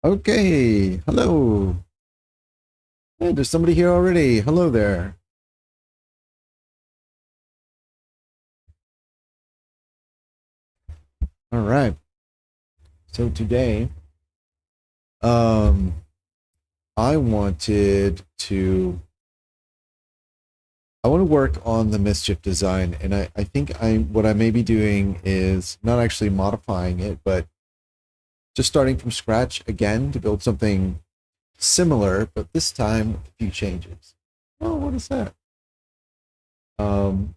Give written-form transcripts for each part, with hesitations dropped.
Okay, hello. Hey, there's somebody here already. Hello there. All right. So today, um, I wanted to I want to work on the Mischief design, and I think what I may be doing is not actually modifying it, but just starting from scratch again to build something similar, but this time with a few changes. Oh, what is that? Um,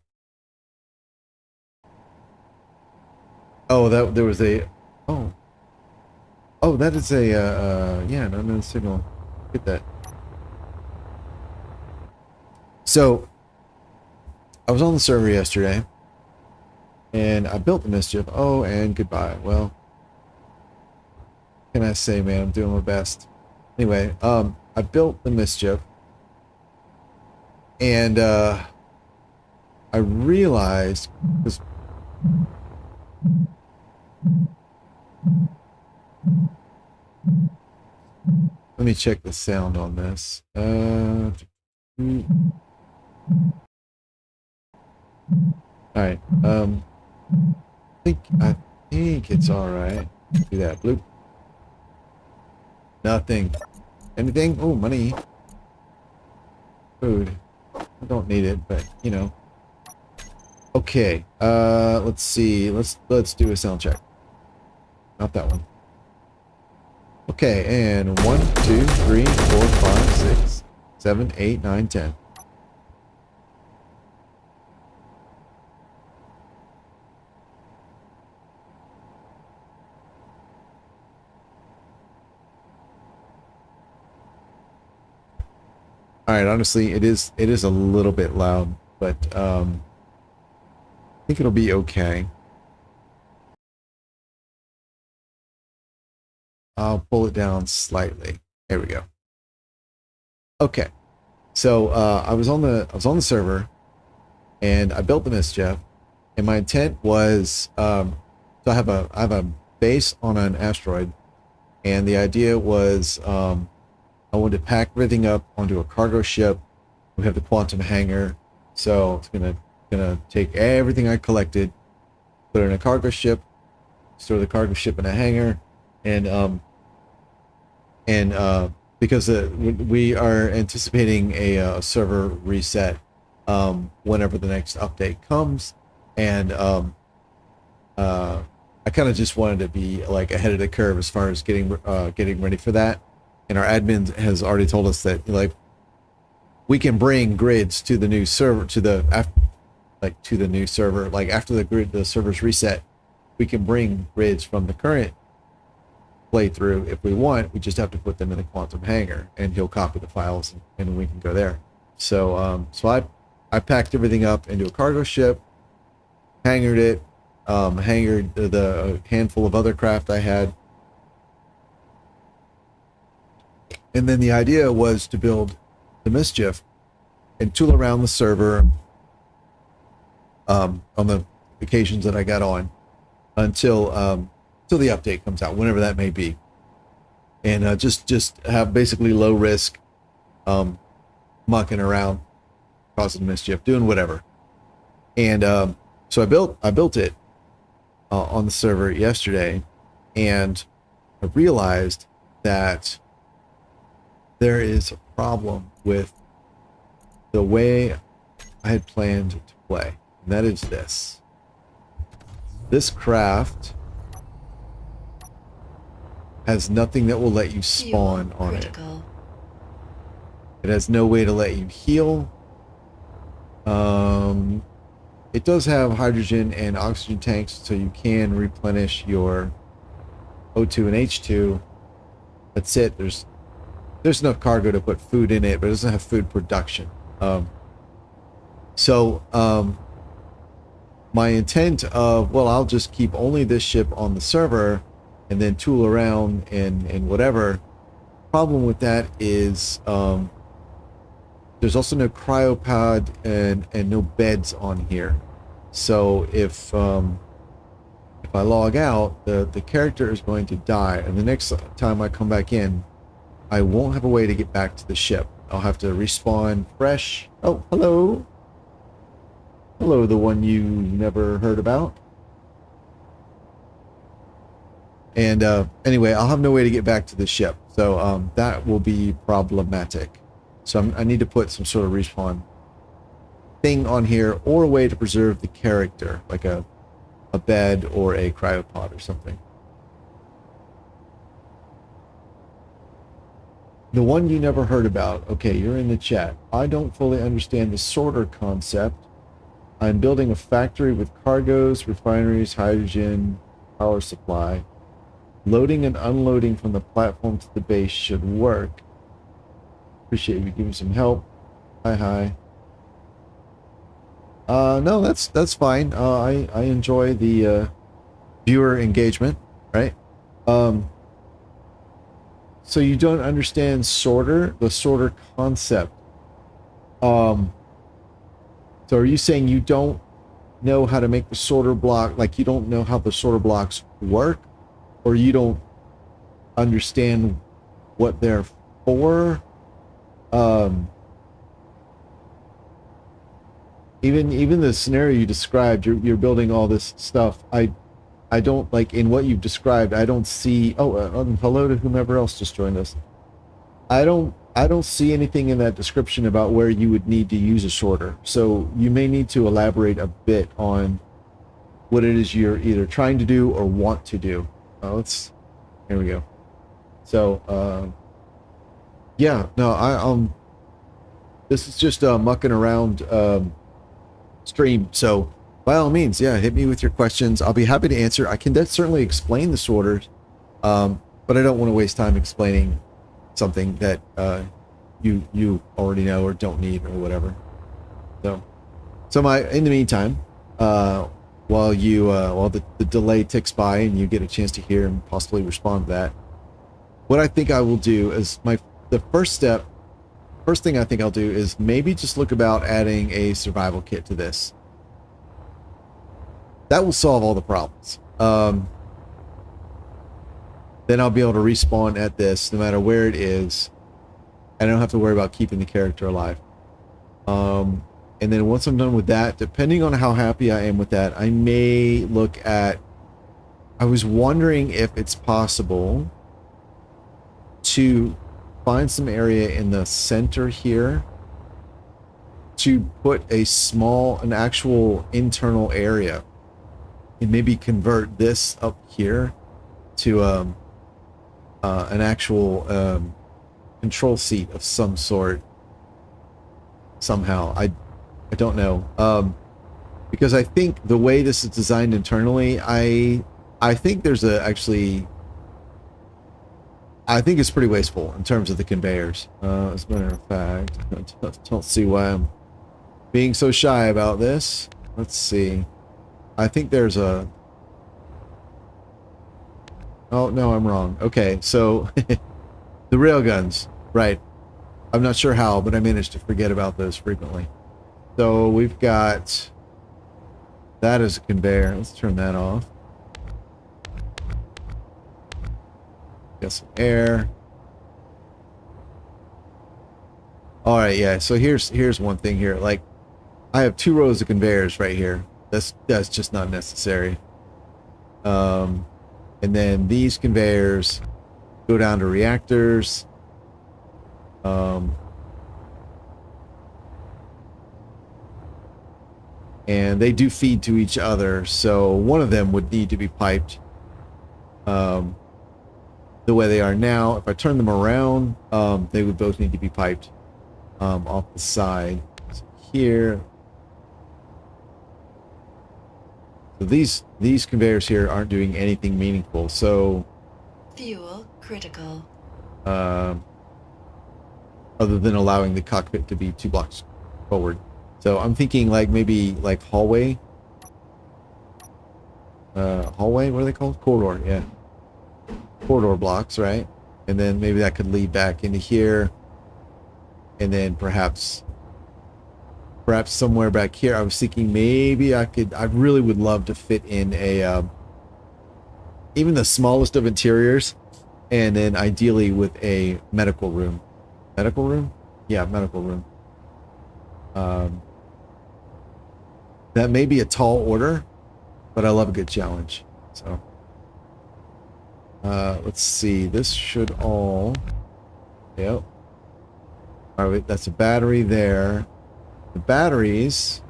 oh, that there was a oh oh that is a yeah, no signal. Get that. So I was on the server yesterday, and I built the Mischief. Oh, and goodbye. Well, what can I say, man? I'm doing my best. Anyway, I built the Mischief, and I realized because let me check the sound on this. All right. I think it's all right. Do that. Bloop. Nothing. Anything? Oh, money. Food. I don't need it, but you know. Okay. Let's see. Let's do a sound check. Not that one. Okay, and 1, 2, 3, 4, 5, 6, 7, 8, 9, 10. All right, honestly, it is a little bit loud, but I think it'll be okay. I'll pull it down slightly. There we go. Okay. So I was on the server, and I built the Mischief, and my intent was so I have a base on an asteroid, and the idea was I wanted to pack everything up onto a cargo ship. We have the quantum hangar, so it's gonna take everything I collected, put it in a cargo ship, store the cargo ship in a hangar, and because we are anticipating a server reset whenever the next update comes, and I kind of just wanted to be like ahead of the curve as far as getting ready for that. And our admin has already told us that like we can bring grids to the new server to the new server like after the server's reset. We can bring grids from the current playthrough if we want. We just have to put them in the quantum hangar, and he'll copy the files, and we can go there. So I packed everything up into a cargo ship, hangared it, hangared the handful of other craft I had, and then the idea was to build the Mischief and tool around the server on the occasions that I got on until the update comes out, whenever that may be, and just have basically low risk, um, mucking around, causing mischief, doing whatever. And so I built it on the server yesterday, and I realized that there is a problem with the way I had planned to play, and that is this. This craft has nothing that will let you spawn on it. It has no way to let you heal. It does have hydrogen and oxygen tanks, so you can replenish your O2 and H2. That's it. There's enough cargo to put food in it, but it doesn't have food production. So my intent of, well, I'll just keep only this ship on the server and then tool around and whatever. Problem with that is there's also no cryopod and no beds on here. So if if I log out, the character is going to die, and the next time I come back in, I won't have a way to get back to the ship. I'll have to respawn fresh. Oh, hello. Hello, the one you never heard about. And anyway, I'll have no way to get back to the ship. So that will be problematic. So I need to put some sort of respawn thing on here, or a way to preserve the character, like a bed or a cryopod or something. The one you never heard about. Okay, you're in the chat. I don't fully understand the sorter concept. I'm building a factory with cargoes, refineries, hydrogen, power supply. Loading and unloading from the platform to the base should work. Appreciate you giving some help. Hi. No, that's fine. I enjoy the viewer engagement, right? So you don't understand the sorter concept. So are you saying you don't know how to make the sorter block, like you don't know how the sorter blocks work, or you don't understand what they're for? Even the scenario you described, you're building all this stuff. I don't, like, in what you've described, I don't see. Hello to whomever else just joined us. I don't see anything in that description about where you would need to use a sorter. So you may need to elaborate a bit on what it is you're either trying to do or want to do. Here we go. So yeah, no, this is just mucking around stream. So by all means, yeah, hit me with your questions. I'll be happy to answer. I can certainly explain the sorters, but I don't want to waste time explaining something that you already know or don't need or whatever. So in the meantime, while the delay ticks by and you get a chance to hear and possibly respond to that, what I think I will do is the first thing I think I'll do is maybe just look about adding a survival kit to this. That will solve all the problems. Then I'll be able to respawn at this no matter where it is. I don't have to worry about keeping the character alive. And then once I'm done with that, depending on how happy I am with that, I may look at... I was wondering if it's possible to find some area in the center here to put an actual internal area, and maybe convert this up here to an actual control seat of some sort somehow. I don't know, because I think the way this is designed internally, I think there's I think it's pretty wasteful in terms of the conveyors. As a matter of fact, I don't see why I'm being so shy about this. Let's see. I think there's a... Oh, no, I'm wrong. Okay, so the railguns, right. I'm not sure how, but I managed to forget about those frequently. So we've got... That is a conveyor. Let's turn that off. Got some air. All right, yeah. So here's one thing here. Like, I have 2 rows of conveyors right here. That's just not necessary. And then these conveyors go down to reactors. And they do feed to each other. So one of them would need to be piped. The way they are now, if I turn them around, they would both need to be piped off the side. So here, so these conveyors here aren't doing anything meaningful. So fuel critical. Other than allowing the cockpit to be 2 blocks forward. So I'm thinking like maybe like hallway. Hallway, what are they called? Corridor, yeah. Corridor blocks, right? And then maybe that could lead back into here, and then perhaps somewhere back here. I was thinking maybe I really would love to fit in a even the smallest of interiors, and then ideally with a medical room. Medical room? Yeah, medical room. That may be a tall order, but I love a good challenge. So, let's see. This should all. Yep. All right, that's a battery there. The batteries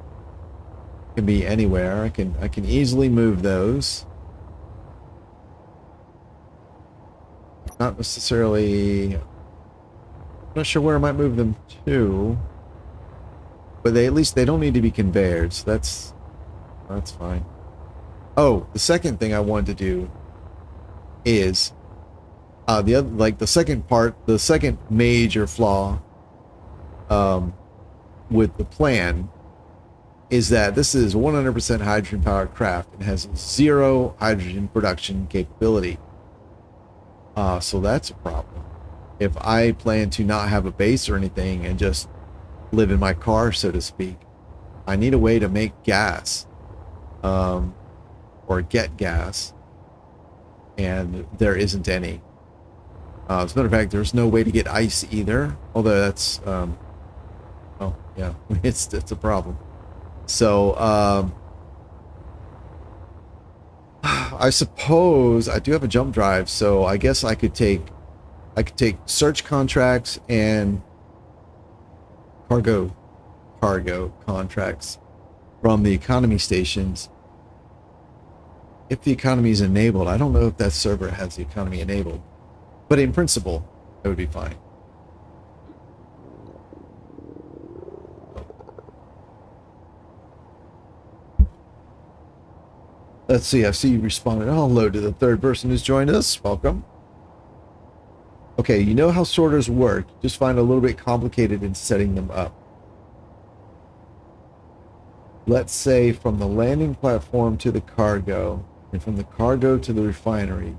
can be anywhere. I can easily move those. Not necessarily. I'm not sure where I might move them to, but at least they don't need to be conveyed. So that's fine. Oh, the second thing I wanted to do is the second major flaw with the plan is that this is 100% hydrogen powered craft and has zero hydrogen production capability. So that's a problem. If I plan to not have a base or anything and just live in my car, so to speak, I need a way to make gas, or get gas, and there isn't any. As a matter of fact, there's no way to get ice either, although that's, oh yeah, it's a problem. So, I suppose I do have a jump drive, so I guess I could take search contracts and cargo contracts from the economy stations. If the economy is enabled, I don't know if that server has the economy enabled, but in principle, it would be fine. Let's see, I see you responded. Oh, hello to the third person who's joined us. Welcome. Okay, you know how sorters work. Just find a little bit complicated in setting them up. Let's say from the landing platform to the cargo, and from the cargo to the refinery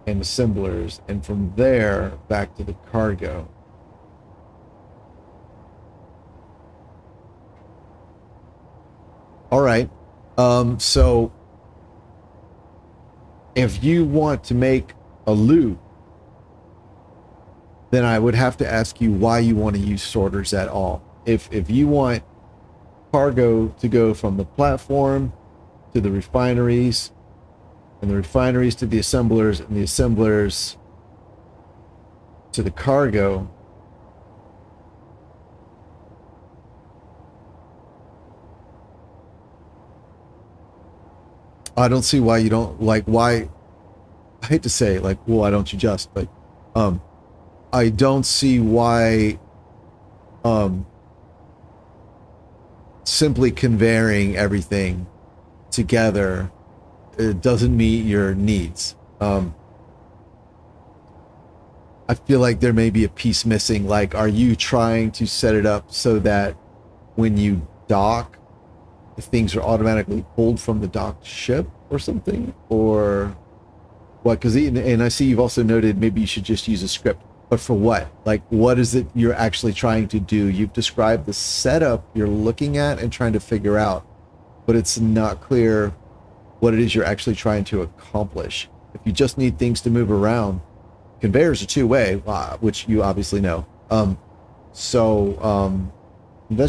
and assemblers, and from there back to the cargo. All right. So if you want to make a loop, then I would have to ask you why you want to use sorters at all. If you want cargo to go from the platform to the refineries, and the refineries to the assemblers, and the assemblers to the cargo, I don't see why you don't, like, why, I hate to say, like, well, why don't you just, but, I don't see why, simply conveying everything together, it doesn't meet your needs. I feel like there may be a piece missing. Like, are you trying to set it up so that when you dock, things are automatically pulled from the docked ship or something? Or what? Because, and I see you've also noted maybe you should just use a script. But for what? Like, what is it you're actually trying to do? You've described the setup you're looking at and trying to figure out, but it's not clear what it is you're actually trying to accomplish. If you just need things to move around, conveyors are two-way, which you obviously know. That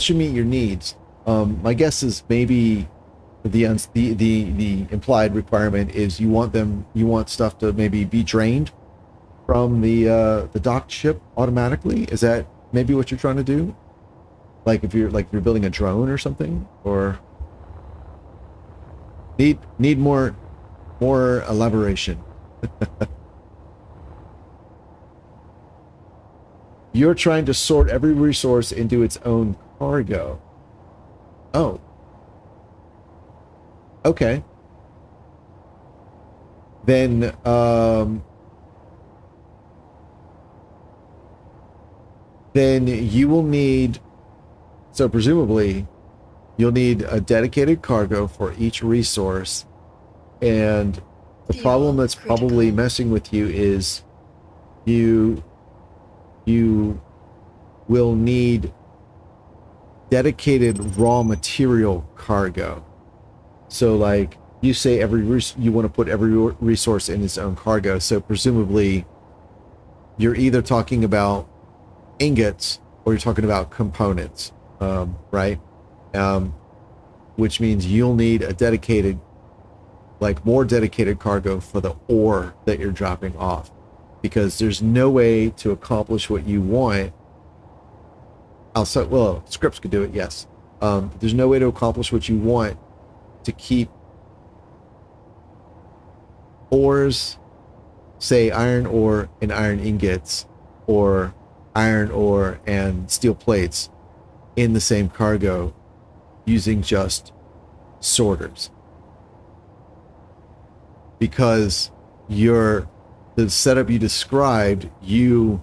should meet your needs. My guess is maybe the implied requirement is you want stuff to maybe be drained from the docked ship automatically. Is that maybe what you're trying to do? Like if you're building a drone or something, or need more elaboration. You're trying to sort every resource into its own cargo. Oh. Okay. Then you will need, so presumably you'll need a dedicated cargo for each resource, and the problem that's probably messing with you is you will need dedicated raw material cargo. So like you say you want to put every resource in its own cargo. So presumably you're either talking about ingots or you're talking about components, right? Which means you'll need a dedicated, like more dedicated cargo for the ore that you're dropping off, because there's no way to accomplish what you want outside. Well, scripts could do it, yes. There's no way to accomplish what you want to keep ores, say iron ore and iron ingots, or iron ore and steel plates in the same cargo using just sorters. Because the setup you described, you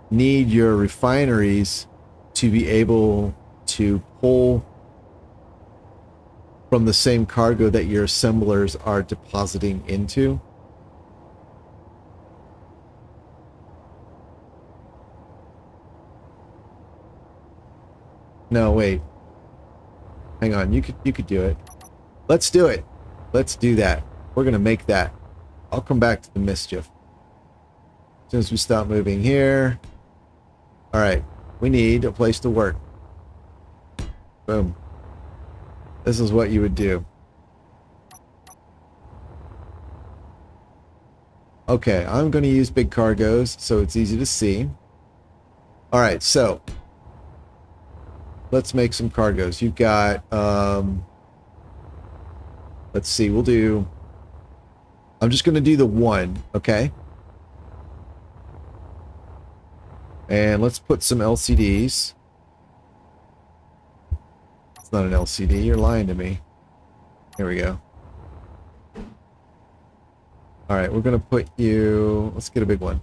need your refineries to be able to pull from the same cargo that your assemblers are depositing into. No, wait. Hang on, you could do it. Let's do it. Let's do that. We're gonna make that. I'll come back to the mischief as soon as we stop moving here. All right, we need a place to work. Boom. This is what you would do. Okay, I'm going to use big cargoes so it's easy to see. All right, so let's make some cargoes. You've got, let's see, I'm just going to do the one, okay? And let's put some LCDs. It's not an LCD, you're lying to me. Here we go. All right, we're going to put you, let's get a big one.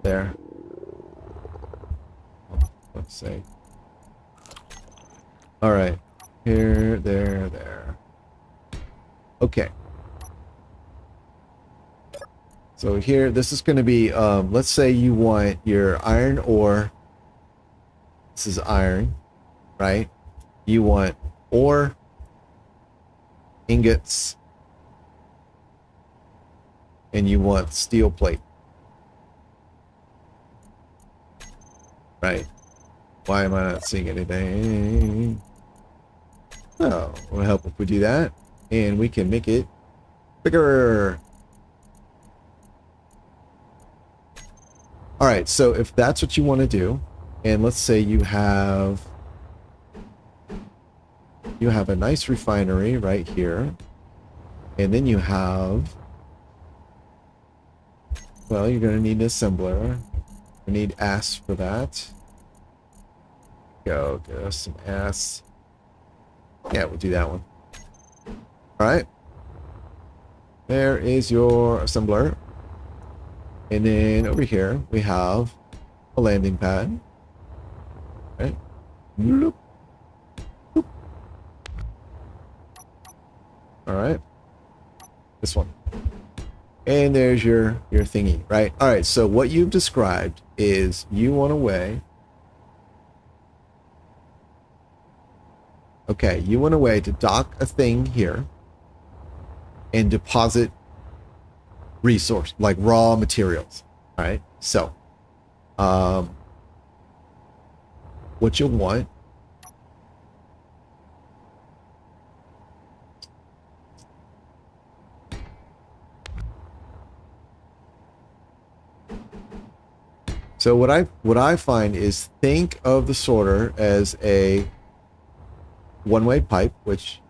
There. Let's see. All right, here, there. Okay. So here, this is going to be, let's say you want your iron ore. This is iron, right? You want ore, ingots, and you want steel plate. Right. Why am I not seeing anything? Oh, it'll help if we do that. And we can make it bigger. All right, so if that's what you want to do, and let's say you have a nice refinery right here, and then you have, well, you're going to need an assembler. We need ass for that. Go, give us some ass. Yeah, we'll do that one. All right. There is your assembler. And then over here, we have a landing pad. Right? Bloop. Bloop. All right. This one. And there's your thingy, right? All right, so what you've described is you want a way. Okay, you want a way to dock a thing here and deposit resource, like raw materials. All right, so what you'll want so what I find is, think of the sorter as a one-way pipe, which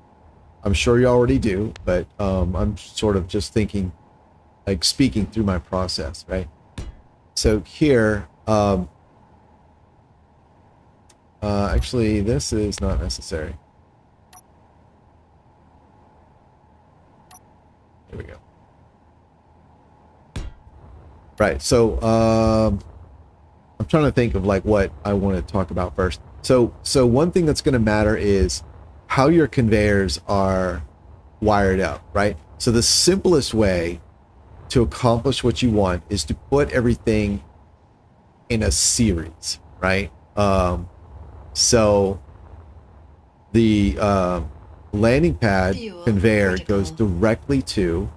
I'm sure you already do, but I'm sort of just thinking, like speaking through my process, right? So here, actually, this is not necessary. Here we go. Right, so I'm trying to think of like what I want to talk about first. So one thing that's going to matter is how your conveyors are wired up, right? So the simplest way to accomplish what you want is to put everything in a series, right? So the landing pad Fuel conveyor critical. goes directly to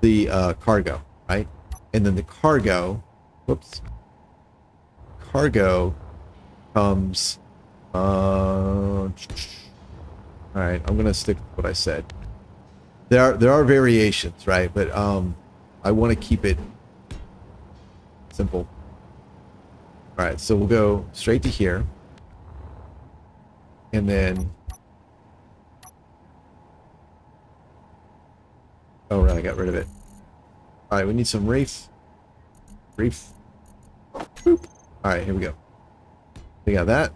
the cargo, right? And then the cargo, whoops, cargo comes. All right, I'm gonna stick with what I said. There are variations, right? But I want to keep it simple. All right, so we'll go straight to here, and then. Oh, right, I got rid of it. All right, we need some reef. Reef. Boop. All right, here we go. We got that.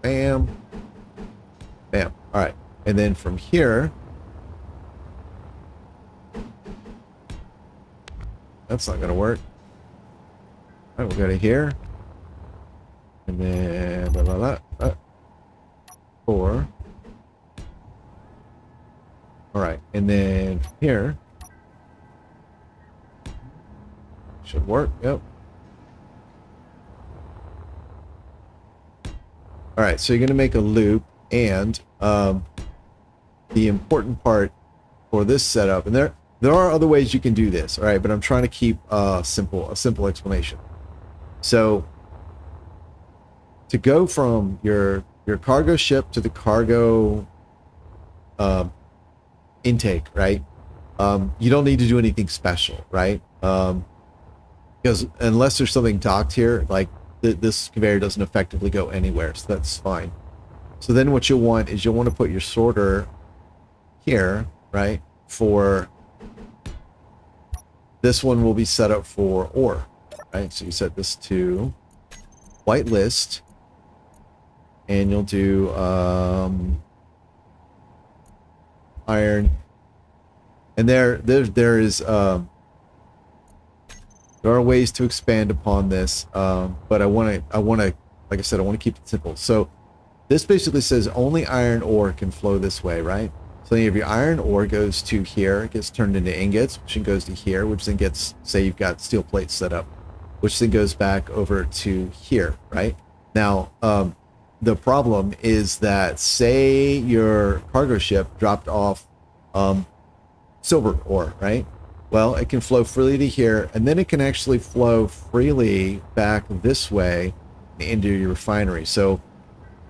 Bam. Bam. All right, and then from here, that's not gonna work. All right, we'll go to here, and then blah, blah, blah, 4. All right, and then from here should work. Yep. All right, so you're gonna make a loop, and the important part for this setup, and there are other ways you can do this. All right, but I'm trying to keep a simple explanation. So to go from your cargo ship to the cargo intake, right? You don't need to do anything special, right? Because unless there's something docked here, like this conveyor doesn't effectively go anywhere, so that's fine. So then what you'll want is you'll want to put your sorter here, right? For this one will be set up for ore, right? So you set this to whitelist, and you'll do iron, and there are ways to expand upon this, but I want to, like I said, I want to keep it simple. So this basically says only iron ore can flow this way, right? So if your iron ore goes to here, it gets turned into ingots, which then goes to here, which then gets, say you've got steel plates set up, which then goes back over to here, right? Now, the problem is that, say your cargo ship dropped off silver ore, right? Well, it can flow freely to here, and then it can actually flow freely back this way into your refinery. So,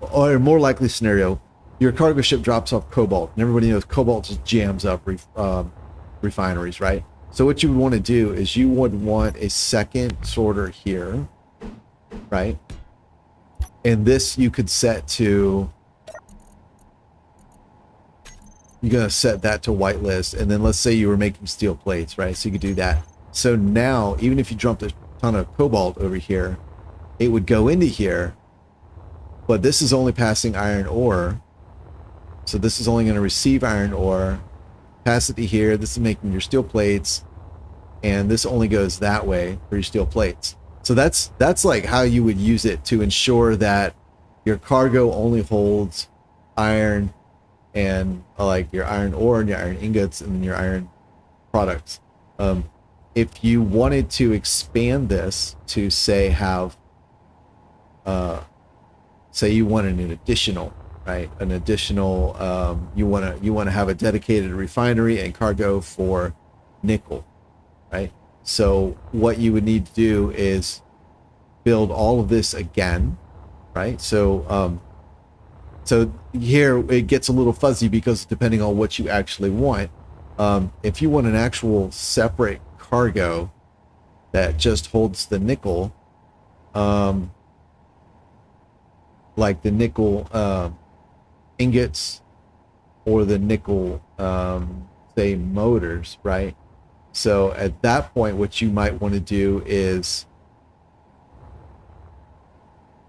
or a more likely scenario, your cargo ship drops off cobalt, and everybody knows cobalt just jams up refineries, right? So what you would want to do is you would want a second sorter here, right? And this you could set to, you're going to set that to whitelist, and then let's say you were making steel plates, right? So you could do that. So now, even if you dumped a ton of cobalt over here, it would go into here, but this is only passing iron ore. So this is only going to receive iron ore, pass it to here. This is making your steel plates, and this only goes that way for your steel plates. So that's like how you would use it to ensure that your cargo only holds iron and like your iron ore and your iron ingots and your iron products. If you wanted to expand this to say have, say you wanted an additional, right? An additional, you want to have a dedicated refinery and cargo for nickel, right? So what you would need to do is build all of this again, right? So so here it gets a little fuzzy because depending on what you actually want, if you want an actual separate cargo that just holds the nickel, like the nickel ingots or the nickel, say motors, right? So at that point, what you might want to do is,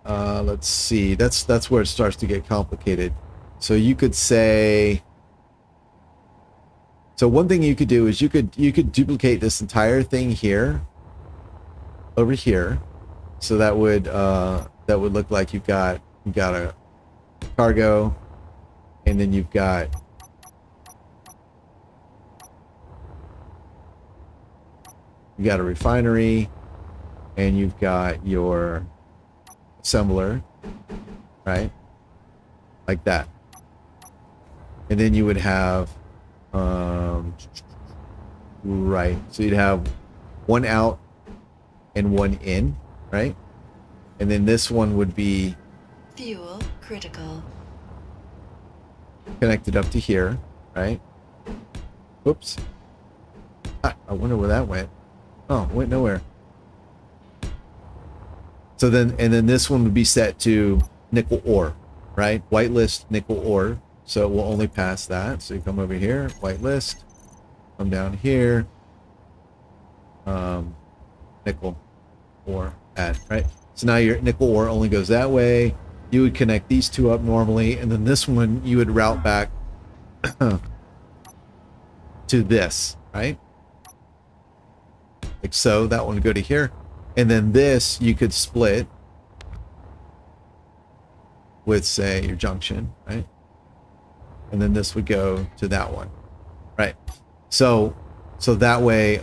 let's see, that's where it starts to get complicated. So you could say, so one thing you could do is you could duplicate this entire thing here over here. So that would look like you've got a cargo, and then you've got a refinery, and you've got your assembler, right? like that. And then you would have, right. So you'd have one out and one in, right? And then this one would be Fuel critical. connected up to here, right? Whoops. I wonder where that went. Oh, it went nowhere. So then, and then this one would be set to nickel ore, right? Whitelist nickel ore. So it will only pass that. So you come over here, whitelist, come down here, nickel ore add, right? So now your nickel ore only goes that way. You would connect these two up normally, and then this one you would route back to this, right? Like so, that one would go to here. And then this you could split with, say, your junction, right? And then this would go to that one, right? So that way,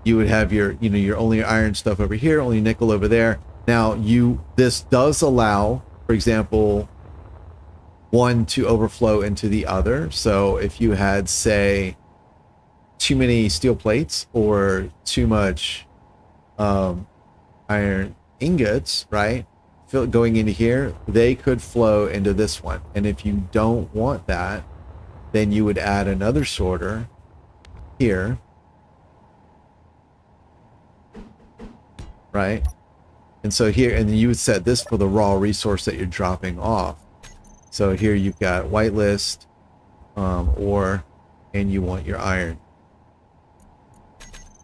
you would have your, you know, your only iron stuff over here, only nickel over there. Now this does allow, for example, one to overflow into the other. So if you had, say, too many steel plates or too much iron ingots, right, going into here, they could flow into this one. And if you don't want that, then you would add another sorter here, right? And so here, and you would set this for the raw resource that you're dropping off. So here you've got whitelist ore, and you want your iron.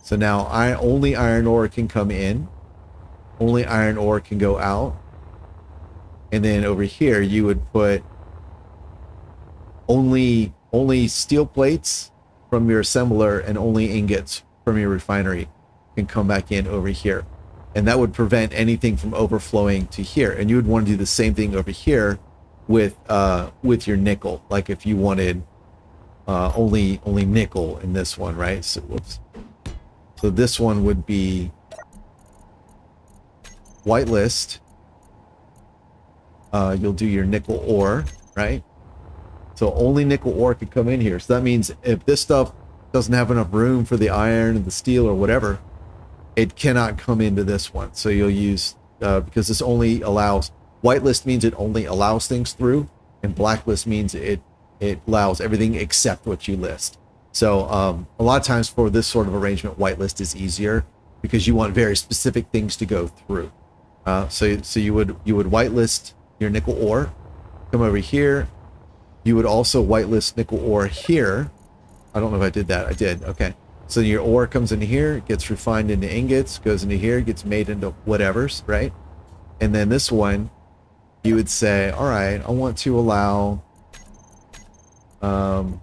So now only iron ore can come in, only iron ore can go out. And then over here you would put only steel plates from your assembler and only ingots from your refinery can come back in over here. And that would prevent anything from overflowing to here. And you would want to do the same thing over here with your nickel. Like if you wanted only nickel in this one, right? So whoops. So this one would be whitelist. You'll do your nickel ore, right? So only nickel ore could come in here. So that means if this stuff doesn't have enough room for the iron and the steel or whatever, it cannot come into this one. So you'll use, because this only allows, whitelist means it only allows things through, and blacklist means it allows everything except what you list. So a lot of times for this sort of arrangement, whitelist is easier because you want very specific things to go through. So you would whitelist your nickel ore, come over here. You would also whitelist nickel ore here. I don't know if I did that. I did. Okay. So your ore comes into here, gets refined into ingots, goes into here, gets made into whatevers, right? And then this one, you would say, all right, I want to allow, so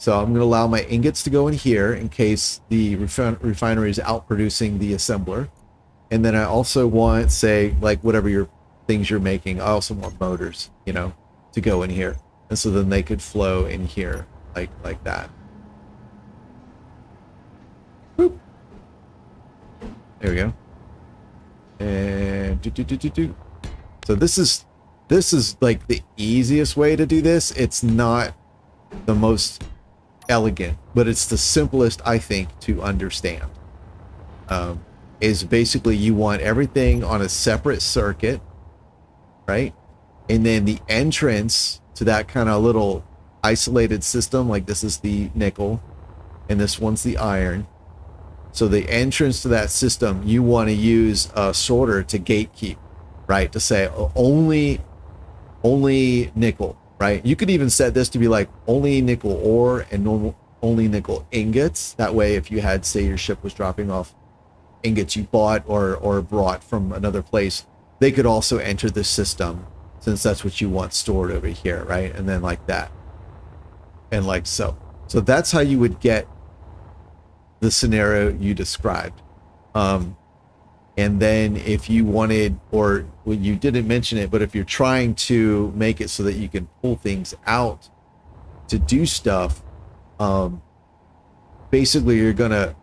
I'm going to allow my ingots to go in here in case the refinery is outproducing the assembler. And then I also want, say, like whatever your things you're making, I also want motors, you know, to go in here. And so then they could flow in here like that. Boop. There we go. And so this is like the easiest way to do this. It's not the most elegant, but it's the simplest, I think, to understand. Is basically you want everything on a separate circuit, right? And then the entrance to that kind of little isolated system, like this is the nickel and this one's the iron. So the entrance to that system, you want to use a sorter to gatekeep, right? To say only nickel, right? You could even set this to be like only nickel ore and only nickel ingots. That way, if you had, say, your ship was dropping off ingots you bought or brought from another place, they could also enter the system, since that's what you want stored over here, right? And then like that, and like so. So that's how you would get the scenario you described. And then if you wanted, or well, you didn't mention it, but if you're trying to make it so that you can pull things out to do stuff, basically you're gonna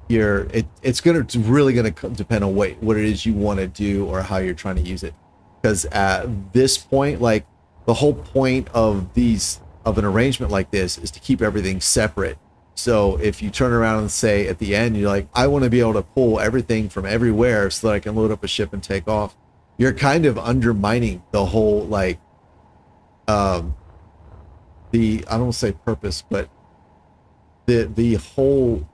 it's really gonna depend on what it is you want to do or how you're trying to use it. Because at this point, like the whole point of an arrangement like this is to keep everything separate. So if you turn around and say at the end, you're like, I want to be able to pull everything from everywhere so that I can load up a ship and take off, you're kind of undermining the whole like um the I don't want to say purpose, but the whole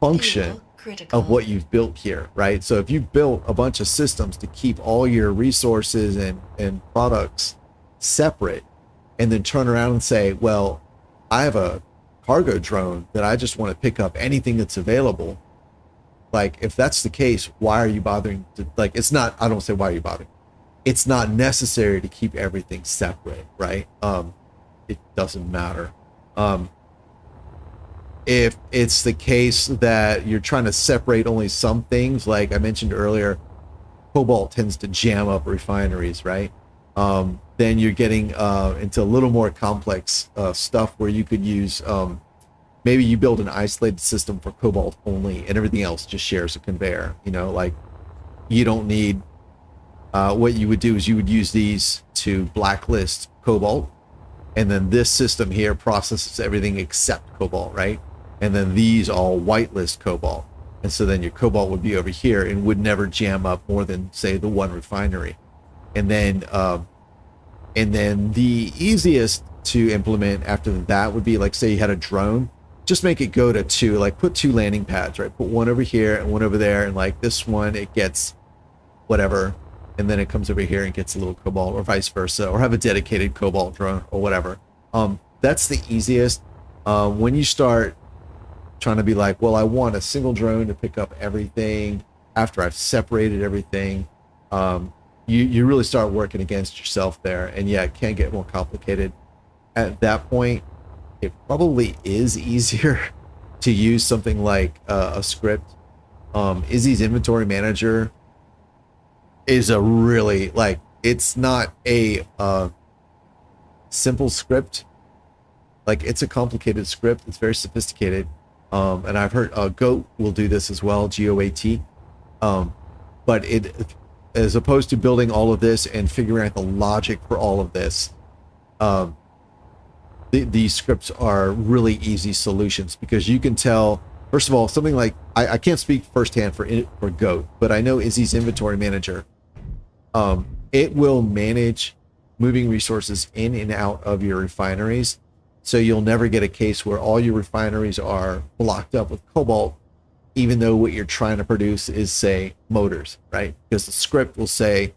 function Fuel critical. of what you've built here, right? So if you've built a bunch of systems to keep all your resources and products separate, and then turn around and say, well, I have a cargo drone that I just want to pick up anything that's available. Like, if that's the case, why are you bothering to, like, it's not, I don't say why are you bothering. It's not necessary to keep everything separate, right? It doesn't matter. If it's the case that you're trying to separate only some things, like I mentioned earlier, cobalt tends to jam up refineries, right? Then you're getting into a little more complex stuff where you could use, maybe you build an isolated system for cobalt only and everything else just shares a conveyor. You know, like you don't need, what you would do is you would use these to blacklist cobalt, and then this system here processes everything except cobalt, right? And then these all whitelist cobalt. And so then your cobalt would be over here and would never jam up more than, say, the one refinery. And then the easiest to implement after that would be, like, say you had a drone, just make it go to two, like put two landing pads, right? Put one over here and one over there, and like this one, it gets whatever, and then it comes over here and gets a little cobalt, or vice versa, or have a dedicated cobalt drone or whatever. That's the easiest. When you start trying to be like, well, I want a single drone to pick up everything after I've separated everything, you really start working against yourself there. And yeah, it can get more complicated. At that point, it probably is easier to use something like a script. Izzy's inventory manager is a really, like, it's not a simple script. Like, it's a complicated script. It's very sophisticated. And I've heard Goat will do this as well, GOAT. But it, as opposed to building all of this and figuring out the logic for all of this, these scripts are really easy solutions, because you can tell, first of all, something like, I can't speak firsthand for Goat, but I know Izzy's inventory manager. It will manage moving resources in and out of your refineries. So you'll never get a case where all your refineries are blocked up with cobalt, even though what you're trying to produce is, say, motors, right? Because the script will say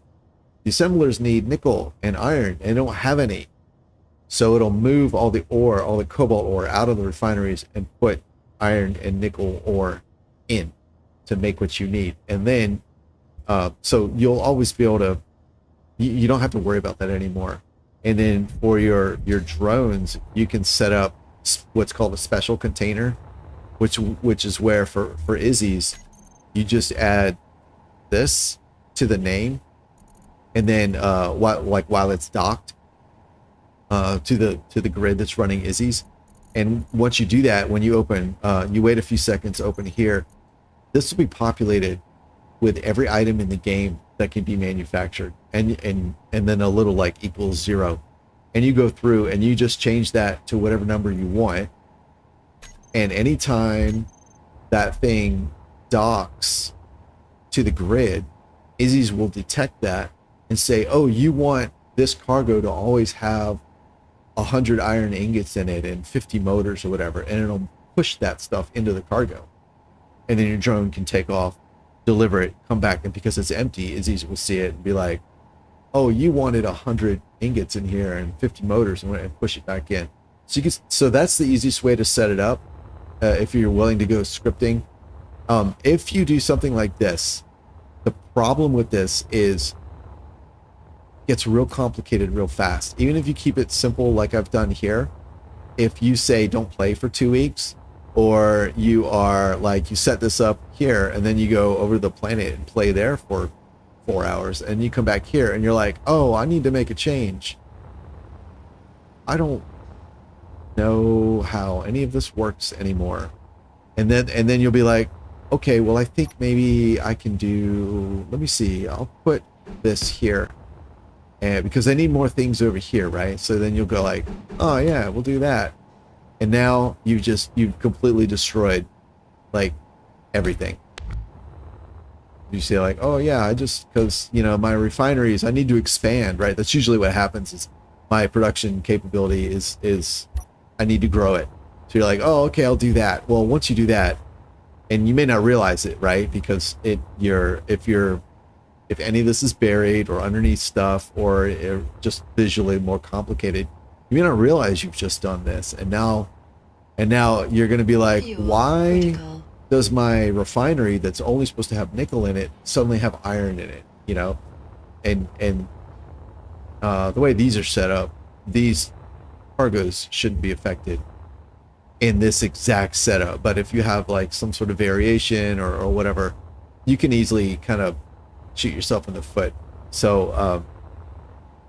the assemblers need nickel and iron and don't have any. So it'll move all the ore, all the cobalt ore out of the refineries and put iron and nickel ore in to make what you need. And then, so you'll always be able to, you don't have to worry about that anymore. And then for your drones, you can set up what's called a special container, which is where for Izzy's, you just add this to the name, and then while it's docked to the grid that's running Izzy's, and once you do that, when you open, you wait a few seconds to open here, this will be populated with every item in the game that can be manufactured, and then a little like equals 0, and you go through and you just change that to whatever number you want, and anytime that thing docks to the grid, Izzy's will detect that and say, oh, you want this cargo to always have 100 iron ingots in it and 50 motors or whatever, and it'll push that stuff into the cargo, and then your drone can take off, deliver it, come back, and because it's empty, Izzy's will see it and be like, oh, you wanted 100 ingots in here and 50 motors, and push it back in. So that's the easiest way to set it up, if you're willing to go scripting. If you do something like this, the problem with this is it gets real complicated real fast. Even if you keep it simple like I've done here, if you say don't play for 2 weeks, or you are like, you set this up here and then you go over to the planet and play there for 4 hours, and you come back here and you're like, oh, I need to make a change. I don't know how any of this works anymore. and then you'll be like, okay, well, I think maybe I can do, let me see, I'll put this here, and because I need more things over here, right? So then you'll go like, oh yeah, we'll do that. And now you've completely destroyed like everything. You say like, oh yeah, I just, because my refineries, I need to expand, right? That's usually what happens. Is my production capability is I need to grow it. So you're like, oh, okay, I'll do that. Well, once you do that, and you may not realize it, right? Because if any of this is buried or underneath stuff, or just visually more complicated, you may not realize you've just done this. And now you're going to be like, Fuel why critical. does my refinery that's only supposed to have nickel in it suddenly have iron in it? And the way these are set up, these cargoes shouldn't be affected in this exact setup. But if you have like some sort of variation or whatever, you can easily kind of shoot yourself in the foot. So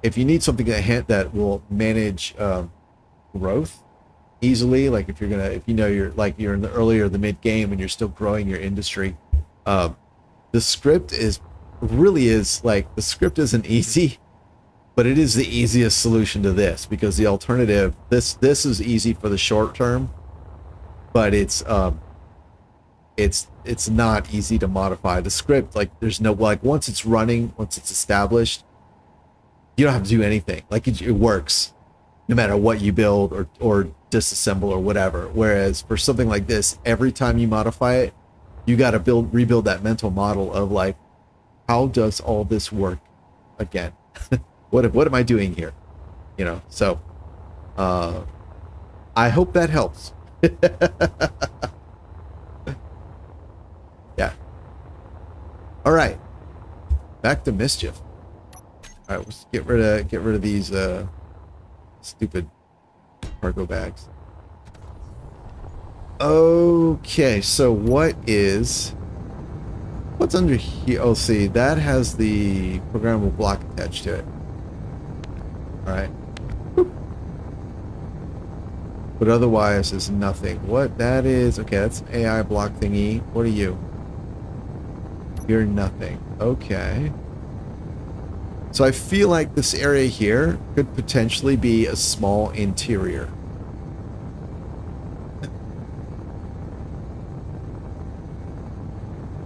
if you need something that will manage growth easily, like if you're in the early or the mid game and you're still growing your industry, the script the script isn't easy, but it is the easiest solution to this, because the alternative, this is easy for the short term, but it's not easy to modify the script. Like there's no, like, once it's running, once it's established, you don't have to do anything. Like it works no matter what you build or disassemble or whatever. Whereas for something like this, every time you modify it, you got to rebuild that mental model of like, how does all this work again? What am I doing here? So I hope that helps. Yeah. All right. Back to Mischief. All right, let's get rid of these stupid cargo bags. Okay, so what's under here? Oh, see, that has the programmable block attached to it. All right. But otherwise, there's nothing. What that is? Okay, that's an AI block thingy. What are you? You're nothing. Okay. So I feel like this area here could potentially be a small interior.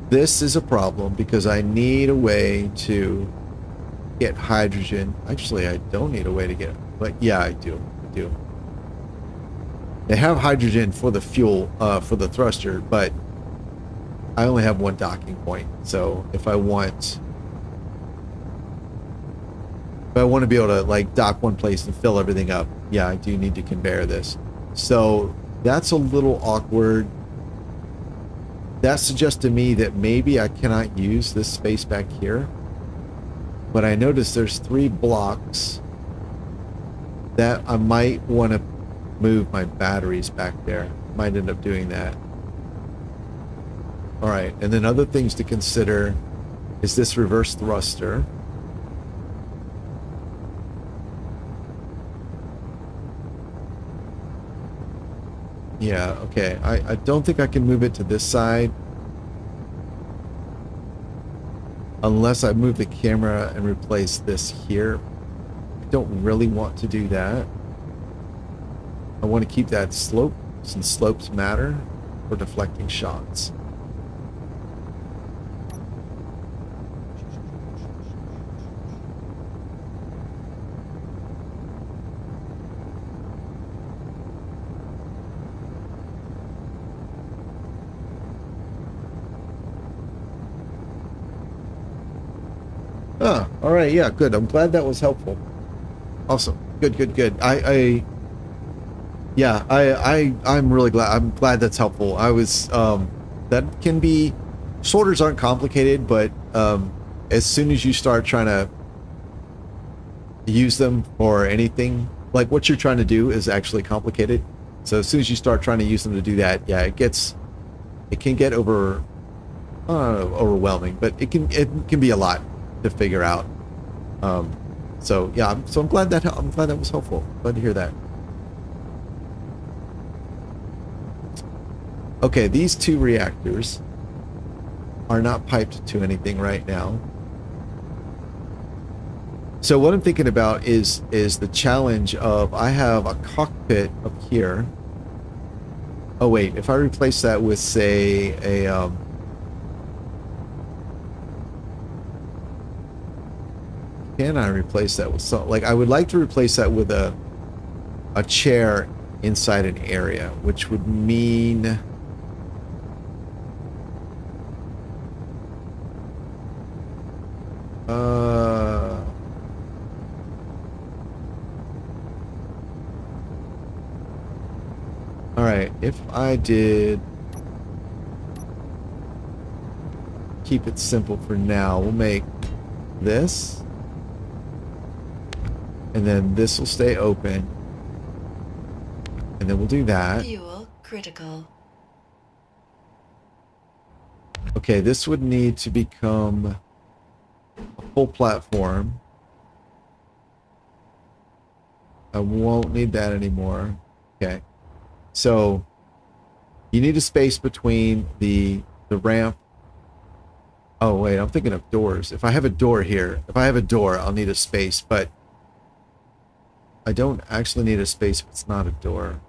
This is a problem because I need a way to get hydrogen. Actually, I don't need a way to get it, but yeah, I do. They have hydrogen for the fuel, for the thruster, but I only have one docking point. So if I want to be able to like dock one place and fill everything up, yeah, I do need to conveyor this. So that's a little awkward. That suggests to me that maybe I cannot use this space back here. But I noticed there's 3 blocks that I might want to move my batteries back there. Might end up doing that. All right, and then other things to consider is this reverse thruster. Yeah, okay. I don't think I can move it to this side unless I move the camera and replace this here. I don't really want to do that. I want to keep that slope, since slopes matter for deflecting shots. Oh, all right, yeah, good. I'm glad that was helpful. Awesome. Good. I'm really glad. I'm glad that's helpful. I was, that can be, sorters aren't complicated, but as soon as you start trying to use them for anything, like what you're trying to do is actually complicated. So as soon as you start trying to use them to do that, yeah, it can get overwhelming, but it can be a lot to figure out. So yeah, I'm glad that was helpful. Glad to hear that. Okay, these two reactors are not piped to anything right now. So what I'm thinking about is the challenge of I have a cockpit up here. Oh wait, if I replace that with say a can I replace that with something? Like I would like to replace that with a chair inside an area, which would mean all right, if I did keep it simple for now, we'll make this and then this will stay open. And then we'll do that. Fuel critical. Okay, this would need to become a full platform. I won't need that anymore. Okay. So you need a space between the ramp. Oh wait, I'm thinking of doors. If I have a door here, I'll need a space, but I don't actually need a space if it's not a door.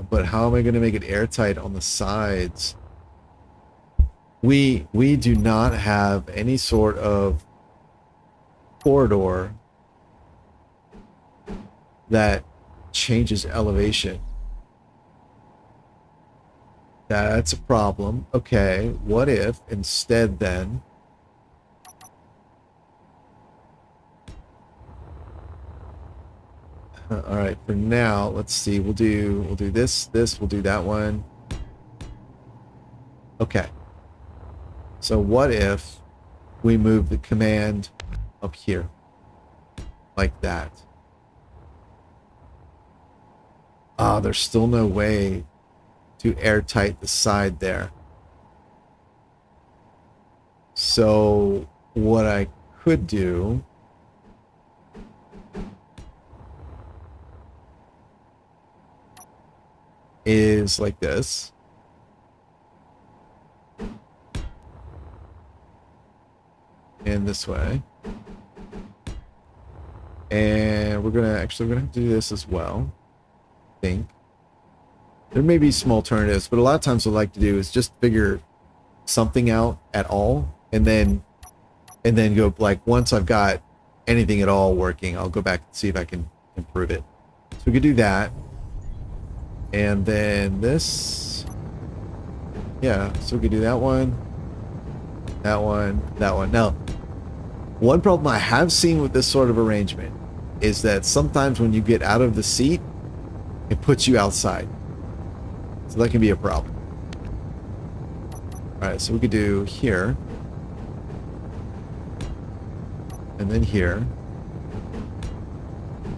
But how am I going to make it airtight on the sides? We do not have any sort of corridor that changes elevation. That's a problem. Okay, what if instead then all right, for now, let's see. We'll do this, we'll do that one. Okay. So what if we move the command up here like that? There's still no way to airtight the side there. So what I could do is like this. And this way. And we're gonna have to do this as well. I think. There may be some alternatives, but a lot of times what I like to do is just figure something out at all, and then go, like, once I've got anything at all working, I'll go back and see if I can improve it. So we could do that. And then this. Yeah, so we could do that one. That one. That one. Now, one problem I have seen with this sort of arrangement is that sometimes when you get out of the seat, it puts you outside. So that can be a problem. Alright, so we could do here. And then here.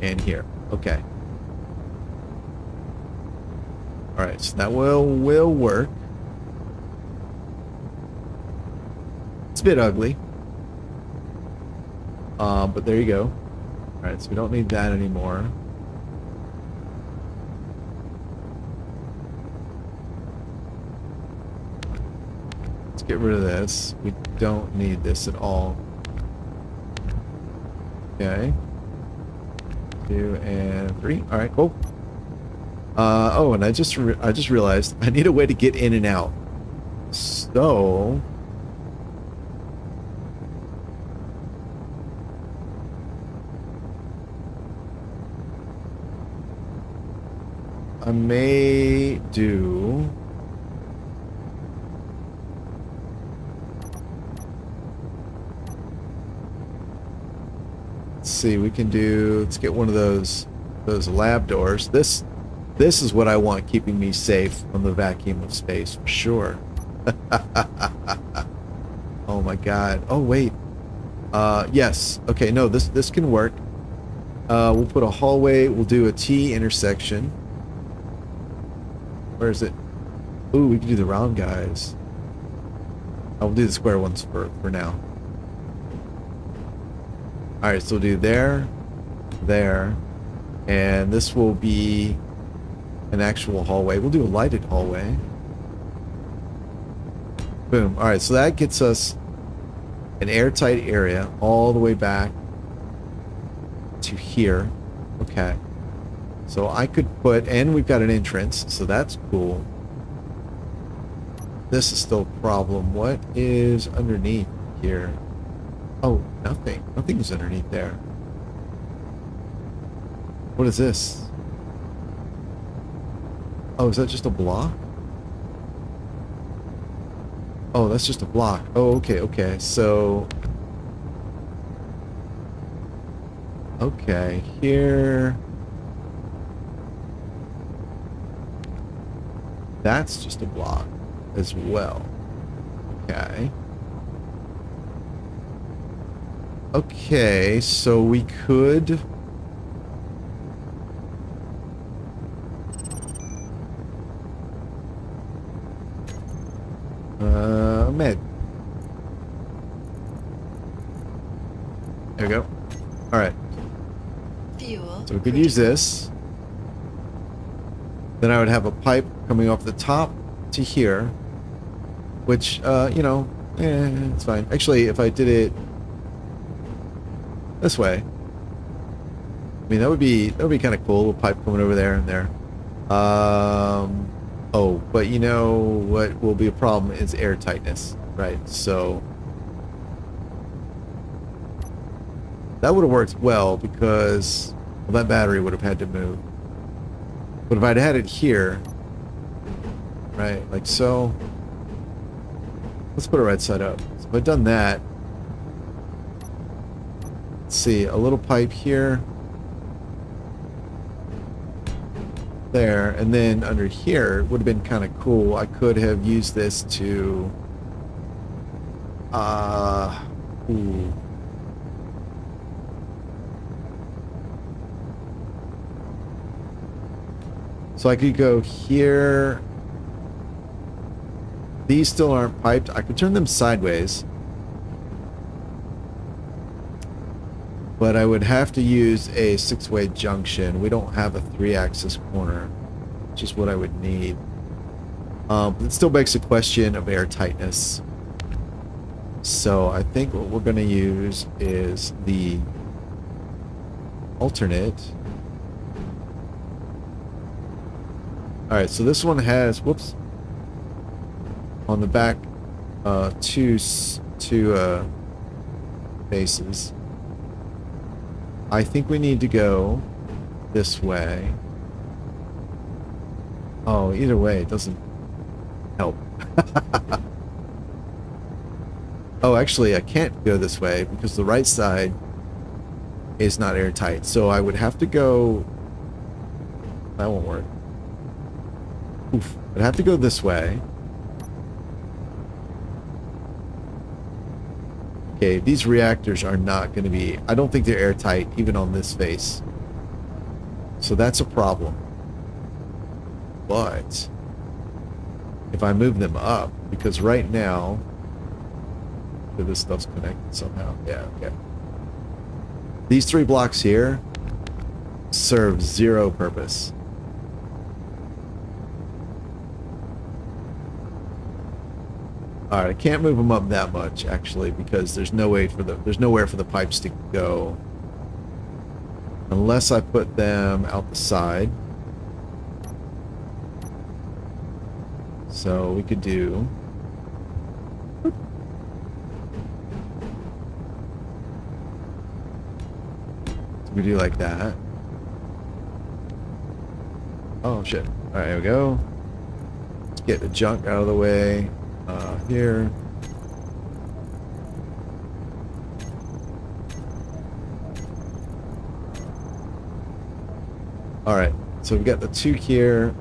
And here. Okay. Alright, so that will work. It's a bit ugly. But there you go. Alright, so we don't need that anymore. Let's get rid of this. We don't need this at all. Okay. 2 and 3. Alright, cool. Oh, and I just realized I need a way to get in and out. So I may do let's see, we can do, let's get one of those lab doors. This is what I want keeping me safe from the vacuum of space, for sure. Oh my god. Oh wait. Yes. Okay, no, this can work. We'll put a hallway, we'll do a T intersection. Where is it? Ooh, we can do the round guys. I'll do the square ones for now. Alright, so we'll do there, and this will be an actual hallway. We'll do a lighted hallway. Boom. All right, so that gets us an airtight area all the way back to here. Okay. So I could put, and we've got an entrance, so that's cool. This is still a problem. What is underneath here? Oh, nothing. Nothing's underneath there. What is this? Oh, is that just a block? Oh, that's just a block. Oh, okay, okay. So... okay, here... that's just a block as well. Okay. Okay, so we could... med. There we go. Alright. Fuel. So we could use this. Then I would have a pipe coming off the top to here. Which, you know, it's fine. Actually, if I did it this way, I mean, that would be kind of cool. A little pipe coming over there and there. Oh, but you know what will be a problem is air tightness, right? So that would have worked well because, well, that battery would have had to move. But if I'd had it here, right, like so, let's put it right side up. So if I'd done that, let's see, a little pipe here, there, and then under here would have been kind of cool. I could have used this to ooh. So I could go here. These still aren't piped. I could turn them sideways, but I would have to use a 6-way junction. We don't have a 3-axis corner, which is what I would need. It still begs the question of air tightness. So I think what we're going to use is the alternate. Alright, so this one has, whoops, on the back, two bases. I think we need to go this way. Oh, either way, it doesn't help. Oh, actually, I can't go this way because the right side is not airtight. So I would have to go... that won't work. Oof. I'd have to go this way. Okay, these reactors are not going to be... I don't think they're airtight, even on this face. So that's a problem. But if I move them up, because right now... this stuff's connected somehow. Yeah, okay. These 3 blocks here serve 0 purpose. Alright, I can't move them up that much, actually, because there's nowhere for the pipes to go. Unless I put them out the side. So we could do... we do like that. Oh, shit. Alright, here we go. Let's get the junk out of the way. Here. Alright, so we've got the 2 here.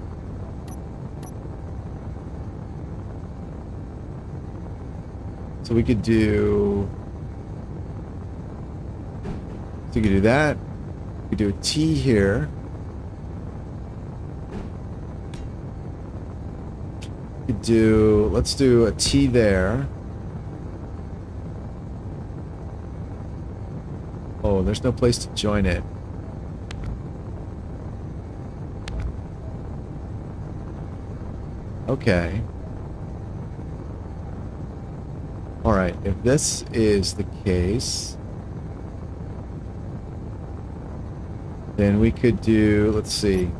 So we could do... so we could do that. We could do a T here. We could do... let's do a T there. Oh, there's no place to join it. Okay. Alright, if this is the case, then we could do, let's see.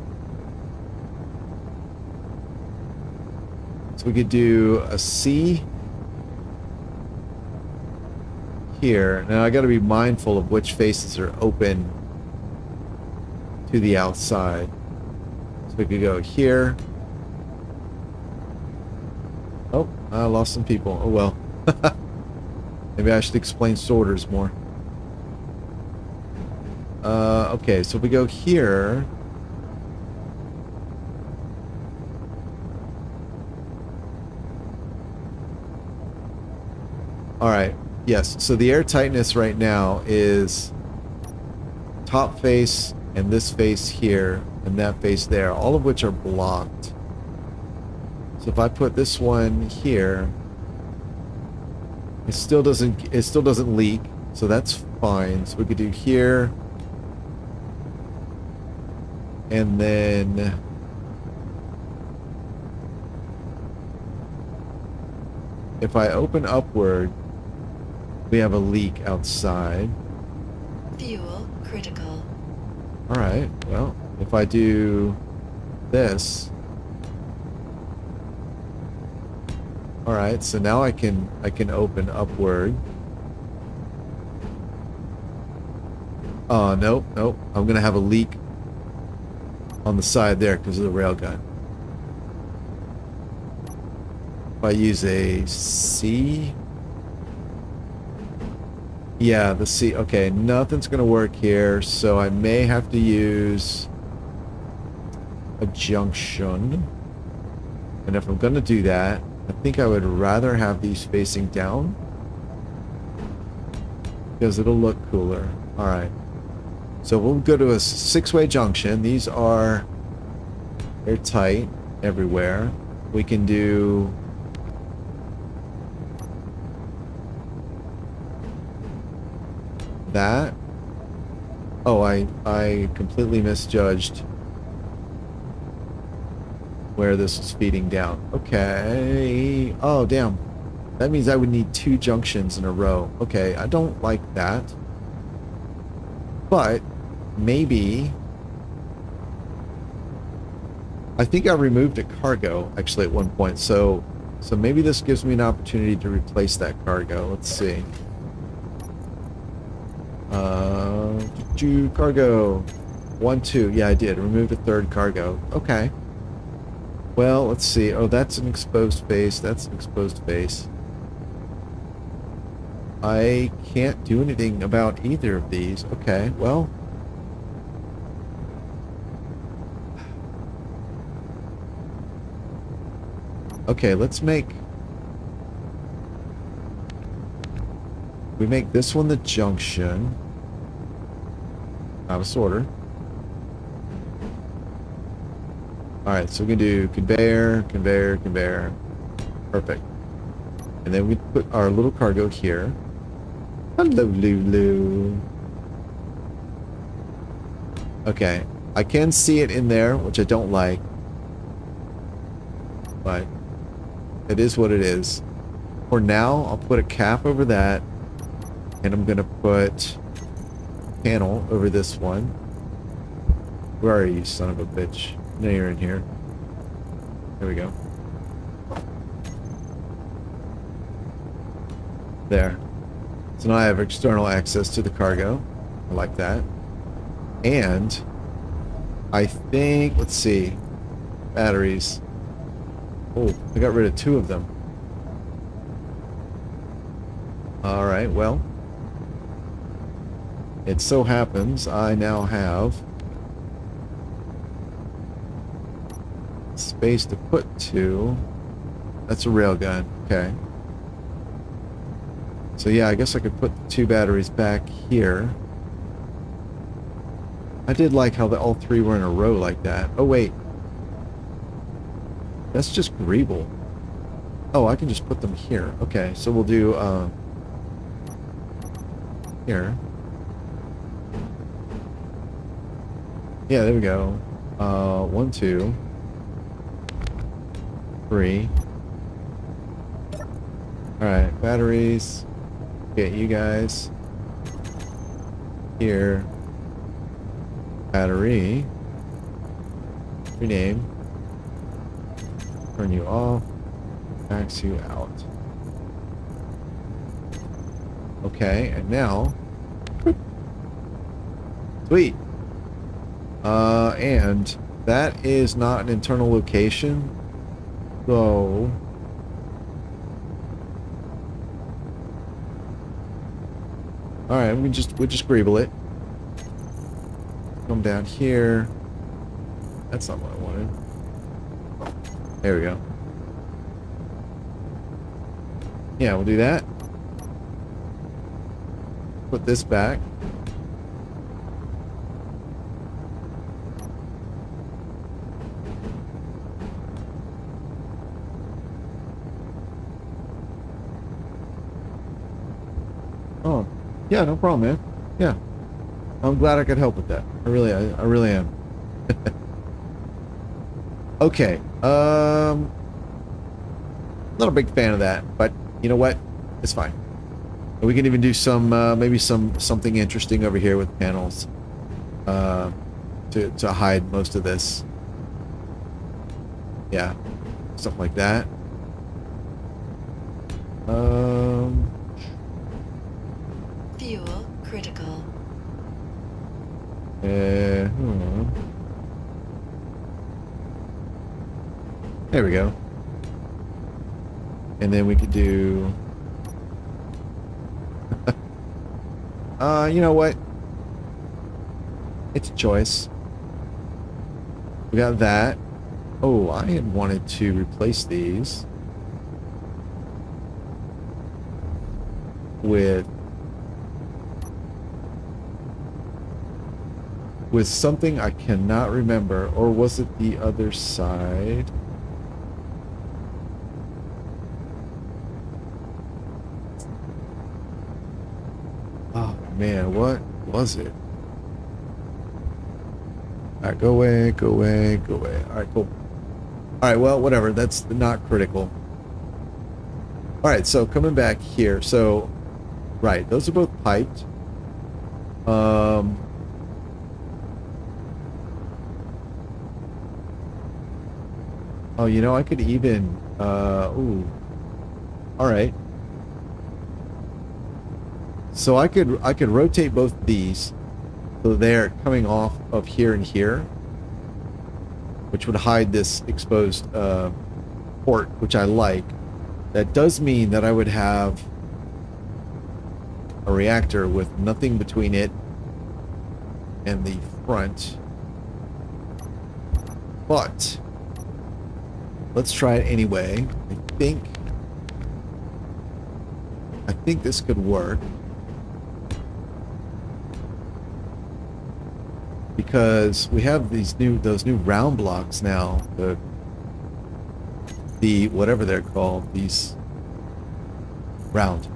So we could do a C here. Now I gotta be mindful of which faces are open to the outside. So we could go here. Oh, I lost some people. Oh well. Maybe I should explain sorters more. Okay, so if we go here. Alright, yes, so the air tightness right now is top face and this face here and that face there, all of which are blocked. So if I put this one here, it still doesn't leak, so that's fine. So we could do here, and then if I open upward, we have a leak outside. Fuel critical. Alright, well, if I do this. Alright, so now I can open upward. Oh, nope. I'm gonna have a leak on the side there because of the railgun. If I use a C. Yeah, the C. Okay, nothing's gonna work here, so I may have to use a junction. And if I'm gonna do that, I think I would rather have these facing down because it'll look cooler. Alright. So we'll go to a six-way junction. These are airtight everywhere. We can do that. Oh, I completely misjudged where this is feeding down. Okay. Oh, damn. That means I would need two junctions in a row. Okay, I don't like that. But maybe I think I removed a cargo actually at one point. So maybe this gives me an opportunity to replace that cargo. Let's see. Cargo 1, 2. Yeah, I did. Removed a third cargo. Okay. Well, let's see. Oh, that's an exposed face. That's an exposed face. I can't do anything about either of these. Okay, well. Okay, let's make... We make this one the junction. Out of sorter. Alright, so we can do conveyor, conveyor, conveyor. Perfect. And then we put our little cargo here. Hello, Lulu. Okay, I can see it in there, which I don't like. But it is what it is. For now, I'll put a cap over that. And I'm going to put panel over this one. Where are you, son of a bitch? No, you're in here. There we go. There. So now I have external access to the cargo. I like that. And I think, let's see, batteries. Oh, I got rid of 2 of them. Alright, well. It so happens I now have space to put 2. That's a railgun. Okay. So yeah, I guess I could put the 2 batteries back here. I did like how all 3 were in a row like that. Oh wait. That's just greeble. Oh, I can just put them here. Okay, so we'll do here. Yeah, there we go. 1, 2. 3. Alright, batteries. Get you guys. Here. Battery. Rename. Turn you off. Max you out. Okay, and now. Sweet. And that is not an internal location. So. Alright, we'll just greeble it. Come down here. That's not what I wanted. There we go. Yeah, we'll do that. Put this back. Oh, yeah, no problem, man. Yeah. I'm glad I could help with that. I really am. Okay. Not a big fan of that, but you know what? It's fine. We can even do some maybe something interesting over here with panels to hide most of this. Yeah, something like that. Fuel critical. There we go. And then we could do... you know what? It's a choice. We got that. Oh, I had wanted to replace these with something I cannot remember, or was it the other side? Oh man, what was it? Alright, go away, go away, go away. Alright, cool. Alright, well, whatever, that's not critical. Alright, so coming back here, so right, those are both piped. Oh, you know, I could even, ooh. Alright. So I could rotate both these so they're coming off of here and here, which would hide this exposed port, which I like. That does mean that I would have a reactor with nothing between it and the front. But let's try it anyway. I think this could work. Because we have those new round blocks now, the whatever they're called, these round.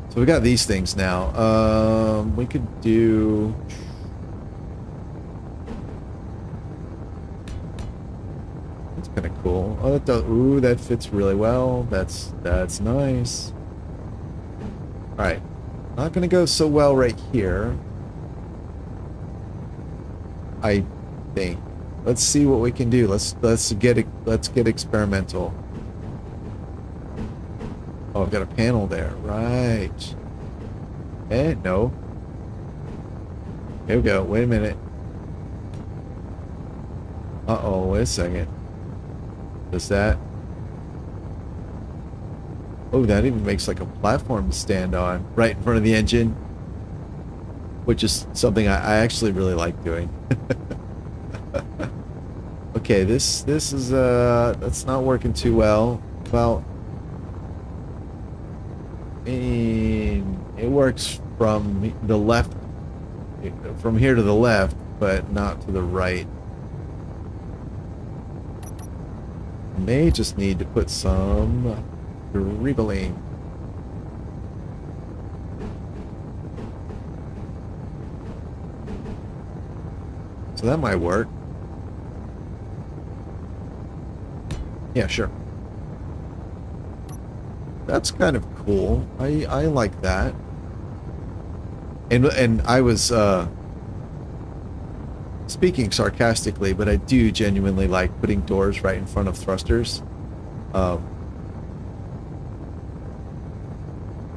So we got these things now. We could do. That's kind of cool. Oh, that does. Ooh, that fits really well. That's nice. All right, not gonna go so well right here. I think. Let's see what we can do. Let's get experimental. Oh, I've got a panel there. Right. Eh, no. Here we go. Wait a minute. Uh-oh, wait a second. Does that... Oh, that even makes like a platform to stand on right in front of the engine. Which is something I actually really like doing. Okay, this is that's not working too well. Well, it works from the left, from here to the left, but not to the right. May just need to put some dribbling. So that might work. Yeah, sure. That's kind of cool. I like that. And I was speaking sarcastically, but I do genuinely like putting doors right in front of thrusters. Um,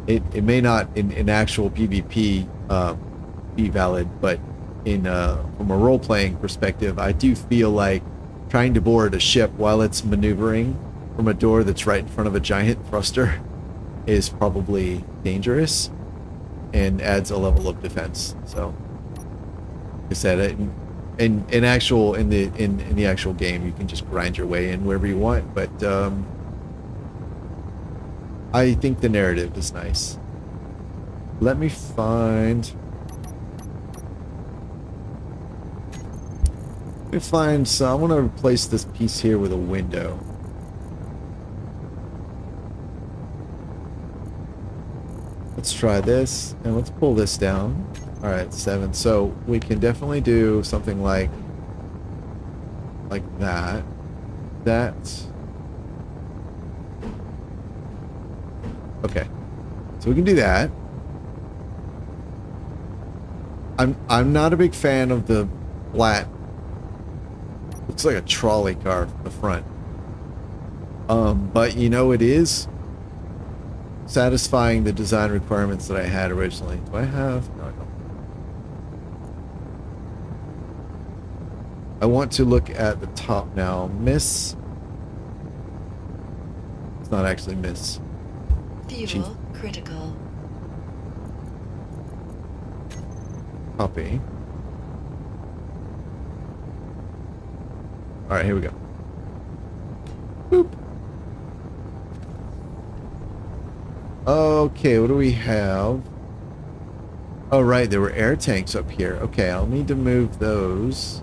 it may not in actual PvP be valid, but in from a role playing perspective, I do feel like trying to board a ship while it's maneuvering from a door that's right in front of a giant thruster is probably dangerous and adds a level of defense. So, like I said, in actual in the actual game, you can just grind your way in wherever you want, but I think the narrative is nice. Let me find so I want to replace this piece here with a window. Let's try this, and let's pull this down. All right, 7. So we can definitely do something like that. Okay, so we can do that. I'm not a big fan of the flat. Looks like a trolley car from the front. But you know, it is satisfying the design requirements that I had originally. Do I have? No, I don't. I want to look at the top now. Miss. It's not actually Miss. Fuel critical. Copy. All right, here we go. Boop. Okay, what do we have? Oh, right, there were air tanks up here. Okay, I'll need to move those.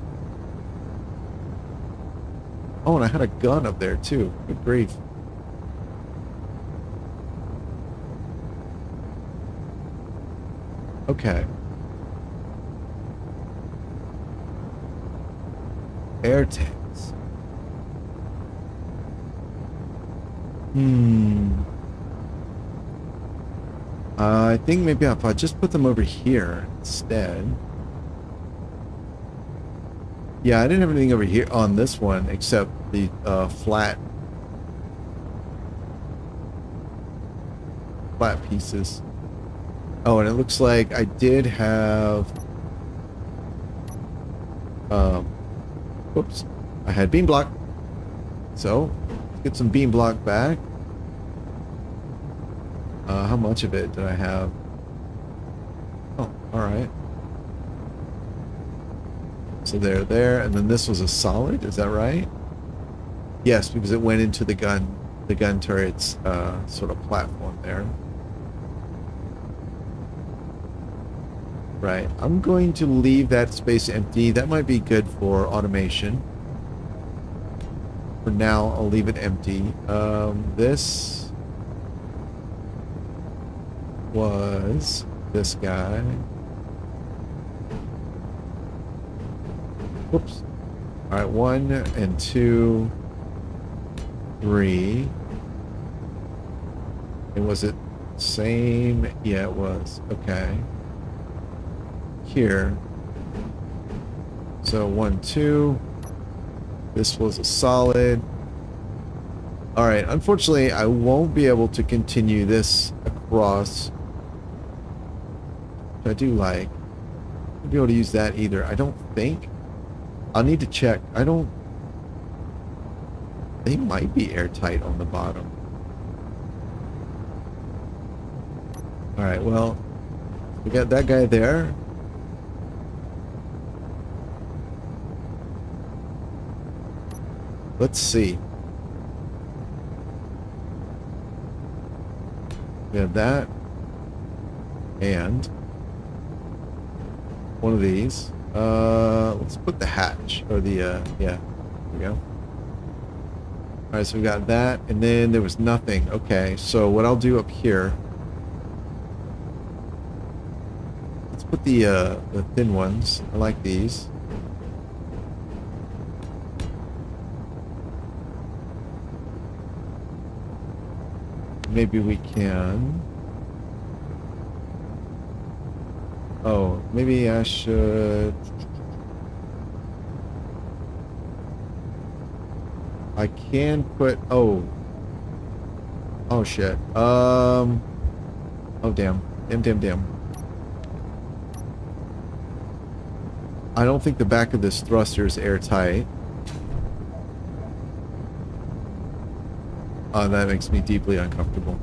Oh, and I had a gun up there, too. Good grief. Okay. Air tanks. I think maybe if I just put them over here instead. Yeah, I didn't have anything over here on this one except the flat pieces. Oh, and it looks like I did have whoops, I had beam block. So let's get some beam block back. How much of it did I have? Oh, all right. So there, and then this was a solid. Is that right? Yes, because it went into the gun turret's sort of platform there. Right. I'm going to leave that space empty. That might be good for automation. For now, I'll leave it empty. This was this guy. Whoops. All right, 1 and 2, 3. And was it same? Yeah, it was. Okay. Here. So 1, 2. This was a solid. All right. Unfortunately, I won't be able to continue this across. I do like. I'll be able to use that either. I don't think. I'll need to check. They might be airtight on the bottom. All right. Well, we got that guy there. Let's see. We have that. And one of these. Let's put the hatch, or the, yeah, there we go. Alright, so we got that, and then there was nothing. Okay, so what I'll do up here, let's put the thin ones. I like these. maybe we can. Oh, maybe I should. I can put. Oh. Oh shit. Oh damn. Damn. I don't think the back of this thruster is airtight. Oh, that makes me deeply uncomfortable.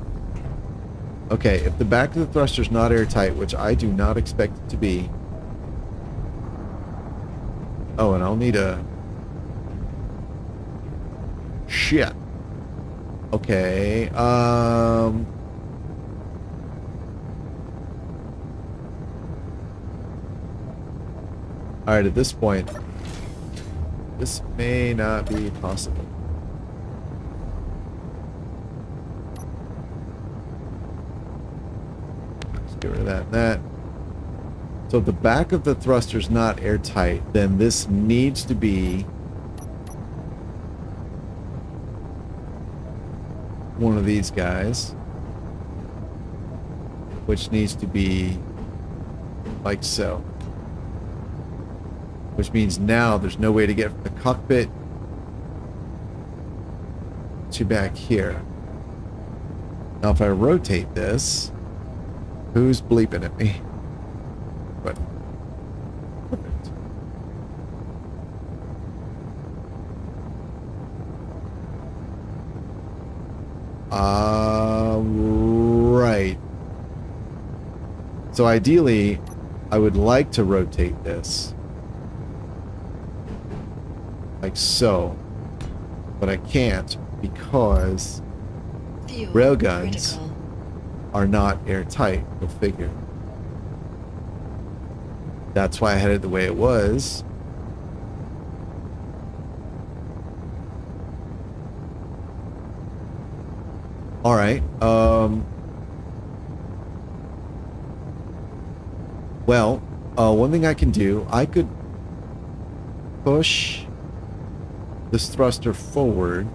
Okay, if the back of the thruster is not airtight, which I do not expect it to be. Oh, and I'll need a... Shit. Okay, Alright, at this point, this may not be possible. Let's get rid of that and that. So if the back of the thruster's not airtight, then this needs to be one of these guys, which needs to be like so. Which means now there's no way to get from the cockpit to back here. Now if I rotate this, who's bleeping at me? But perfect. Right. So ideally, I would like to rotate this. Like so. But I can't because Fuel railguns critical. are not airtight. Go figure. That's why I had it the way it was. Alright, well, one thing I can do, I could push this thruster forward.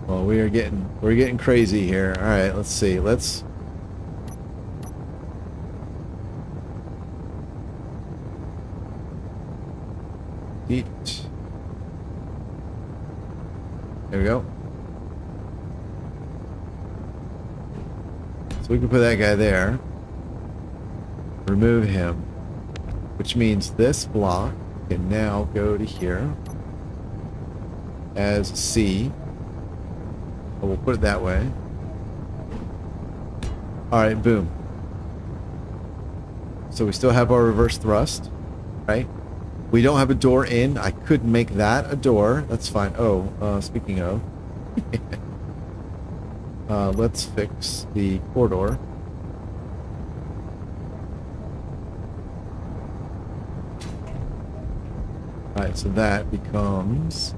Well, we're getting crazy here. Alright, let's see, let's... Eat. There we go. So we can put that guy there. Remove him. Which means this block can now go to here as C. Oh, we'll put it that way. Alright, boom. So we still have our reverse thrust, right? We don't have a door in. I could make that a door. That's fine. Oh, speaking of. Let's fix the corridor. Alright, so that becomes...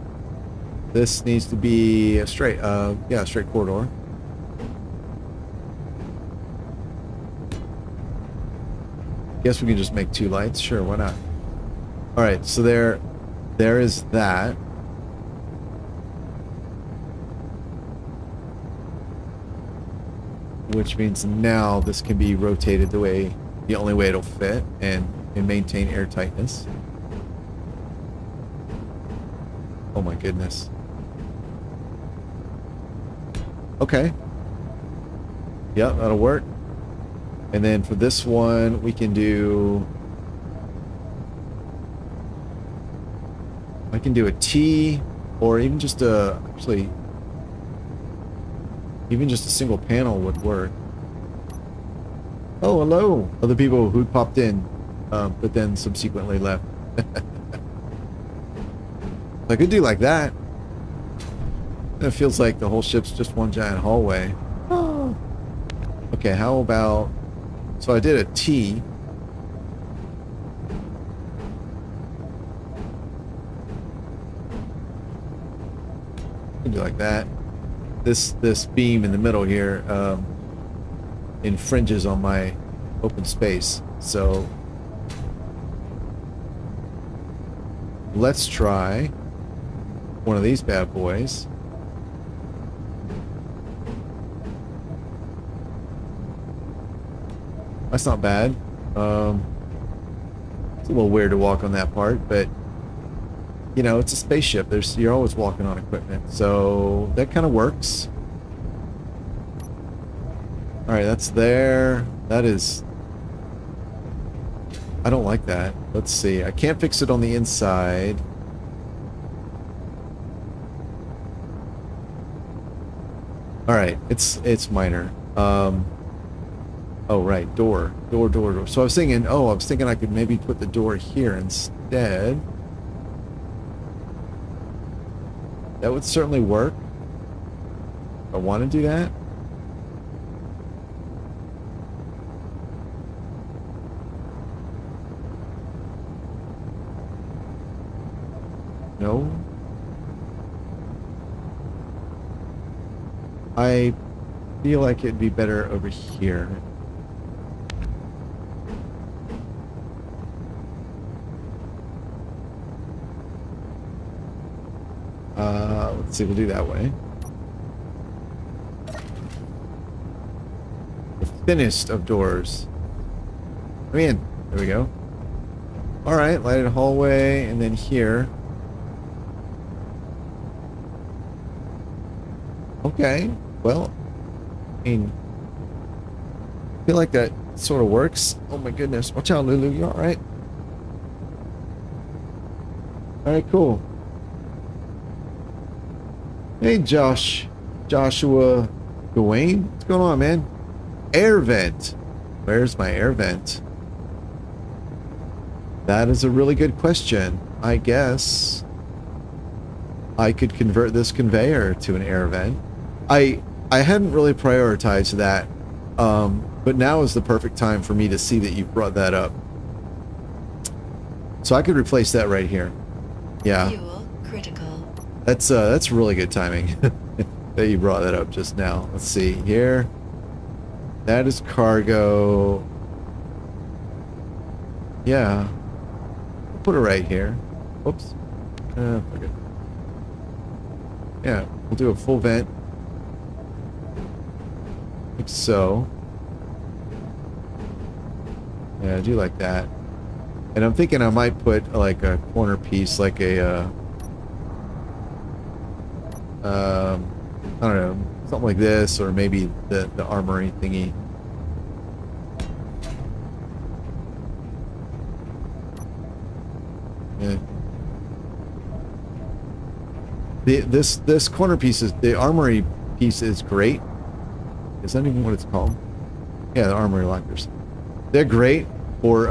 This needs to be a straight, yeah, a straight corridor. Guess we can just make two lights. Sure, why not? Alright, so there is that. Which means now this can be rotated the only way it'll fit and maintain airtightness. Oh my goodness. Okay. Yep, that'll work. And then for this one, we can do... I can do a T, or even just a... Actually, even just a single panel would work. Oh, hello! Other people who popped in, but then subsequently left. I could do like that. It feels like the whole ship's just one giant hallway. Oh. Okay, how about... So I did a T. Could do like that. This beam in the middle here infringes on my open space. So let's try one of these bad boys. That's not bad. It's a little weird to walk on that part, but you know, it's a spaceship. You're always walking on equipment, so that kind of works. All right, that's there. That is. I don't like that. Let's see. I can't fix it on the inside. All right, it's minor. Oh right, door. So I was thinking, I could maybe put the door here instead. That would certainly work. I want to do that. No. I feel like it'd be better over here. Let's see, we'll do that way. The thinnest of doors. Come in. There we go. Alright, lighted hallway, and then here. Okay, well, I mean, I feel like that sort of works. Oh my goodness. Watch out, Lulu. You alright? Alright, cool. Hey, Joshua Gawain. What's going on, man? Air vent. Where's my air vent? That is a really good question. I guess I could convert this conveyor to an air vent. I hadn't really prioritized that, but now is the perfect time for me to see that you brought that up. So I could replace that right here. Yeah. Fuel critical. That's really good timing that you brought that up just now. Let's see here. That is cargo. Yeah. We'll put it right here. Whoops. Okay. Yeah, we'll do a full vent. Like so. Yeah, I do like that. And I'm thinking I might put like a corner piece, like a I don't know, something like this, or maybe the armory thingy. Yeah. This corner piece is, the armory piece is great. Is that even what it's called? Yeah, the armory lockers. They're great for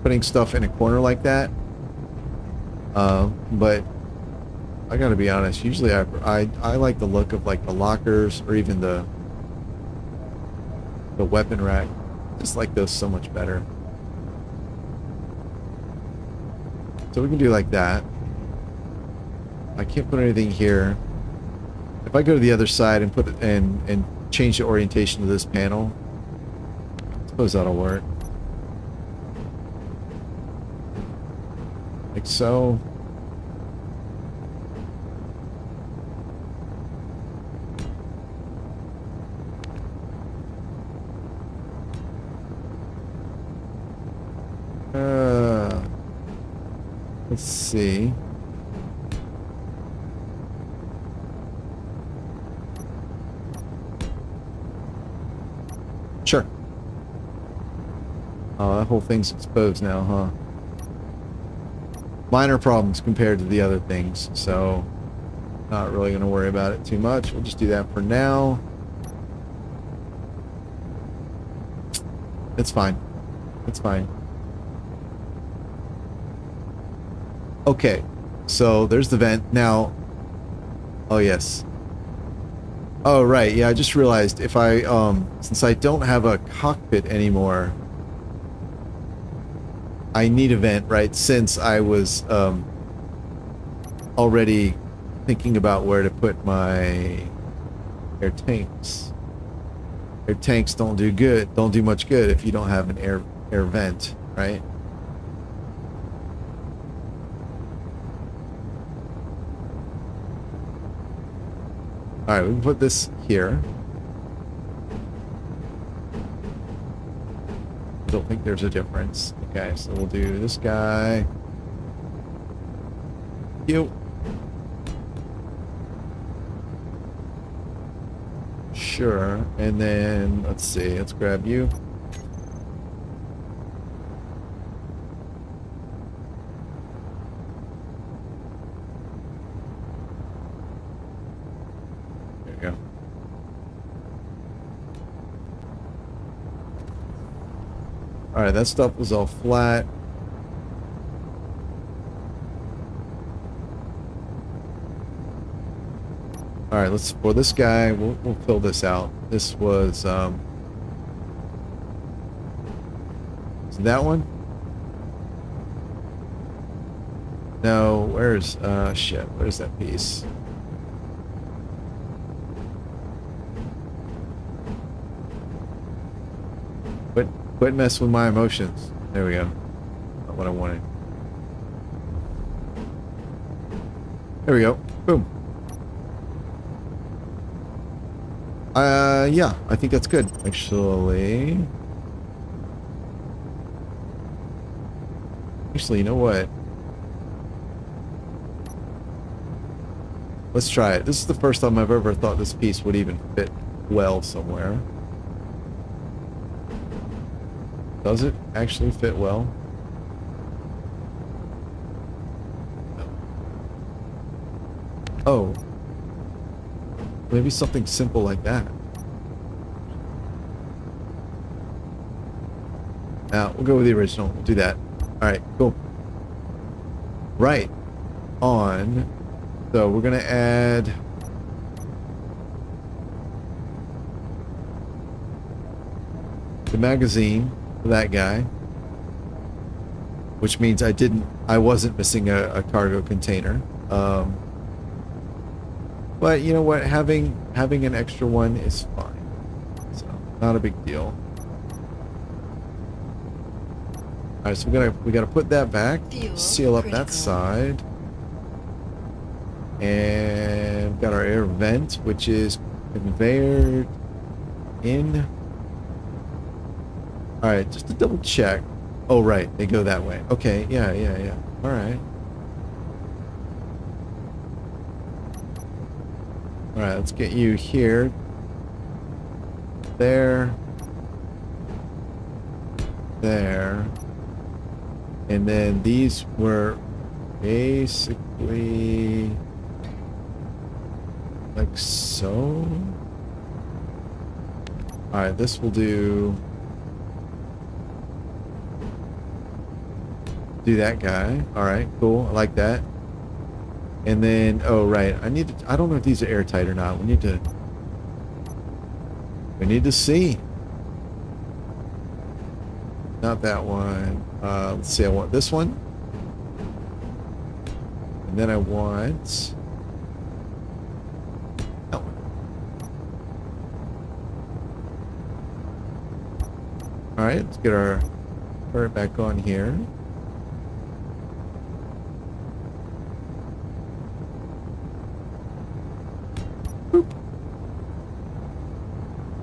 putting stuff in a corner like that. But I gotta be honest, usually I like the look of like the lockers, or even the weapon rack. Just like those so much better. So we can do like that. I can't put anything here. If I go to the other side and put it and change the orientation of this panel, I suppose that'll work. Like so. Let's see. Sure. Oh, that whole thing's exposed now, huh? Minor problems compared to the other things, so not really going to worry about it too much. We'll just do that for now. It's fine. It's fine. Okay, so there's the vent. Now, oh yes. Oh right, yeah, I just realized if I, since I don't have a cockpit anymore, I need a vent, right? Since I was, already thinking about where to put my air tanks. Air tanks don't do much good if you don't have an air vent, right? All right, we can put this here. Don't think there's a difference. Okay, so we'll do this guy. You. Sure. And then, let's see. Let's grab you. There you go. Alright, that stuff was all flat. Alright, let's, for this guy, we'll fill this out. This was, so that one? No, where's, shit, where's that piece? Quit messing with my emotions. There we go. Not what I wanted. There we go. Boom. Yeah, I think that's good, actually. Actually, you know what? Let's try it. This is the first time I've ever thought this piece would even fit well somewhere. Does it actually fit well? Oh. Maybe something simple like that. Now, we'll go with the original. We'll do that. Alright, cool. Right. On. So, we're going to add... the magazine for that guy. Which means I wasn't missing a cargo container. But you know what? Having an extra one is fine. So, not a big deal. Alright, so we gotta put that back. Fuel seal up critical. that side. And we've got our air vent, which is conveyor in. Alright, just to double check. Oh, right, they go that way. Okay, yeah. Alright. Alright, let's get you here. There. There. And then these were basically like so. Alright, this will do that guy. Alright, cool. I like that. And then, oh right, I don't know if these are airtight or not. We need to see. Not that one. Let's see, I want this one. And then I want that one. Alright, let's get our turret back on here.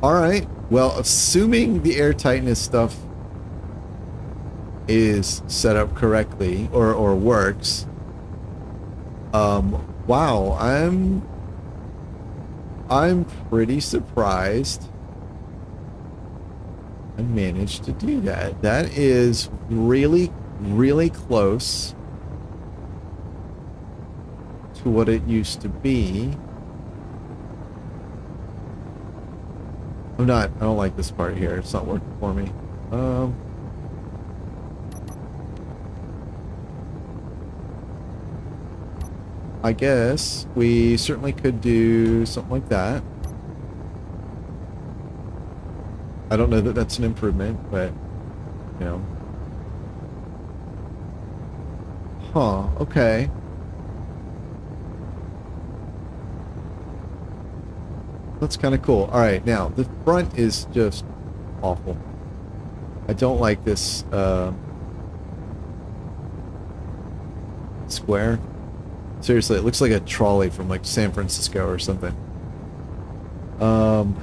Alright, well, assuming the air tightness stuff is set up correctly or works, wow, I'm pretty surprised I managed to do that. That is really, really close to what it used to be. I don't like this part here. It's not working for me. I guess we certainly could do something like that. I don't know that that's an improvement, but, you know. Huh, okay. That's kind of cool. Alright, now, the front is just awful. I don't like this, square. Seriously, it looks like a trolley from, like, San Francisco or something. Um,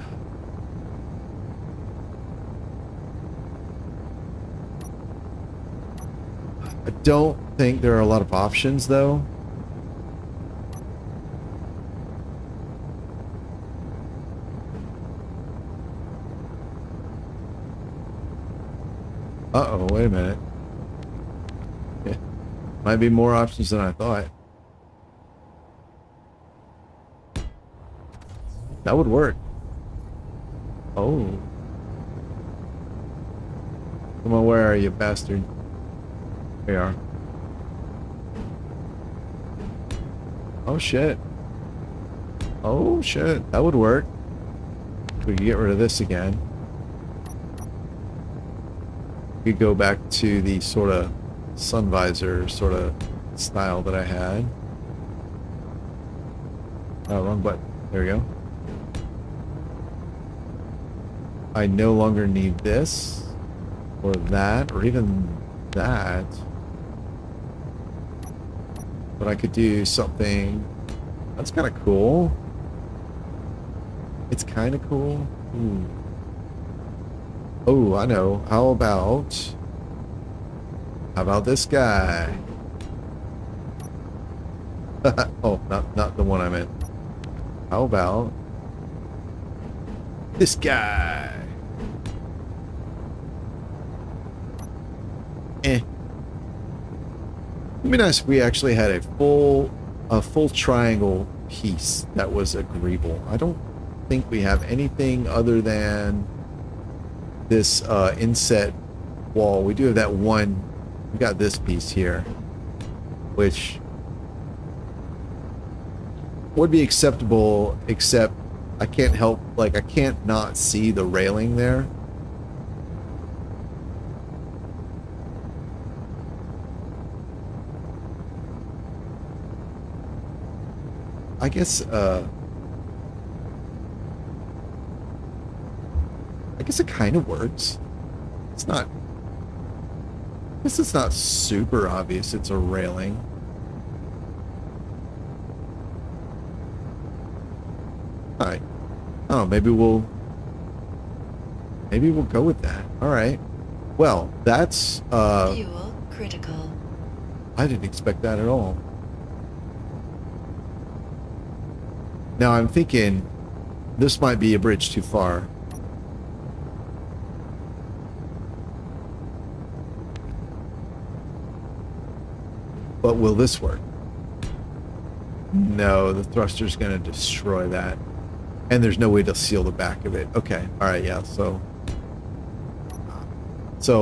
I don't think there are a lot of options though. Uh-oh, wait a minute. Yeah, might be more options than I thought. That would work. Oh. Come on, where are you, bastard? There you are. Oh, shit. Oh, shit. That would work. We could get rid of this again. We could go back to the sort of sun visor sort of style that I had. Oh, wrong button. There we go. I no longer need this or that or even that. But I could do something that's kind of cool. It's kind of cool. Ooh. Oh, I know. How about this guy? Oh, not the one I meant. How about this guy? It'd be nice if we actually had a full triangle piece that was agreeable. I don't think we have anything other than this inset wall. We do have that one. We got this piece here, which would be acceptable, except I can't help, like, I can't not see the railing there. I guess it kind of works. It's not, I guess it's not super obvious it's a railing. Alright. Oh, maybe we'll go with that. Alright. Well, that's Fuel critical. I didn't expect that at all. Now I'm thinking this might be a bridge too far. But will this work? No, the thruster's going to destroy that. And there's no way to seal the back of it. Okay, alright, yeah, so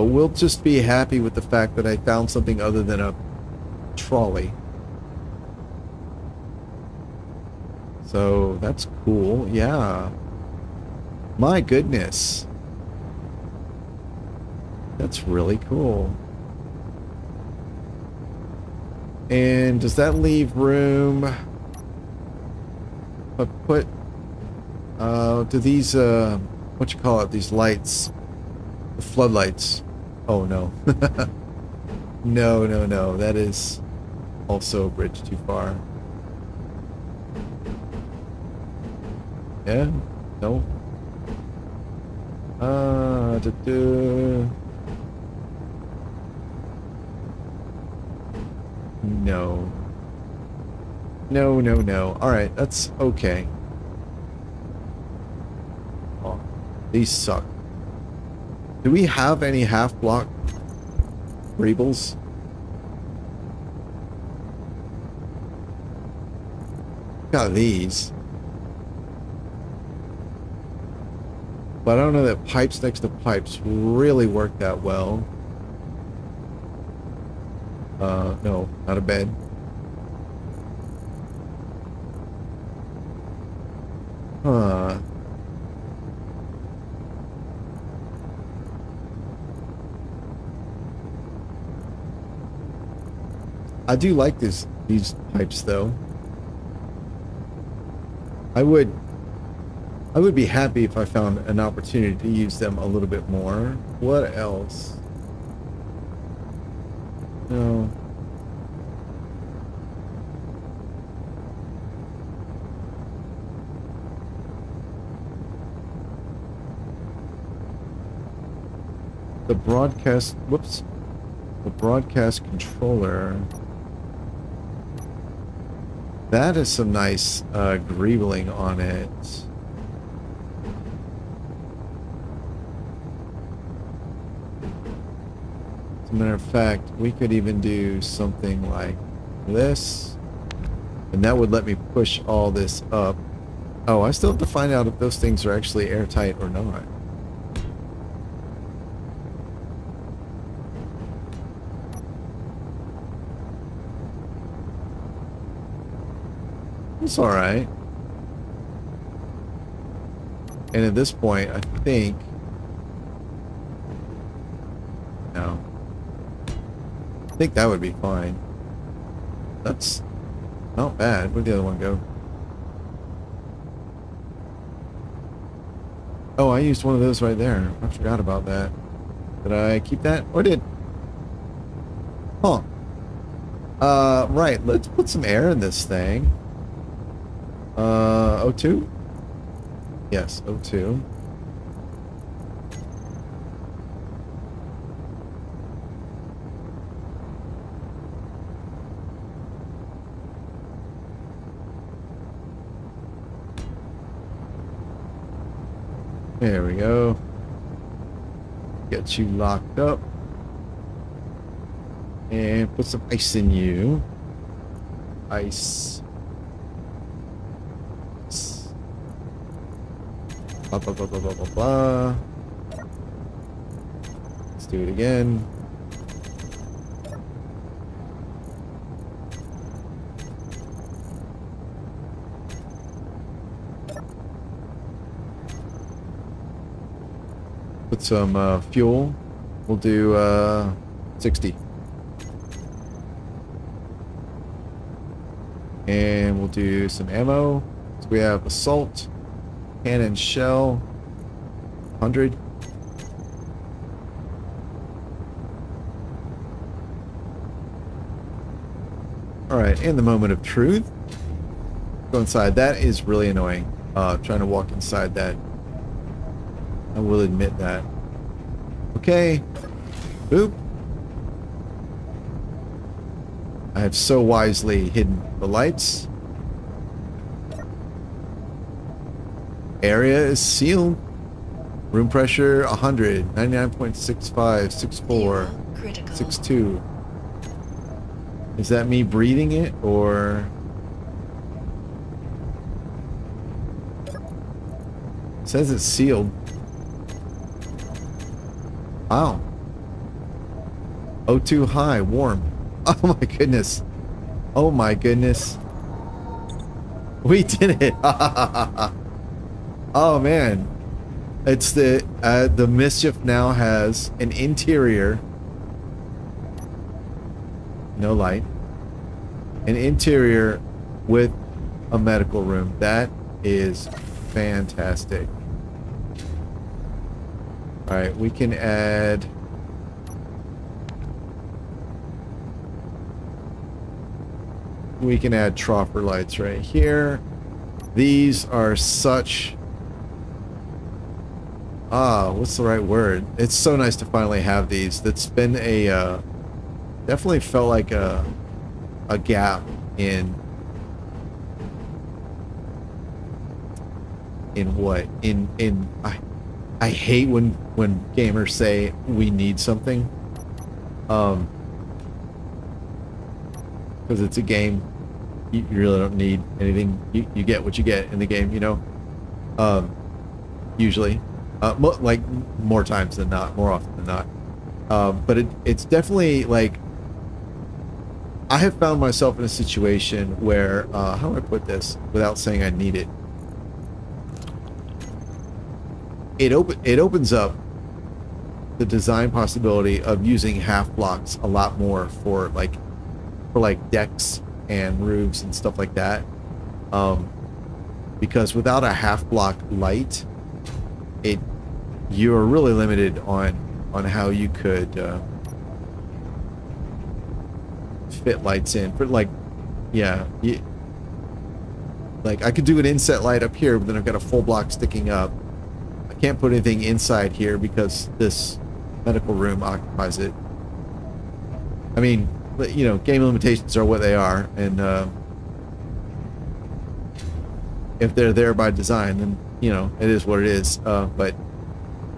we'll just be happy with the fact that I found something other than a trolley. So that's cool, yeah. My goodness. That's really cool. And does that leave room? But put, do these, what you call it, these lights, the floodlights. Oh no. No, that is also a bridge too far. Yeah, no. No. All right, that's okay. Oh, these suck. Do we have any half-block Rebels? Got these. But I don't know that pipes next to pipes really work that well. No, not a bed. Huh. I do like these pipes though. I would be happy if I found an opportunity to use them a little bit more. What else? No. the broadcast, whoops, the broadcast controller. That is some nice greebling on it. As a matter of fact, we could even do something like this, and that would let me push all this up. Oh, I still have to find out if those things are actually airtight or not. It's alright. And at this point, I think... No. I think that would be fine. That's not bad. Where'd the other one go? Oh, I used one of those right there. I forgot about that. Did I keep that? Or did? Huh. Right. Let's put some air in this thing. O2? Yes, O2. There we go. Get you locked up. And put some ice in you. Ice. Blah, blah, blah, blah, blah, blah, blah. Let's do it again. Put some fuel. We'll do 60. And we'll do some ammo. So we have assault, cannon shell, 100. Alright, in the moment of truth. Go inside. That is really annoying. Trying to walk inside that. I will admit that. Okay. Boop. I have so wisely hidden the lights. Area is sealed. Room pressure 100, 99.65, 64, Critical. 62. Is that me breathing it or? It says it's sealed. Wow. O2 high, warm. Oh my goodness. Oh my goodness. We did it. Oh man. It's the Mischief now has an interior. No light. An interior with a medical room. That is fantastic. Alright, we can add... We can add tropper lights right here. These are such... what's the right word? It's so nice to finally have these. That's been a... definitely felt like a gap in what? I hate when gamers say we need something. Because it's a game. You really don't need anything. You get what you get in the game, you know? Usually. Like, more times than not. More often than not. But it's definitely, like... I have found myself in a situation where... how do I put this without saying I need it? It opens up the design possibility of using half blocks a lot more for like decks and roofs and stuff like that, because without a half block light, you're really limited on how you could fit lights in. For like, yeah, like I could do an inset light up here, but then I've got a full block sticking up. Can't put anything inside here because this medical room occupies it. I mean, you know, game limitations are what they are, and if they're there by design, then you know it is what it is. But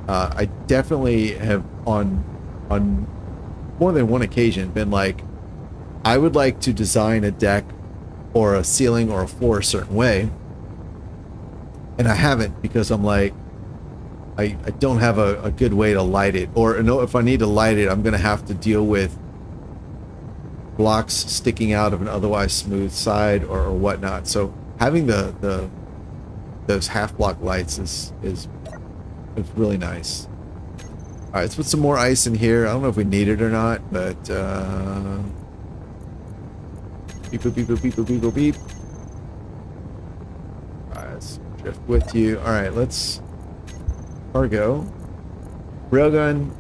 I definitely have on more than one occasion been like, I would like to design a deck or a ceiling or a floor a certain way, and I haven't because I'm like, I don't have a good way to light it, or no, if I need to light it, I'm gonna have to deal with blocks sticking out of an otherwise smooth side or whatnot. So having those half block lights is really nice. All right, let's put some more ice in here. I don't know if we need it or not, but beep boop beep boop beep boop beep boop beep. All right, let's drift with you. All right, let's cargo railgun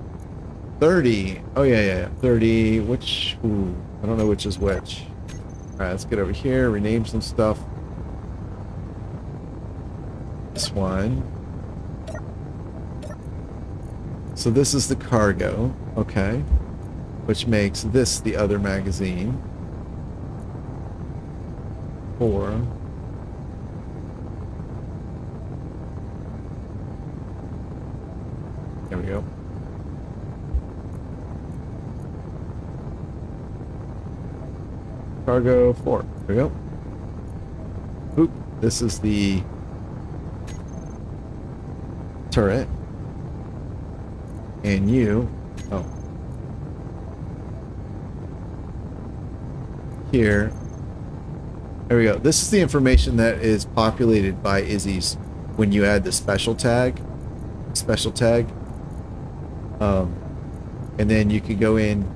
30. Oh yeah, 30. Which? Ooh, I don't know which is which. All right, let's get over here. Rename some stuff. This one. So this is the cargo, okay, which makes this the other magazine. 4. There we go. Cargo 4. There we go. Oop. This is the turret. And you, oh, here, there we go. This is the information that is populated by Izzy's when you add the special tag, and then you can go in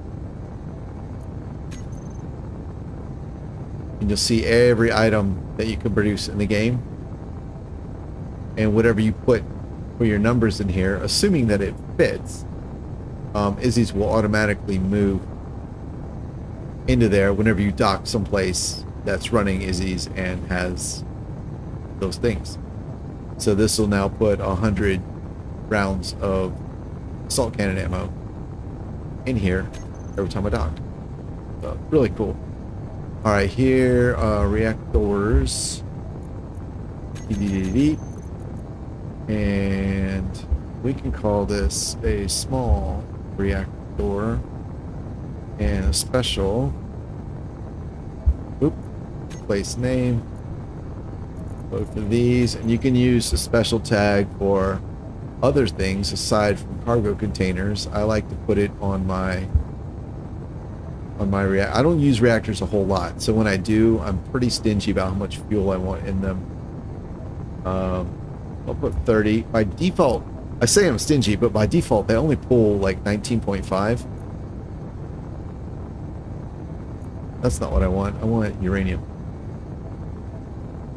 and you'll see every item that you can produce in the game, and whatever you put for your numbers in here, assuming that it fits, Izzy's will automatically move into there whenever you dock someplace that's running Izzy's and has those things. So this will now put 100 rounds of assault cannon ammo in here every time I dock. So really cool. All right, here reactors. And we can call this a small reactor and a special. Oop, place name. Both of these, and you can use a special tag for other things aside from cargo containers. I like to put it on my react. I don't use reactors a whole lot, so when I do, I'm pretty stingy about how much fuel I want in them. I'll put 30. By default, I say I'm stingy, but by default, they only pull like 19.5. That's not what I want. I want uranium.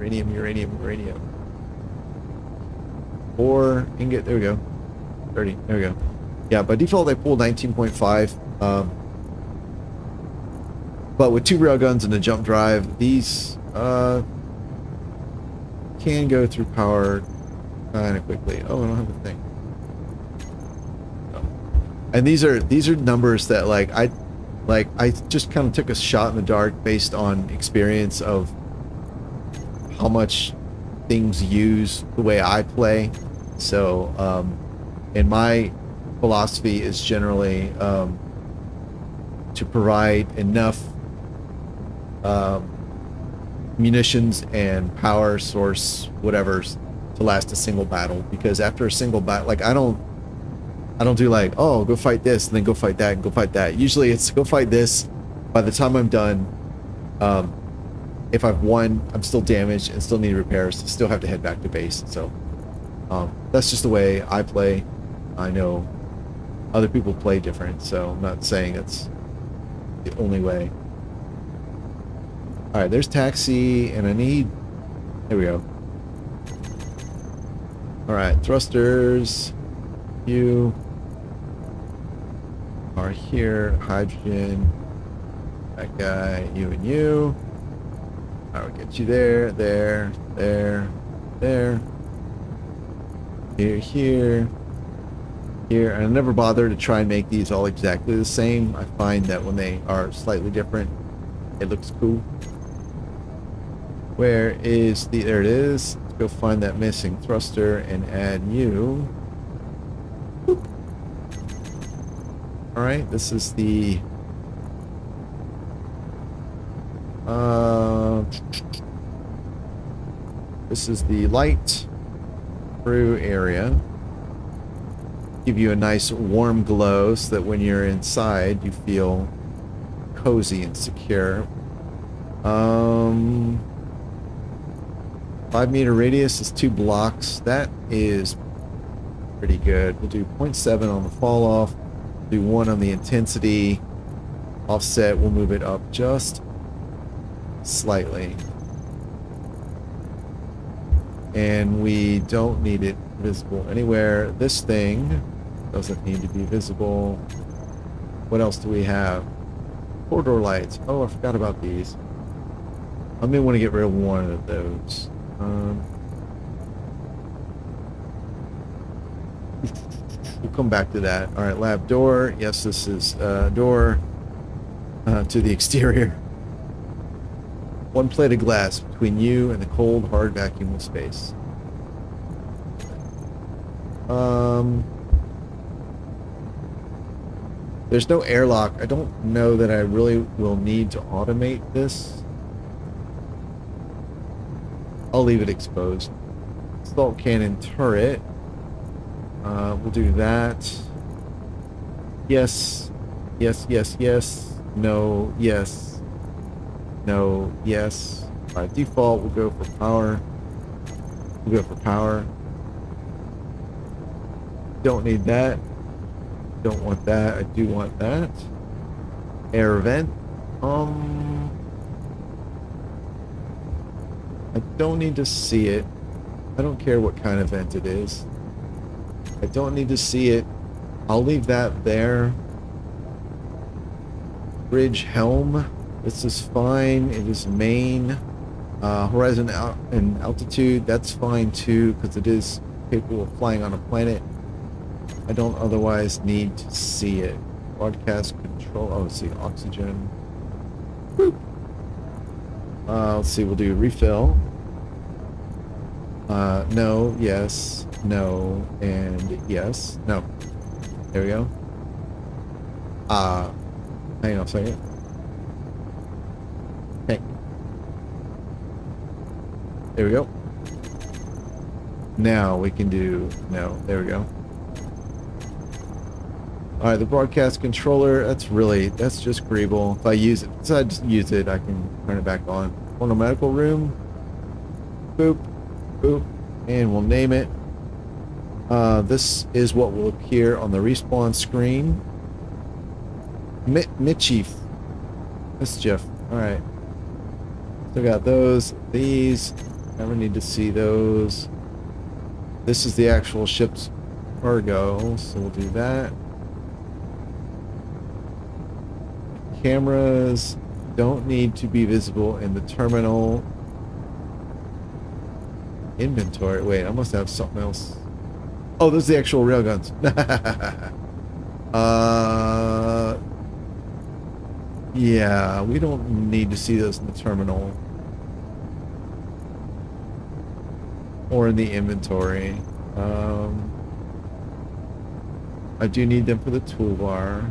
Uranium. Or ingot. There we go. 30. There we go. Yeah, by default, they pull 19.5. But with 2 railguns and a jump drive, these can go through power kind of quickly. Oh, I don't have a thing. Oh. And these are numbers that I just kind of took a shot in the dark based on experience of how much things use the way I play. So, and my philosophy is generally to provide enough munitions and power source, whatever's, to last a single battle. Because after a single battle, like I don't do like, oh, go fight this and then go fight that and go fight that. Usually it's go fight this. By the time I'm done, if I've won, I'm still damaged and still need repairs, still have to head back to base. So that's just the way I play. I know other people play different, so I'm not saying it's the only way. All right, there's taxi, and I need, there we go. All right, thrusters, you are here, hydrogen, that guy, you and you. All right, we'll get you there, there. Here. here. And I never bother to try and make these all exactly the same. I find that when they are slightly different, it looks cool. Where is the, there it is. Let's go find that missing thruster and add you. Boop. All right, this is the this is the light through area. Give you a nice warm glow so that when you're inside you feel cozy and secure. 5-meter radius is 2 blocks. That is pretty good. We'll do 0.7 on the fall off, do 1 on the intensity. Offset, we'll move it up just slightly. And we don't need it visible anywhere. This thing doesn't need to be visible. What else do we have? Corridor lights. Oh, I forgot about these. I may want to get rid of one of those. We'll come back to that. All right, lab door. Yes, this is door to the exterior. 1 plate of glass between you and the cold, hard vacuum of space. There's no airlock. I don't know that I really will need to automate this. I'll leave it exposed. Salt cannon turret. We'll do that. Yes. Yes, yes, yes. No, yes. No, yes. By default, we'll go for power. We'll go for power. Don't need that. Don't want that. I do want that. Air vent. I don't need to see it. I don't care what kind of vent it is. I don't need to see it. I'll leave that there. Bridge helm. This is fine. It is main. Horizon and altitude. That's fine too, because it is capable of flying on a planet. I don't otherwise need to see it. Broadcast control. Oh, let's see. Oxygen. Boop. Let's see. We'll do refill. No, yes, no, and yes. No. There we go. Hang on a second. Okay. There we go. Now we can do, no, there we go. Alright, the broadcast controller, that's just greeble. If I use it, so I just use it, I can turn it back on. Portal medical room. Boop. Boop. And we'll name it. This is what will appear on the respawn screen. Mischief. Mischief. Alright. Still got those. These. Never need to see those. This is the actual ship's cargo, so we'll do that. Cameras don't need to be visible in the terminal. Inventory. Wait, I must have something else. Oh, those are the actual railguns. Yeah, we don't need to see those in the terminal or in the inventory. I do need them for the toolbar.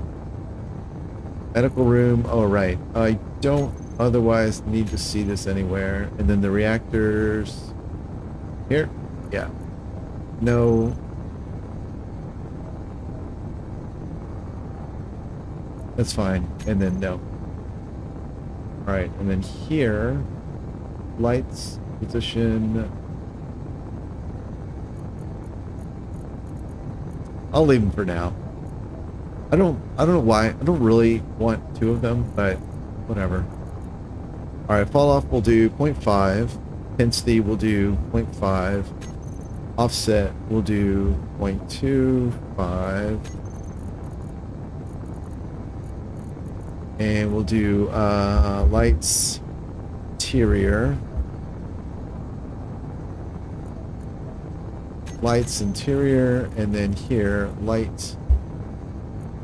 Medical room. Oh, right. I don't otherwise need to see this anywhere. And then the reactors. Here? Yeah. No. That's fine. And then no. Alright, and then here, lights, position. I'll leave them for now. I don't know why. I don't really want 2 of them, but whatever. Alright, fall off we'll do 0.5. Intensity we'll do 0.5. Offset we'll do 0.25. And we'll do lights, interior. lights interior, and then here light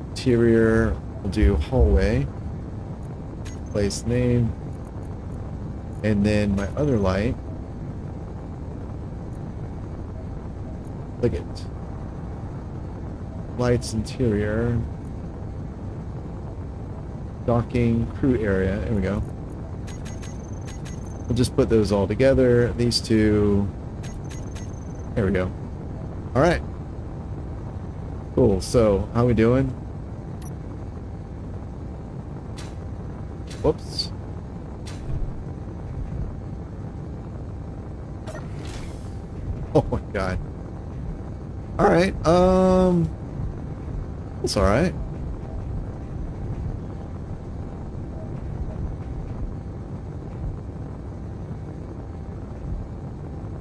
interior. We'll do hallway, place name, and then my other light. Look it. Lights interior. Docking crew area. There we go. We'll just put those all together. These two. There we go. All right. Cool. So, how we doing? Whoops. Oh my god. All right. It's all right.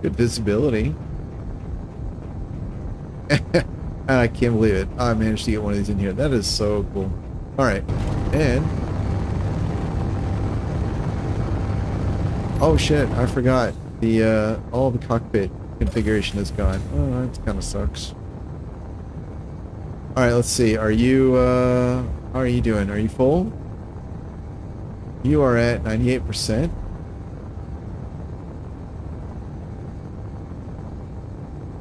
Good visibility. I can't believe it. I managed to get one of these in here. That is so cool. All right. And oh shit, I forgot. The all the cockpit configuration is gone. Oh, that kind of sucks. All right, let's see. Are you how are you doing? Are you full? You are at 98%.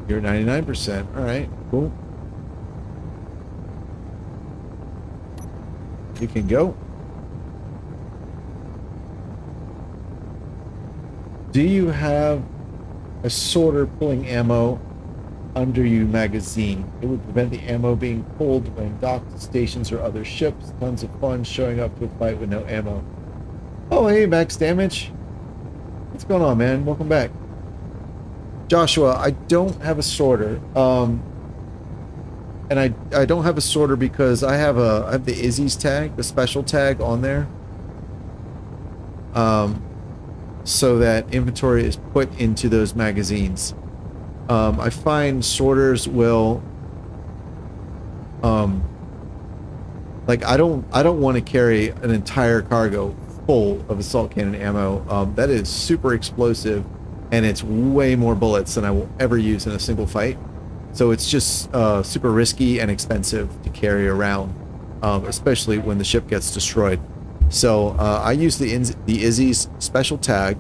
You're 99%. All right, cool. You can go. Do you have a sorter pulling ammo under your magazine? It would prevent the ammo being pulled when docked to stations or other ships. Tons of fun showing up to a fight with no ammo. Oh, hey, Max Damage. What's going on, man? Welcome back. Joshua, I don't have a sorter. And I don't have a sorter because I have the Izzy's tag, the special tag on there. So that inventory is put into those magazines. I find sorters will like I don't want to carry an entire cargo full of assault cannon ammo. That is super explosive and it's way more bullets than I will ever use in a single fight. So it's just super risky and expensive to carry around, especially when the ship gets destroyed. So I use the Izzy's special tag,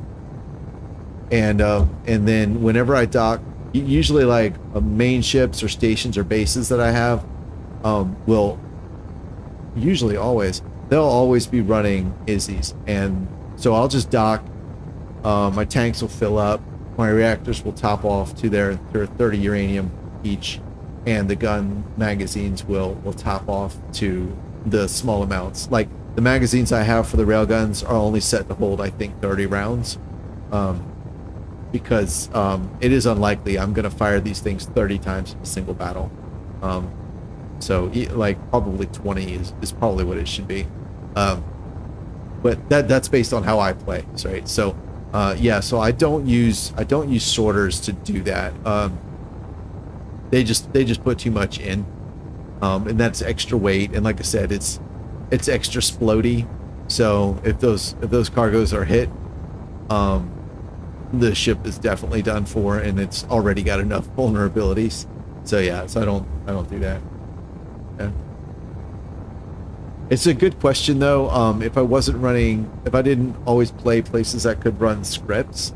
and then whenever I dock, usually like main ships or stations or bases that I have, will usually they'll always be running Izzy's, and so I'll just dock. My tanks will fill up, my reactors will top off to their 30 uranium each, and the gun magazines will top off to the small amounts. Like the magazines I have for the railguns are only set to hold, I think, 30 rounds, because it is unlikely I'm going to fire these things 30 times in a single battle. So like probably 20 is probably what it should be. But that's based on how I play, right? So yeah, so I don't use sorters to do that. They just put too much in, and that's extra weight. And like I said, it's extra splody. So if those cargoes are hit, the ship is definitely done for, and it's already got enough vulnerabilities. So yeah, so I don't do that. Yeah. It's a good question though. If I didn't always play places that could run scripts,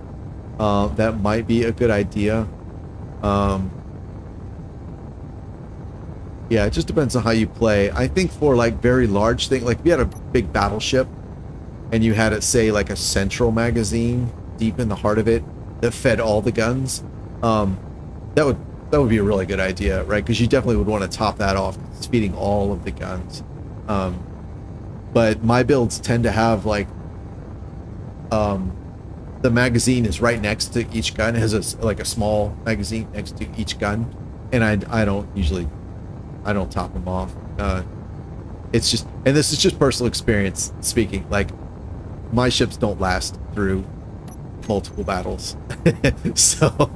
that might be a good idea. Yeah, it just depends on how you play. I think for like very large things, like if you had a big battleship and you had it, say, like a central magazine deep in the heart of it that fed all the guns, that would be a really good idea, right? Because you definitely would want to top that off. It's feeding all of the guns. But my builds tend to have like the magazine is right next to each gun. It has like a small magazine next to each gun, and I don't top them off. It's just, and this is just personal experience speaking, like my ships don't last through multiple battles. So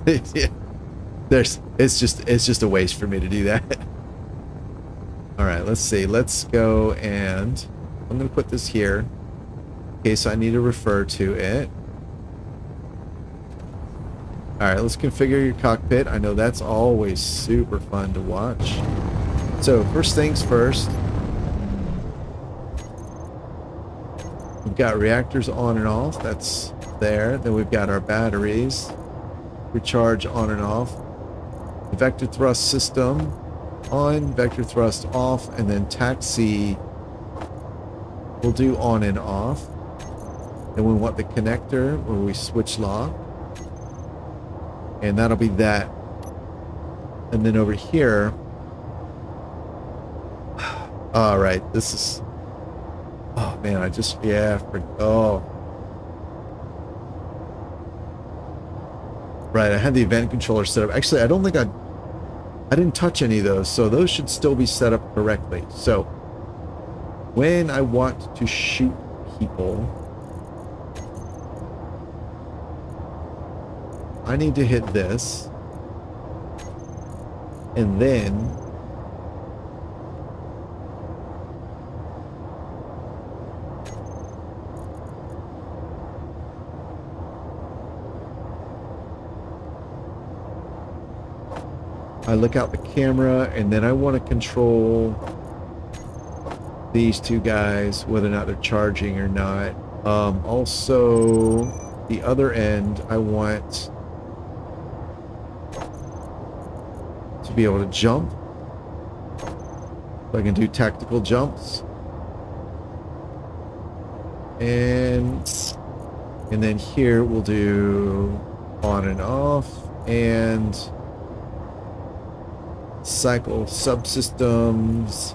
it's just a waste for me to do that. All right, let's see. Let's go, and I'm going to put this here in case I need to refer to it. All right, let's configure your cockpit. I know that's always super fun to watch. So first things first, we've got reactors on and off. That's there. Then we've got our batteries. Recharge on and off. The vector thrust system on, vector thrust off, and then taxi we'll do on and off. Then we want the connector where we switch lock. And that'll be that. And then over here, all right, this is, oh man, oh. Right, I had the event controller set up. Actually, I don't think I didn't touch any of those, so those should still be set up correctly. So when I want to shoot people, I need to hit this, and then I look out the camera, and then I want to control these two guys, whether or not they're charging or not. Also, the other end, I want to be able to jump. So I can do tactical jumps. And then here we'll do on and off, and cycle subsystems,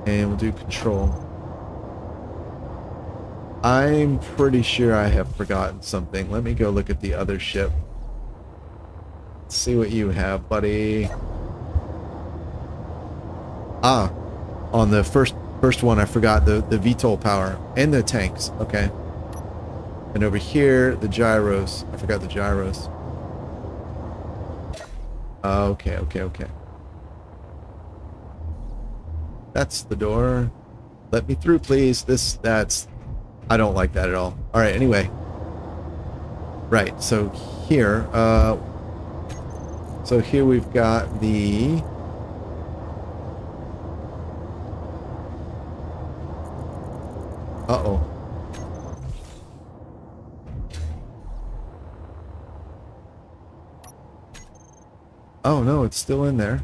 and we'll do control. I'm pretty sure I have forgotten something. Let me go look at the other ship. Let's see what you have, buddy. Ah, on the first one I forgot the VTOL power and the tanks. Okay. And over here, the gyros. I forgot the gyros. Okay. That's the door. Let me through, please. I don't like that at all. All right, anyway. Right, so here, we've got the uh-oh. Oh no, it's still in there.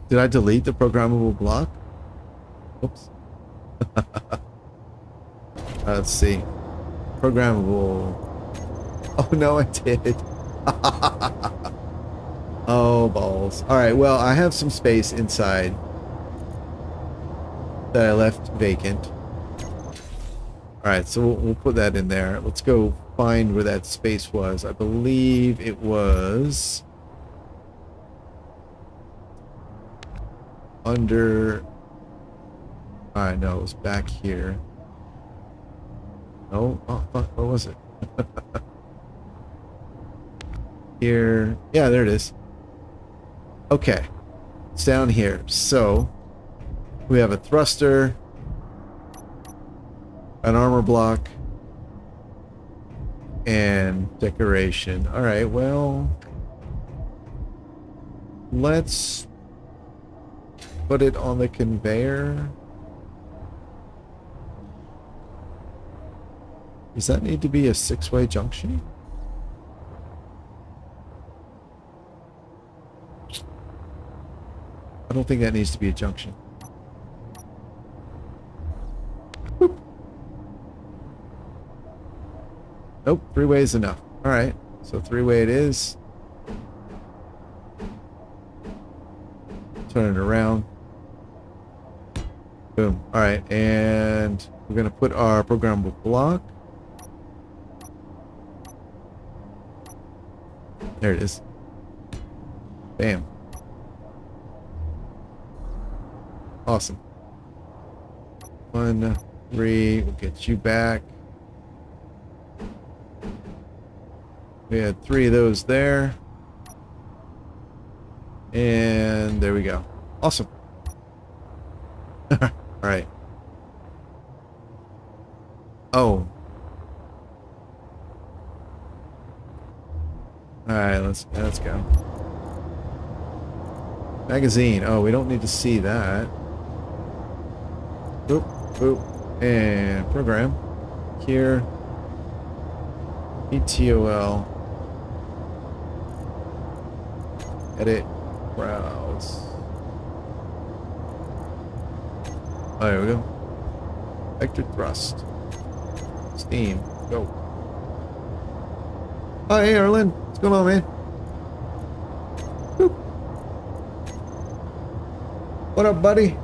Did I delete the programmable block? Oops. Let's see. Programmable. Oh no, I did. Oh balls. Alright, well, I have some space inside that I left vacant. Alright, so we'll put that in there. Let's go find where that space was. I believe it was under... Alright, no, it was back here. No? Oh, fuck, what was it? Here. Yeah, there it is. Okay. It's down here. So, we have a thruster, an armor block, and decoration. Alright, well, let's put it on the conveyor. Does that need to be a 6-way junction? I don't think that needs to be a junction. Boop. Nope, 3-way is enough. Alright, so 3-way it is. Turn it around. Boom. Alright, and we're going to put our programmable block. There it is. Bam. Awesome. 1, 3, we'll get you back. We had 3 of those there. And there we go. Awesome. Alright. All right, let's go. Magazine. Oh, we don't need to see that. Boop, boop, and program. Here. ETOL. Edit. Browse. Oh, there we go. Vector thrust. Steam. Go. Oh, hey, Erlen. What's going on, man? Boop. What up, buddy?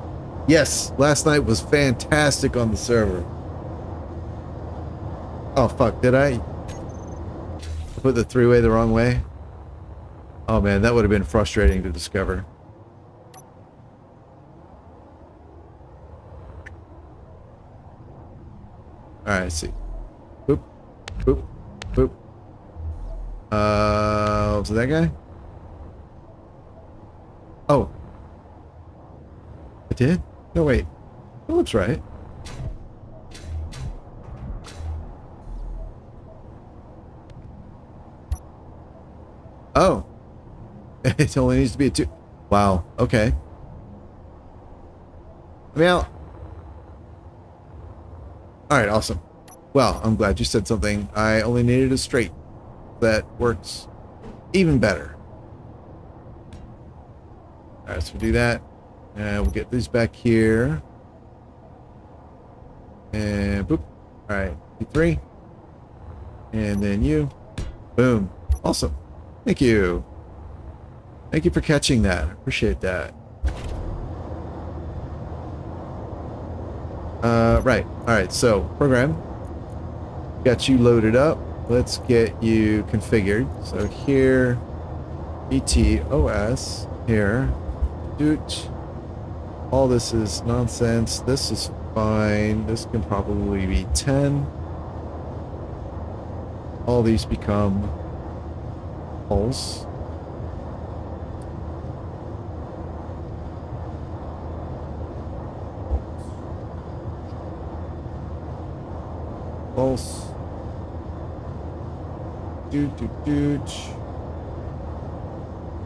Yes, last night was fantastic on the server. Oh, fuck. Did I put the three-way the wrong way? Oh, man, that would have been frustrating to discover. Alright, let's see. Boop. Boop. Boop. Was it that guy? Oh. I did? No, wait. That looks right. Oh. It only needs to be a 2. Wow. Okay. Well. Alright, awesome. Well, I'm glad you said something. I only needed a straight. That works even better. Alright, so we'll do that. And we'll get these back here. And boop. Alright, you3. And then you. Boom. Awesome. Thank you. Thank you for catching that. I appreciate that. Right. Alright, so program. Got you loaded up. Let's get you configured. So here, ETOS, here, doot. All this is nonsense. This is fine. This can probably be 10. All these become false. False. Doot.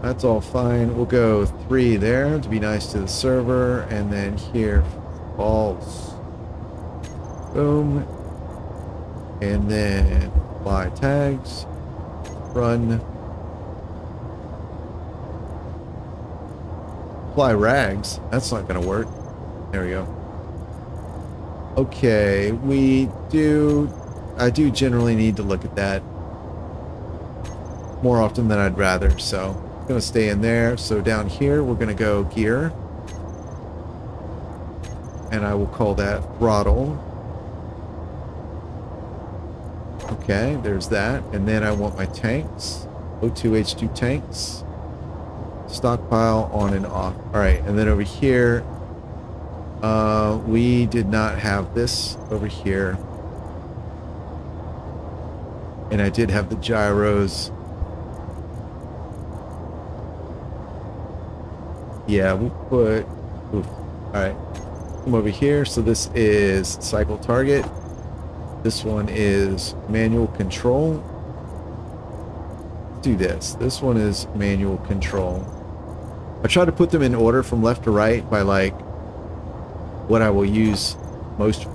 That's all fine. We'll go 3 there to be nice to the server, and then here, false. Boom. And then apply tags. Run. Apply rags. That's not going to work. There we go. Okay, I do generally need to look at that more often than I'd rather, so I'm going to stay in there. So down here, we're going to go gear, and I will call that throttle. Okay, there's that. And then I want my tanks, O2H2 tanks, stockpile on and off. All right, and then over here, we did not have this over here. And I did have the gyros. Yeah, we'll put... Oof. Alright. Come over here. So this is cycle target. This one is manual control. Let's do this. This one is manual control. I try to put them in order from left to right by like what I will use most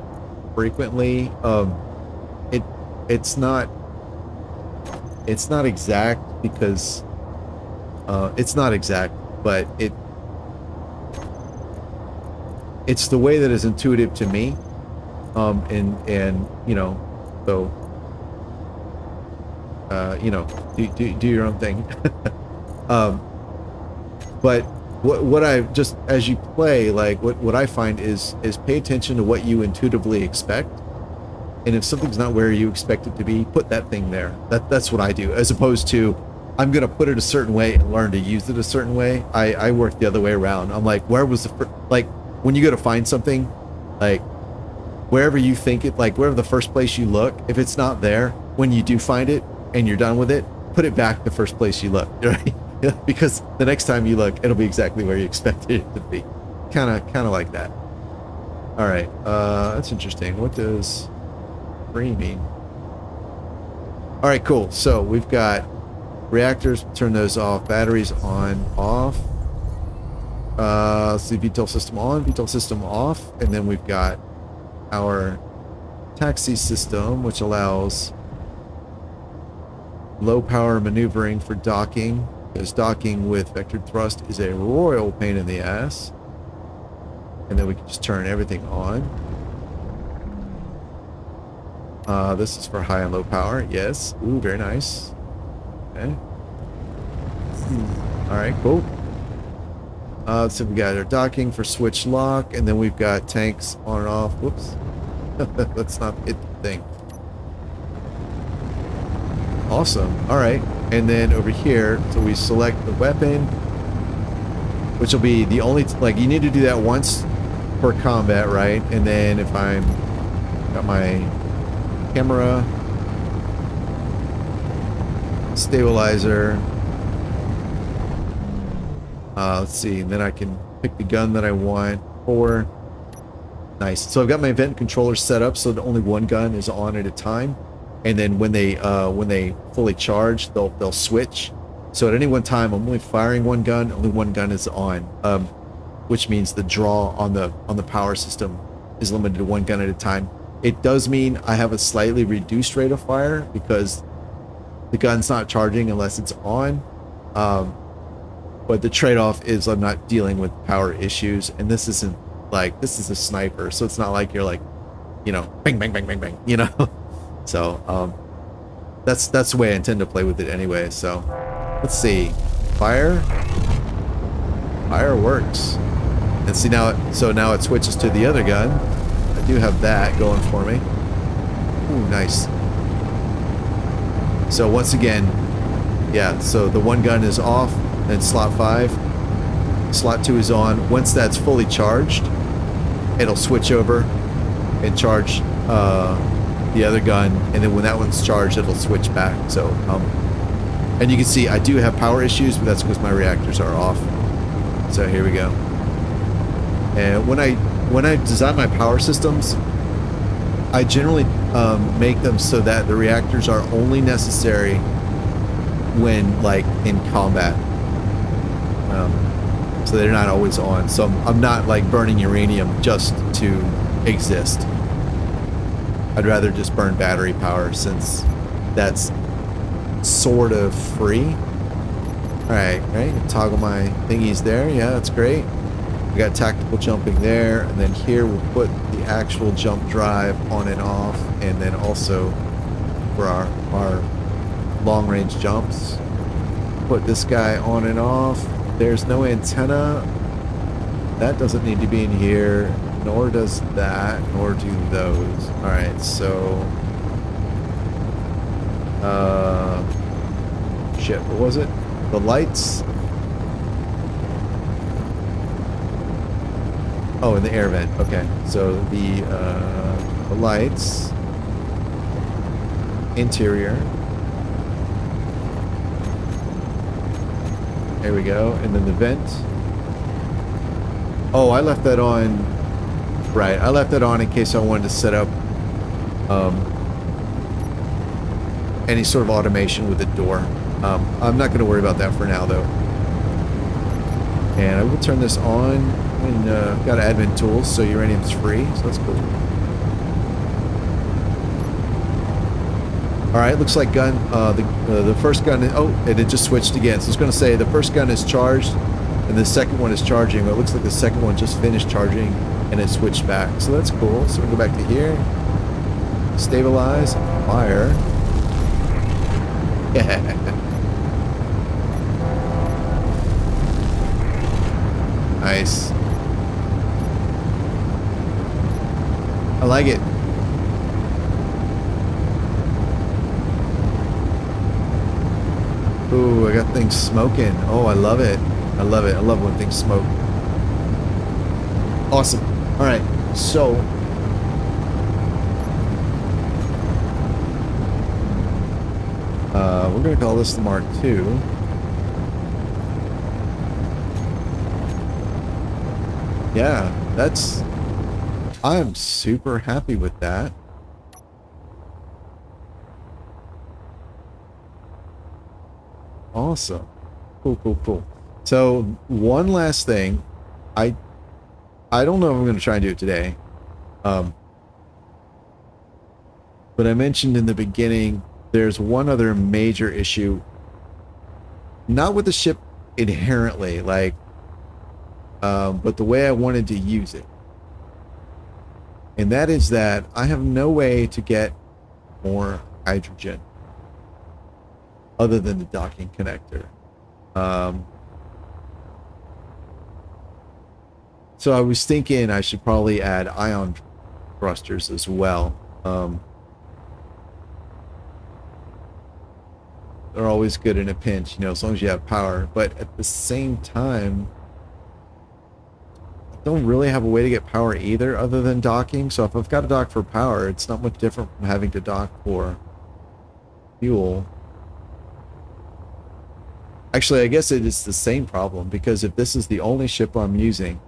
frequently. It's not exact because it's not exact, but it's the way that is intuitive to me. And you know, so you know, do your own thing. But what I just, as you play, like what I find is pay attention to what you intuitively expect, and if something's not where you expect it to be, put that thing there. That's what I do, as opposed to I'm gonna put it a certain way and learn to use it a certain way. I work the other way around. I'm like, where was the like when you go to find something, like wherever you think it, like wherever the first place you look, if it's not there when you do find it and you're done with it, put it back the first place you look, right? Because the next time you look, it'll be exactly where you expected it to be. Kind of like that. All right, that's interesting. What does free mean? All right, cool. So we've got Reactors, turn those off. Batteries on, off. Let's see, VTOL system on, VTOL system off. And then we've got our taxi system, which allows low power maneuvering for docking, because docking with vectored thrust is a royal pain in the ass. And then we can just turn everything on. This is for high and low power. Yes. Ooh, very nice. Okay. Alright, cool. So we got our docking for switch lock, and then we've got tanks on and off. Whoops. Let's not hit the thing. Awesome. Alright. And then over here, so we select the weapon, which will be the only, like, you need to do that once per combat, right? And then if I'm, got my camera, stabilizer, let's see, and then I can pick the gun that I want for. Nice. So I've got my event controller set up so that only one gun is on at a time, and then when they fully charge, they'll switch. So at any one time, I'm only firing one gun. Only one gun is on, which means the draw on the power system is limited to one gun at a time. It does mean I have a slightly reduced rate of fire because the gun's not charging unless it's on. But the trade-off is I'm not dealing with power issues, and this isn't like, this is a sniper, so it's not like you're like, you know, bang, bang, bang, bang, bang, you know. So that's the way I intend to play with it anyway. So let's see, fire works, and see now it switches to the other gun. I do have that going for me. Ooh, nice. So once again, yeah, so the one gun is off, and slot 5, slot 2 is on. Once that's fully charged, it'll switch over and charge the other gun, and then when that one's charged, it'll switch back. So and you can see I do have power issues, but that's because my reactors are off. So here we go. And when I design my power systems, I generally make them so that the reactors are only necessary when, like, in combat. So they're not always on. So I'm not like burning uranium just to exist. I'd rather just burn battery power since that's sort of free. Alright, right? Toggle my thingies there. Yeah, that's great. We got tactical jumping there, and then here we'll put the actual jump drive on and off, and then also for our long range jumps, put this guy on and off. There's no antenna. That doesn't need to be in here, nor does that, nor do those. Alright, so shit, what was it? The lights. Oh, and the air vent. Okay, so the lights, interior. There we go, and then the vent. Oh, I left that on. Right, I left that on in case I wanted to set up any sort of automation with the door. I'm not going to worry about that for now, though. And I will turn this on. And got admin tools, so uranium's free, so that's cool. All right, looks like gun. The first gun. Oh, and it just switched again. So it's going to say the first gun is charged, and the second one is charging. But it looks like the second one just finished charging, and it switched back. So that's cool. So we go back to here. Stabilize. Fire. Yeah. Nice. I like it. Ooh, I got things smoking. Oh, I love it. I love it. I love when things smoke. Awesome. All right. So we're going to call this the Mark II. Yeah, that's... I'm super happy with that. Awesome. Cool, cool, cool. So one last thing. I I don't know if I'm going to try and do it today. Um, but I mentioned in the beginning, there's one other major issue. Not with the ship inherently, like, but the way I wanted to use it. And that is that I have no way to get more hydrogen other than the docking connector. So I was thinking I should probably add ion thrusters as well. They're always good in a pinch, you know, as long as you have power. But at the same time, I don't really have a way to get power either other than docking. So if I've got to dock for power, it's not much different from having to dock for fuel. Actually, I guess it is the same problem, because if this is the only ship I'm using,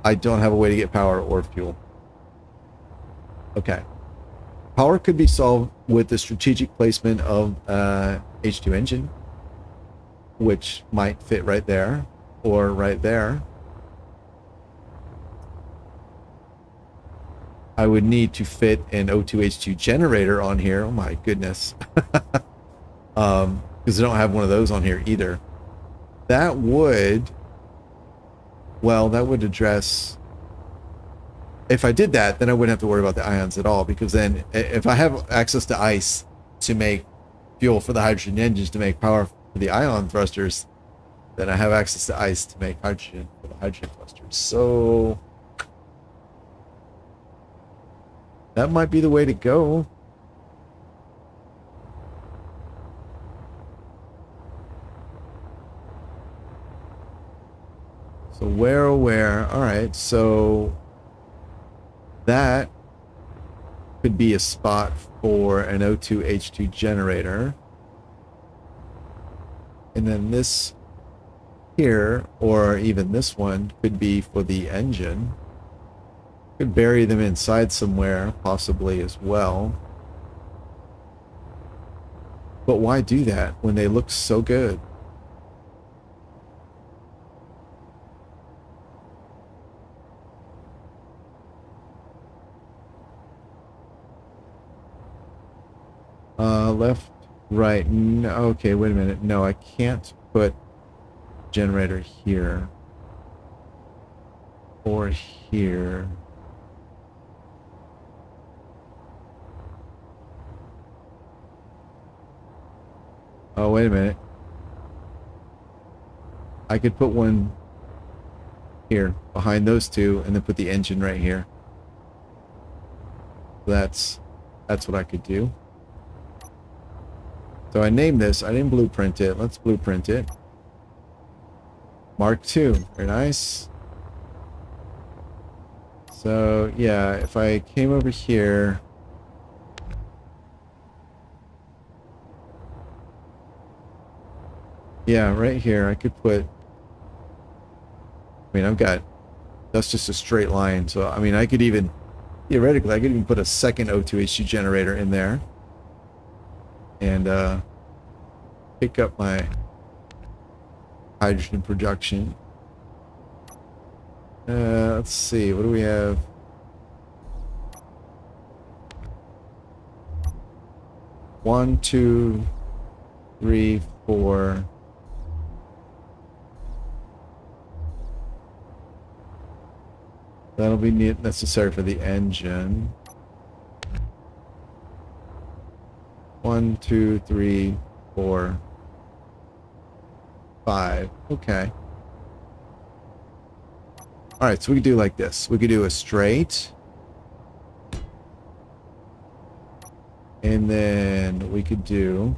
I don't have a way to get power or fuel. Okay. Power could be solved with the strategic placement of H2 engine, which might fit right there or right there. I would need to fit an O2H2 generator on here. Oh my goodness. Because I don't have one of those on here either. That would, well, that would address, if I did that, then I wouldn't have to worry about the ions at all, because then if I have access to ice to make fuel for the hydrogen engines to make power for the ion thrusters, then I have access to ice to make hydrogen for the hydrogen thrusters. So that might be the way to go. So where? All right, so that could be a spot for an O2H2 generator. And then this here, or even this one, could be for the engine. Could bury them inside somewhere, possibly as well. But why do that when they look so good? Left, right. No, okay, wait a minute. No, I can't put generator here. Or here. Oh, wait a minute. I could put one here, behind those two, and then put the engine right here. That's what I could do. So I named this. I didn't blueprint it. Let's blueprint it. Mark II. Very nice. So yeah, if I came over here, yeah, right here, I could put, I mean, I've got, that's just a straight line. So, I mean, I could even, theoretically, I could even put a second O2H2 generator in there and pick up my hydrogen production. Let's see, what do we have? One, two, three, four. That'll be necessary for the engine. 1, 2, 3, 4, 5. Okay. All right, so we could do like this. We could do a straight. And then we could do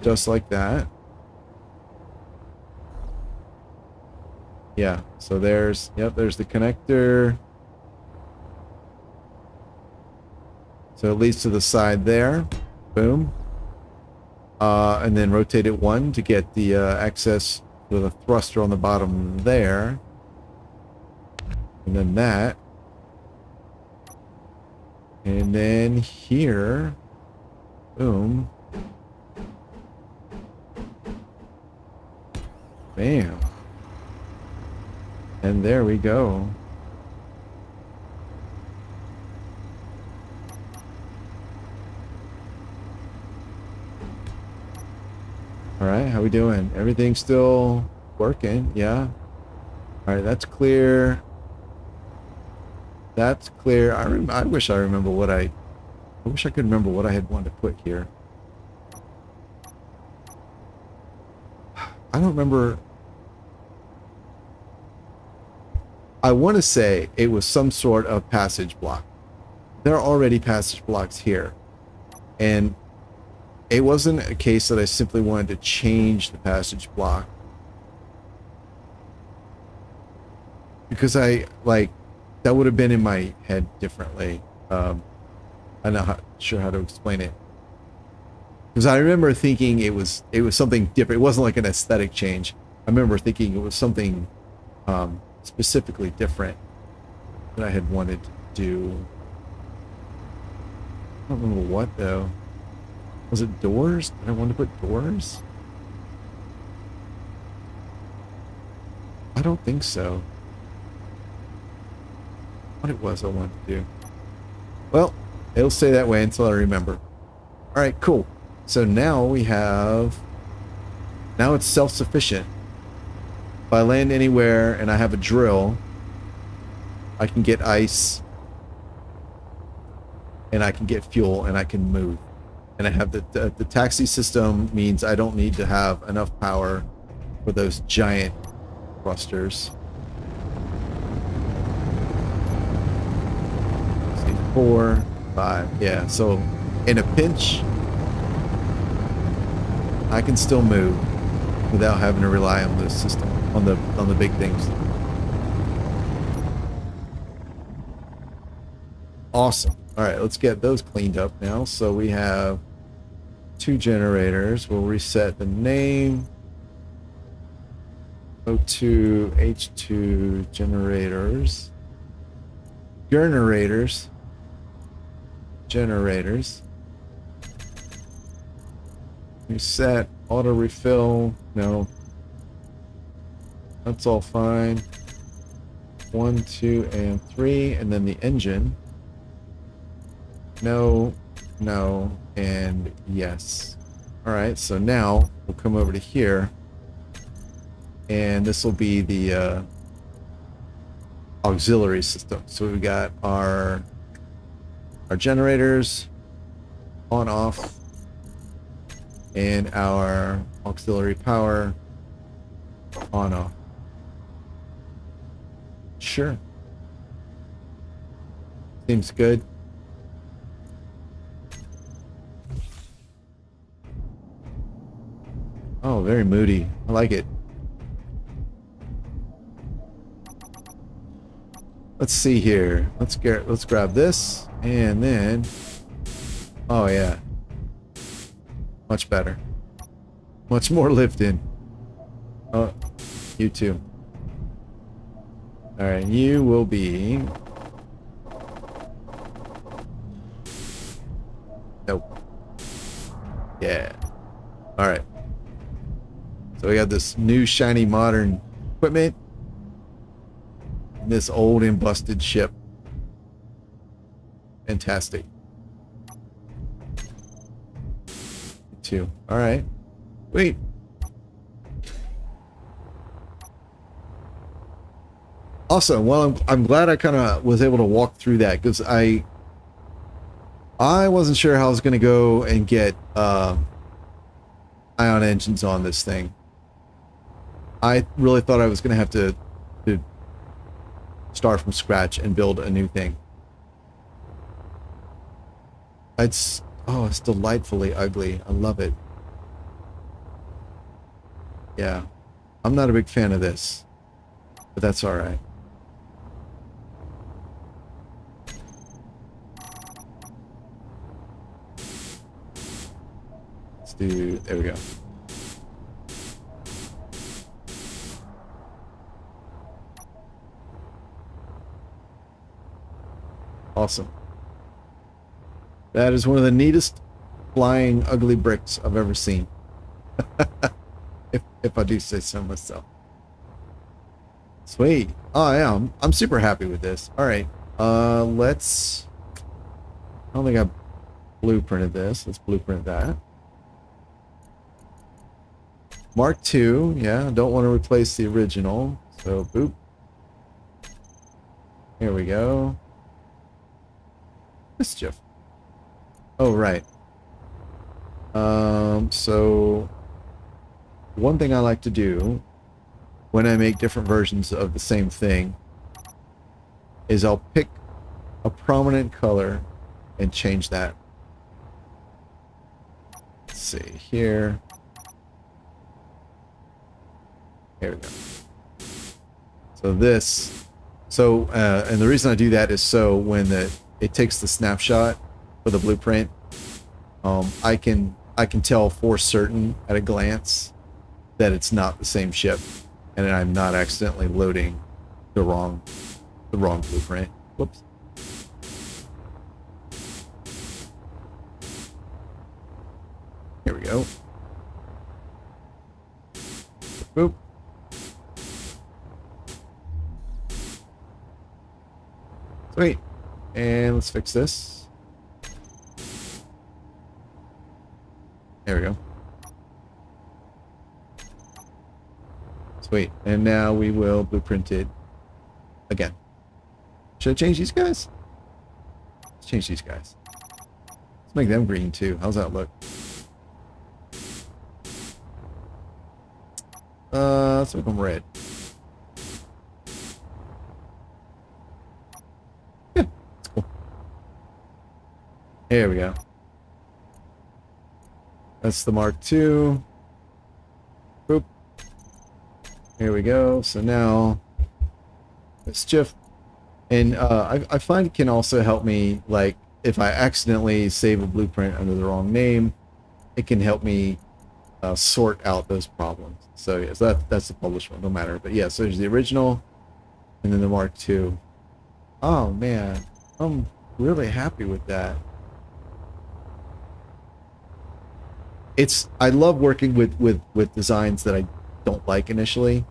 just like that. Yeah, so there's, yep, there's the connector. So it leads to the side there. Boom. And then rotate it 1 to get the access to the thruster on the bottom there. And then that. And then here, boom. Bam. And there we go. All right, how we doing? Everything's still working, yeah. All right, that's clear. That's clear. I wish I remember what I wish I could remember what I had wanted to put here. I don't remember. I want to say it was some sort of passage block. There are already passage blocks here. And it wasn't a case that I simply wanted to change the passage block. Because that would have been in my head differently. I'm not sure how to explain it. Because I remember thinking it was something different. It wasn't like an aesthetic change. I remember thinking it was something specifically different that I had wanted to do. I don't remember what though. Was it doors? Did I want to put doors? I don't think so. What it was I wanted to do. Well, it'll stay that way until I remember. All right, cool. So now now it's self-sufficient. If I land anywhere and I have a drill, I can get ice and I can get fuel and I can move. And I have the taxi system means I don't need to have enough power for those giant thrusters. Let's see, 4, 5, yeah. So in a pinch, I can still move without having to rely on the system, on the big things. Awesome. All right, let's get those cleaned up now. So we have 2 generators. We'll reset the name. O2, H2 generators. Generators. Reset, auto refill. No. That's all fine. 1, 2, and 3. And then the engine. No, no, and yes. All right, so now we'll come over to here. And this will be the auxiliary system. So we've got our generators on, off, and our auxiliary power on, off. Sure. Seems good. Oh, very moody. I like it. Let's see here. Let's grab this and then. Oh yeah. Much better. Much more lived in. Oh, you too. All right, you will be. Nope. Yeah. All right. So we got this new shiny modern equipment. And this old and busted ship. Fantastic. Two. All right. Wait. Also, well, I'm glad I kind of was able to walk through that because I wasn't sure how I was going to go and get ion engines on this thing. I really thought I was going to have to start from scratch and build a new thing. It's delightfully ugly. I love it. Yeah. I'm not a big fan of this, but that's all right. Let's do, there we go. Awesome. That is one of the neatest flying ugly bricks I've ever seen. if I do say so myself. Sweet. Oh yeah, I'm super happy with this. All right. Let's. I don't think I blueprinted this. Let's blueprint that. Mark II. Yeah, I don't want to replace the original. So boop. Here we go. Mischief. Oh right. So one thing I like to do when I make different versions of the same thing is I'll pick a prominent color and change that. Let's see here. Here we go. So this, and the reason I do that is so when it takes the snapshot for the blueprint, I can tell for certain at a glance that it's not the same ship, and I'm not accidentally loading the wrong blueprint. Whoops. Here we go. Boop. Sweet. And let's fix this. There we go. Sweet. And now we will blueprint it again. Should I change these guys? Let's change these guys. Let's make them green too. How's that look? Let's make them red. Yeah, that's cool. Here we go. That's the Mark II. Boop. Here we go. So now, Mischief. And I find it can also help me, like, if I accidentally save a blueprint under the wrong name, it can help me sort out those problems. So yeah, so that's the published one, no matter. But yeah, so there's the original, and then the Mark II. Oh man, I'm really happy with that. I love working with designs that I don't like initially,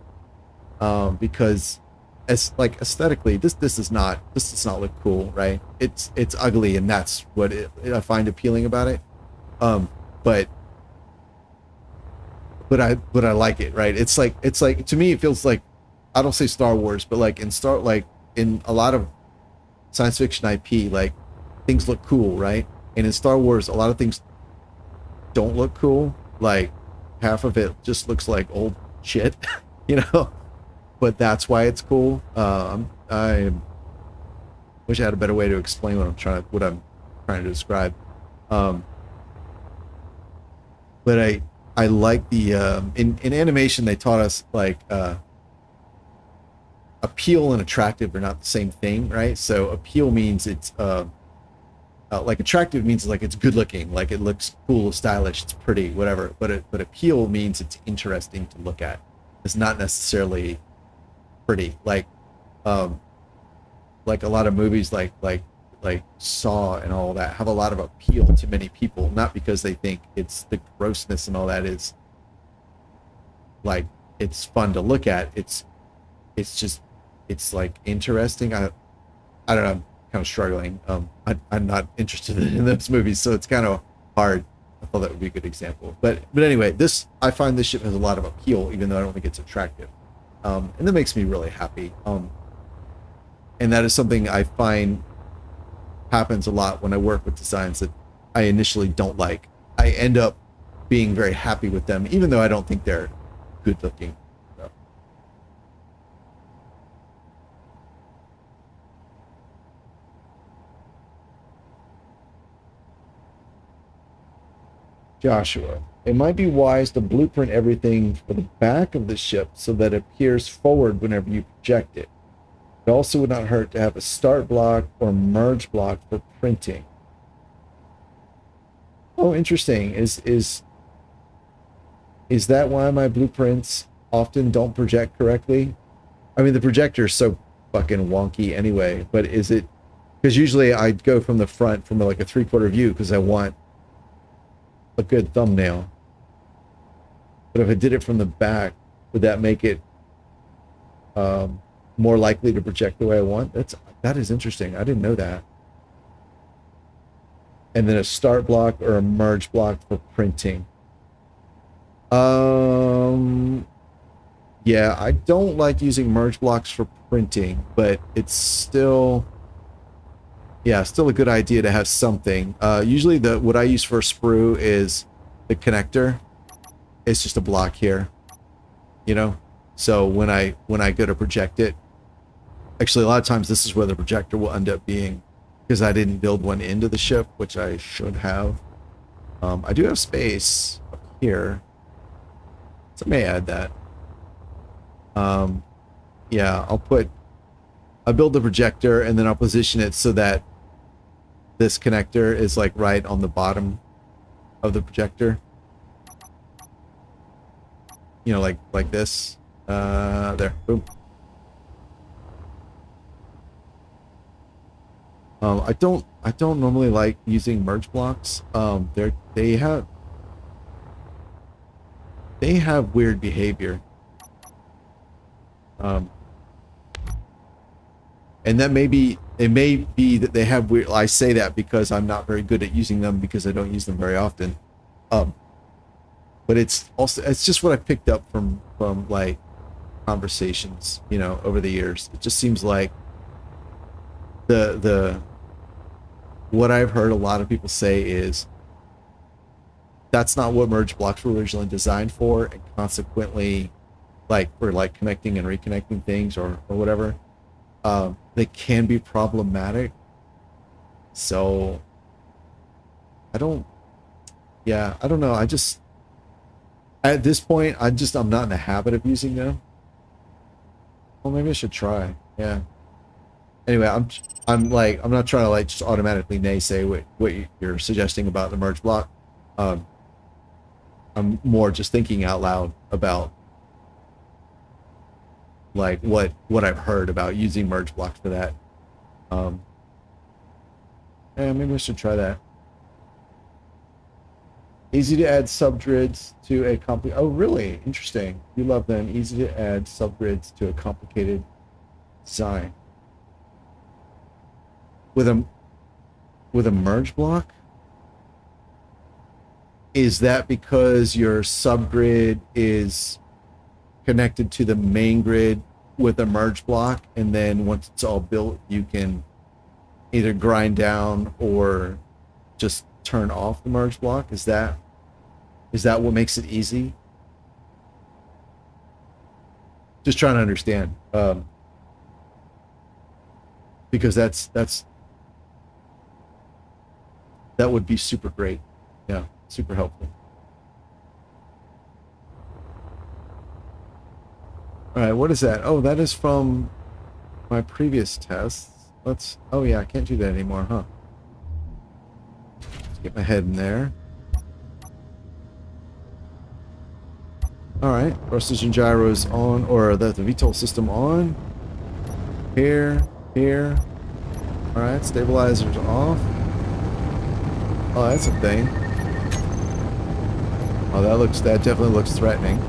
because as like aesthetically, this does not look cool, right? It's ugly, and that's what I find appealing about it. But I like it, right? It's like to me it feels like, I don't say Star Wars, but like in a lot of science fiction IP, like things look cool, right? And in Star Wars, a lot of things don't look cool. Like half of it just looks like old shit, you know. But that's why it's cool. I wish I had a better way to explain what I'm trying to describe. But I like the in animation they taught us like appeal and attractive are not the same thing, right? So appeal means it's like attractive means like it's good looking, like it looks cool, stylish, it's pretty, whatever. But appeal means it's interesting to look at. It's not necessarily pretty. Like a lot of movies like Saw and all that have a lot of appeal to many people, not because they think it's the grossness and all that is like it's fun to look at. It's just it's like interesting. I don't know. I'm kind of struggling. I'm not interested in those movies, so it's kind of hard. I thought that would be a good example. But anyway, I find this ship has a lot of appeal, even though I don't think it's attractive. And that makes me really happy. And that is something I find happens a lot when I work with designs that I initially don't like. I end up being very happy with them, even though I don't think they're good looking. So. Joshua, it might be wise to blueprint everything for the back of the ship so that it appears forward whenever you project it. It also would not hurt to have a start block or merge block for printing. Oh, interesting. Is that why my blueprints often don't project correctly? I mean, the projector is so fucking wonky anyway, but is it Because usually I go from the front from like a 3/4 view because I want a good thumbnail. But if I did it from the back, would that make it more likely to project the way I want? That is interesting. I didn't know that. And then a start block or a merge block for printing. Yeah, I don't like using merge blocks for printing, but it's still, yeah, still a good idea to have something. Usually what I use for a sprue is the connector. It's just a block here, you know? So when I go to project it, actually a lot of times this is where the projector will end up being, because I didn't build one into the ship, which I should have. I do have space up here, so I may add that. Yeah, I'll build the projector and then I'll position it so that this connector is like right on the bottom of the projector. You know, like this. There, boom. I don't normally like using merge blocks. They have weird behavior. And that it may be that they have weird, I say that because I'm not very good at using them because I don't use them very often. But it's just what I picked up from like conversations, you know, over the years. It just seems like what I've heard a lot of people say is that's not what merge blocks were originally designed for, and consequently, like for like connecting and reconnecting things or whatever, they can be problematic. So I don't know. I just, at this point, I'm not in the habit of using them. Well, maybe I should try. Yeah. Anyway, I'm not trying to like just automatically naysay what you're suggesting about the merge block. I'm more just thinking out loud about like what I've heard about using merge blocks for that. Yeah, maybe I should try that. Easy to add subgrids to a complicated. Oh, really? Interesting. You love them. Easy to add subgrids to a complicated design. With a merge block? Is that because your subgrid is connected to the main grid with a merge block, and then once it's all built, you can either grind down or just turn off the merge block? Is that what makes it easy? Just trying to understand, because that would be super great. Yeah, super helpful. All right, what is that? Oh, that is from my previous tests. Oh yeah, I can't do that anymore, huh? Let's get my head in there. All right, thrusters and gyros on, or the VTOL system on. Here. All right, stabilizers off. Oh, that's a thing. Oh, that definitely looks threatening.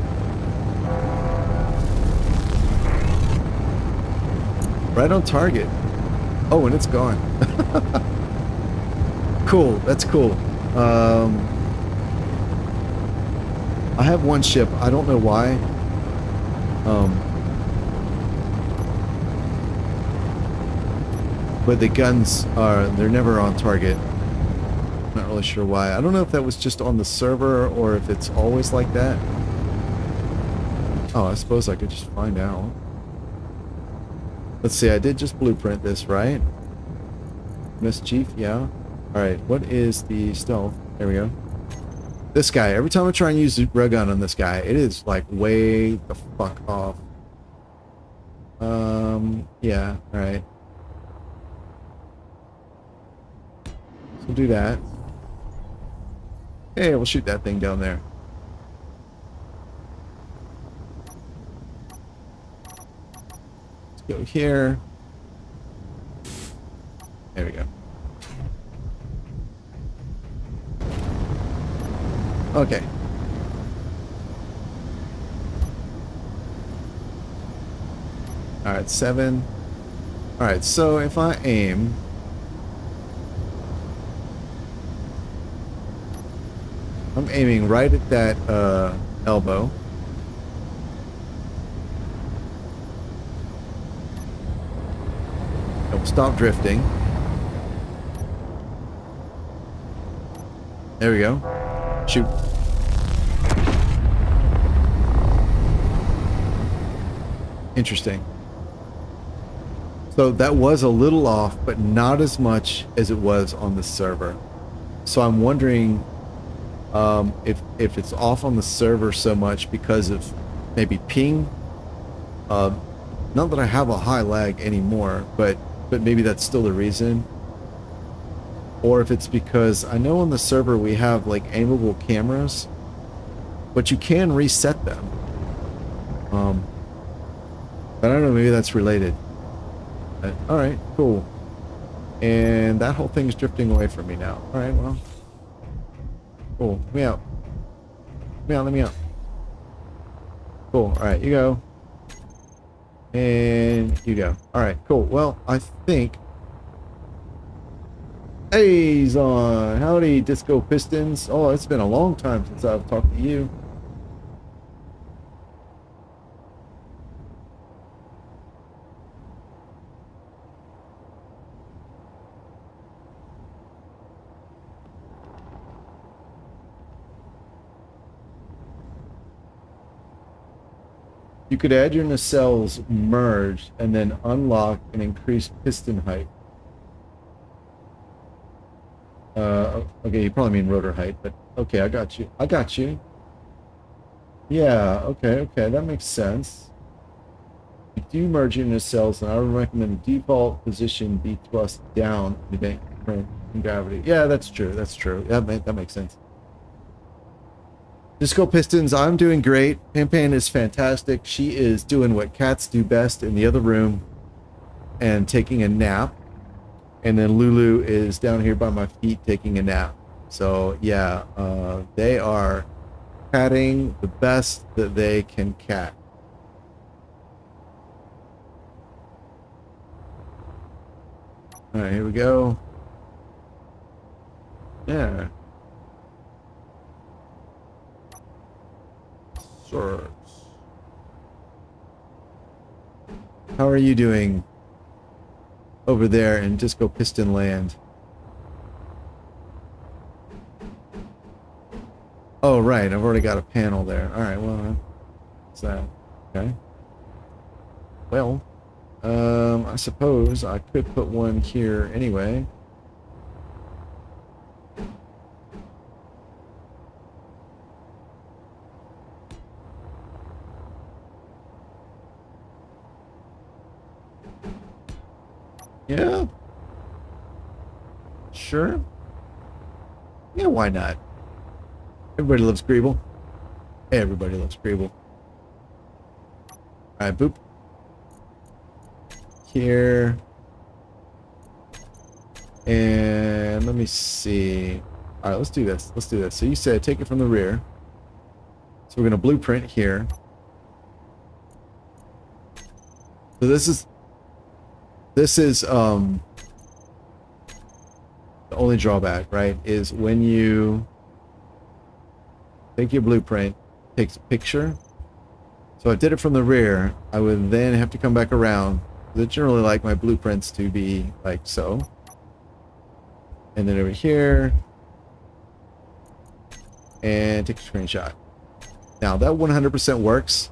Right on target. Oh, and it's gone. Cool, that's cool. I have one ship. I don't know why. But the guns they're never on target. Not really sure why. I don't know if that was just on the server or if it's always like that. Oh, I suppose I could just find out. Let's see, I did just blueprint this, right? Mischief, yeah. Alright, what is the stealth? There we go. This guy, every time I try and use the ray gun on this guy, it is like way the fuck off. Yeah, alright. So we'll do that. Hey, we'll shoot that thing down there. Let's go here. There we go. Okay. All right, 7. All right, so if I aim, I'm aiming right at that elbow. Don't stop drifting. There we go. Shoot. Interesting. So that was a little off, but not as much as it was on the server. So I'm wondering if it's off on the server so much because of maybe ping. Not that I have a high lag anymore, but maybe that's still the reason. Or if it's because I know on the server we have like aimable cameras, but you can reset them. But I don't know, maybe that's related. All right, cool. And that whole thing's drifting away from me now. All right, well, cool. Let me out. Let me out. Let me out. Cool. All right, you go. And you go. All right, cool. Well, I think. Hey, Zon. Howdy, Disco Pistons. Oh, it's been a long time since I've talked to you. You could add your nacelles merged and then unlock and increase piston height. Okay, you probably mean rotor height, but okay, I got you. I got you. Yeah, okay, that makes sense. You do merge your nacelles, and I would recommend the default position be thrust down to make gravity. Yeah, that's true. That's true. That makes sense. Disco Pistons, I'm doing great. Pan is fantastic. She is doing what cats do best in the other room and taking a nap. And then Lulu is down here by my feet taking a nap. So yeah, they are catting the best that they can cat. All right, here we go. Yeah. Sure. How are you doing over there in Disco Piston Land? Oh, right. I've already got a panel there. All right. Well, what's that? Okay. Well, I suppose I could put one here anyway. Yeah. Sure. Yeah, why not? Everybody loves Greeble. Everybody loves Greeble. Alright, boop. Here. And let me see. Alright, let's do this. Let's do this. So you said take it from the rear. So we're going to blueprint here. So this is the only drawback, right, is when you take your blueprint, takes a picture. So I did it from the rear. I would then have to come back around. I generally like my blueprints to be like so. And then over here. And take a screenshot. Now that 100% works.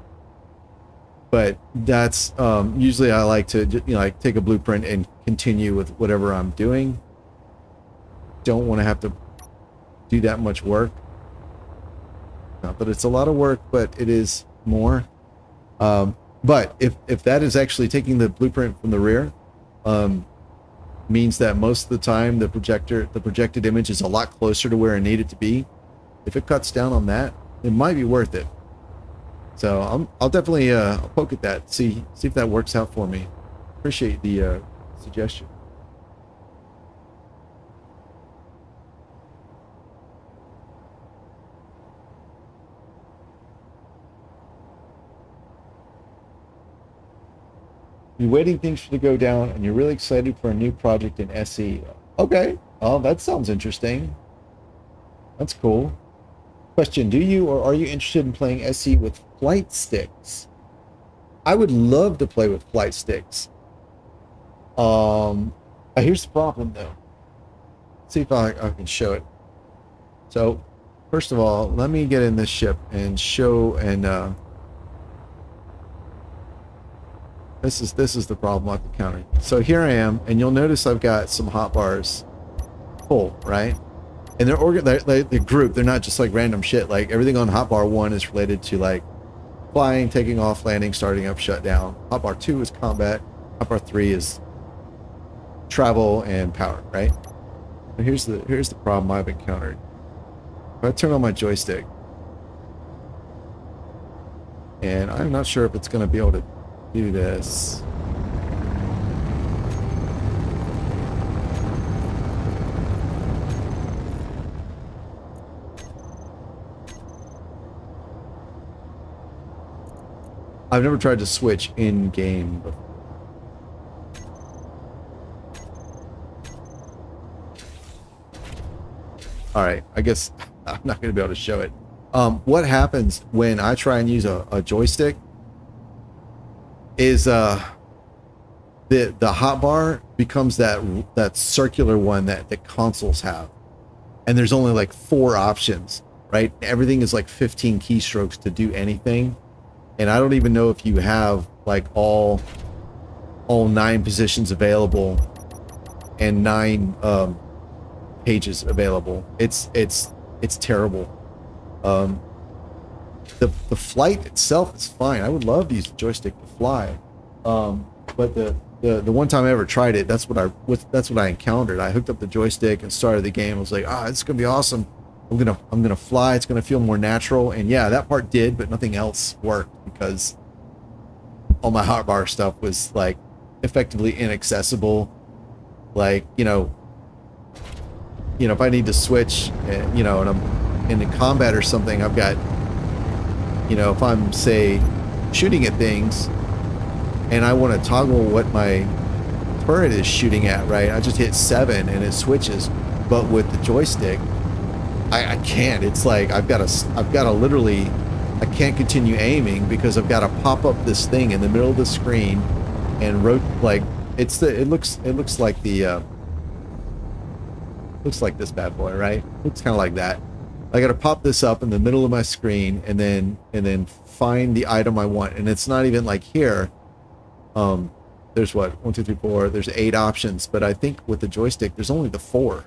But that's usually I like to like take a blueprint and continue with whatever I'm doing. Don't want to have to do that much work. Not that it's a lot of work, but it is more. But if that is actually taking the blueprint from the rear, means that most of the time the projected image is a lot closer to where I need it to be. If it cuts down on that, it might be worth it. So I'll definitely poke at that, see if that works out for me. Appreciate the suggestion. You're waiting things to go down, and you're really excited for a new project in SE. Okay. Oh, that sounds interesting. That's cool. Question: do you or are you interested in playing SE with flight sticks? I would love to play with flight sticks. Here's the problem though. Let's see if I can show it. So, first of all, let me get in this ship and show and this is the problem I've encountered. So here I am, and you'll notice I've got some hotbars full, right? And they're grouped. They're not just like random shit. Like everything on hotbar 1 is related to like flying, taking off, landing, starting up, shutdown. Hotbar 2 is combat. Hotbar 3 is travel and power, right? And here's the problem I've encountered. If I turn on my joystick, and I'm not sure if it's going to be able to do this. I've never tried to switch in game before. All right, I guess I'm not going to be able to show it. What happens when I try and use a joystick is the hotbar becomes that circular one that the consoles have, and there's only like 4 options, right? Everything is like 15 keystrokes to do anything, and I don't even know if you have like all 9 positions available and 9 pages available. It's terrible. The flight itself is fine. I would love to use the joystick to fly, but the one time I ever tried it, that's what I encountered. I hooked up the joystick and started the game. I was like, it's gonna be awesome. I'm gonna fly. It's gonna feel more natural. And yeah, that part did, but nothing else worked because all my hotbar stuff was like effectively inaccessible. Like if I need to switch, and I'm in the combat or something, I've got, if I'm say shooting at things and I want to toggle what my turret is shooting at, right? I just hit 7 and it switches. But with the joystick, I can't. It's like I've got to literally, I can't continue aiming because I've got to pop up this thing in the middle of the screen and like it looks like the looks like this bad boy, right? Looks kind of like that. I got to pop this up in the middle of my screen and then find the item I want, and it's not even like here. There's what 1, 2, 3, 4. There's 8 options, but I think with the joystick, there's only the 4,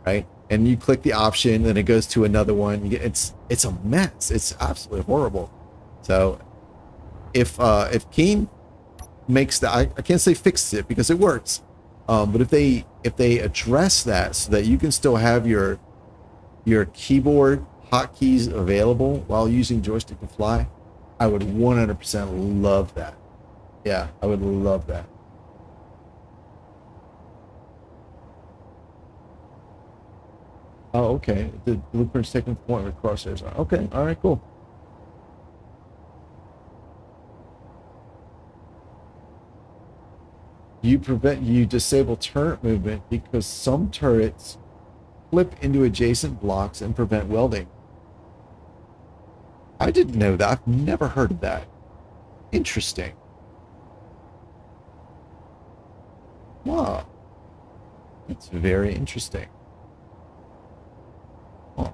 right? And you click the option, and it goes to another one. It's a mess. It's absolutely horrible. So if Keen makes that, I can't say fixes it because it works. But if they address that so that you can still have your keyboard hotkeys available while using joystick to fly, I would 100% love that. Yeah, I would love that. Oh, okay. The blueprint's taking point with crosshairs. Okay, all right, cool. You disable turret movement because some turrets flip into adjacent blocks and prevent welding. I didn't know that. I've never heard of that. Interesting. Wow. That's very interesting. Huh.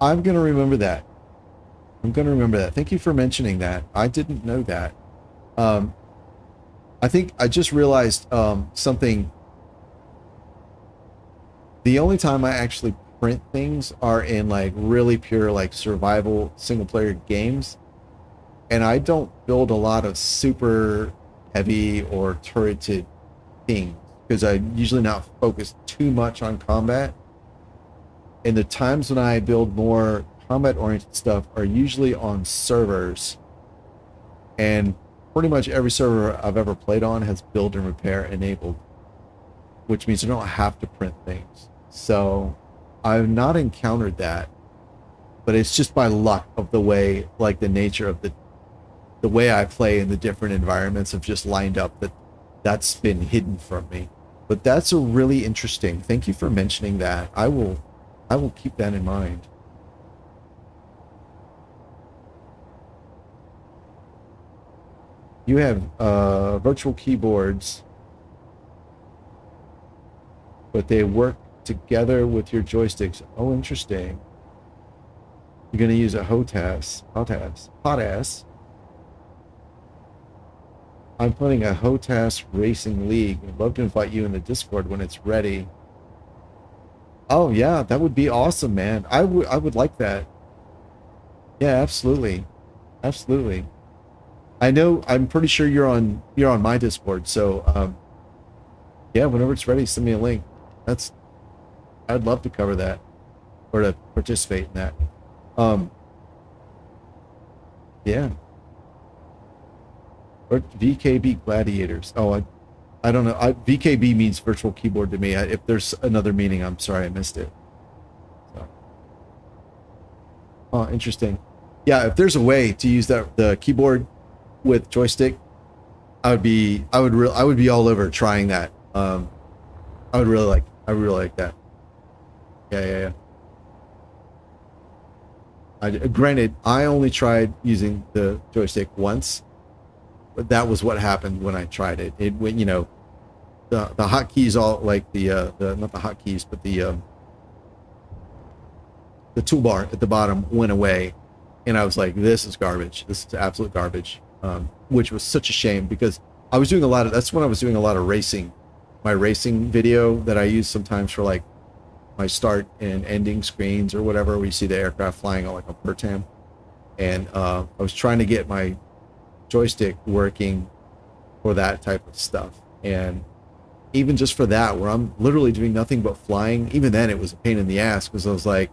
I'm going to remember that. Thank you for mentioning that. I didn't know that. I think I just realized something. The only time I actually print things are in like really pure like survival single player games, and I don't build a lot of super heavy or turreted things because I usually not focus too much on combat. And the times when I build more combat oriented stuff are usually on servers, and pretty much every server I've ever played on has build and repair enabled, which means I don't have to print things. So I've not encountered that, but it's just by luck of the way, like the nature of the way I play in the different environments have just lined up that's been hidden from me. But that's a really interesting. Thank you for mentioning that. I will keep that in mind. You have virtual keyboards, but they work together with your joysticks. Oh, interesting. You're going to use a HOTAS. I'm playing a HOTAS racing league. I'd love to invite you in the Discord when it's ready. Oh yeah, that would be awesome, man. I would like that. Yeah, absolutely. Absolutely. I know, I'm pretty sure you're on my Discord, so yeah, whenever it's ready, send me a link. I'd love to cover that or to participate in that. Yeah. Or VKB Gladiators. Oh, I don't know. VKB means virtual keyboard to me. If there's another meaning, I'm sorry I missed it. So. Oh, interesting. Yeah, if there's a way to use the keyboard with joystick, I would be all over trying that. I would really like that. Yeah. Granted, I only tried using the joystick once, but that was what happened when I tried it. It went, the hotkeys, all like the not the hotkeys, but the toolbar at the bottom went away, and I was like, this is garbage. This is absolute garbage. Which was such a shame because I was doing that's when I was doing a lot of racing. My racing video that I use sometimes for like my start and ending screens or whatever, where you see the aircraft flying on like a pertam. And I was trying to get my joystick working for that type of stuff. And even just for that, where I'm literally doing nothing but flying, even then it was a pain in the ass because I was like,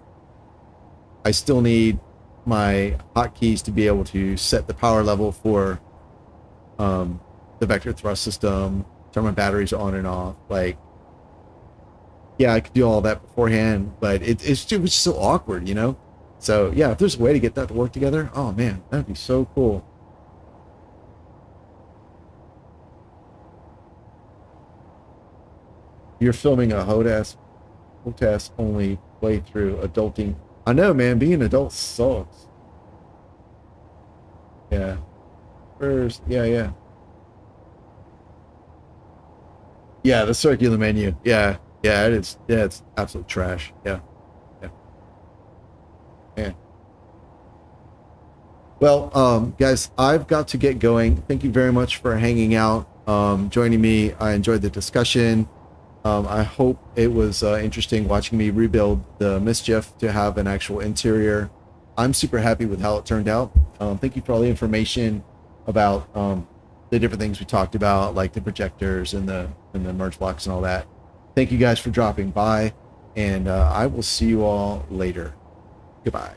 I still need my hotkeys to be able to set the power level for the vector thrust system, turn my batteries on and off. Like, yeah, I could do all that beforehand, but it was just so awkward, So yeah, if there's a way to get that to work together, oh man, that'd be so cool. You're filming a HOTAS only playthrough, adulting. I know, man, being an adult sucks. Yeah. First, yeah. Yeah, the circular menu. Yeah, it is. Yeah, it's absolute trash. Yeah. Well, guys, I've got to get going. Thank you very much for hanging out, joining me. I enjoyed the discussion. I hope it was interesting watching me rebuild the Mischief to have an actual interior. I'm super happy with how it turned out. Thank you for all the information about the different things we talked about, like the projectors and the merge blocks and all that. Thank you guys for dropping by, and I will see you all later. Goodbye.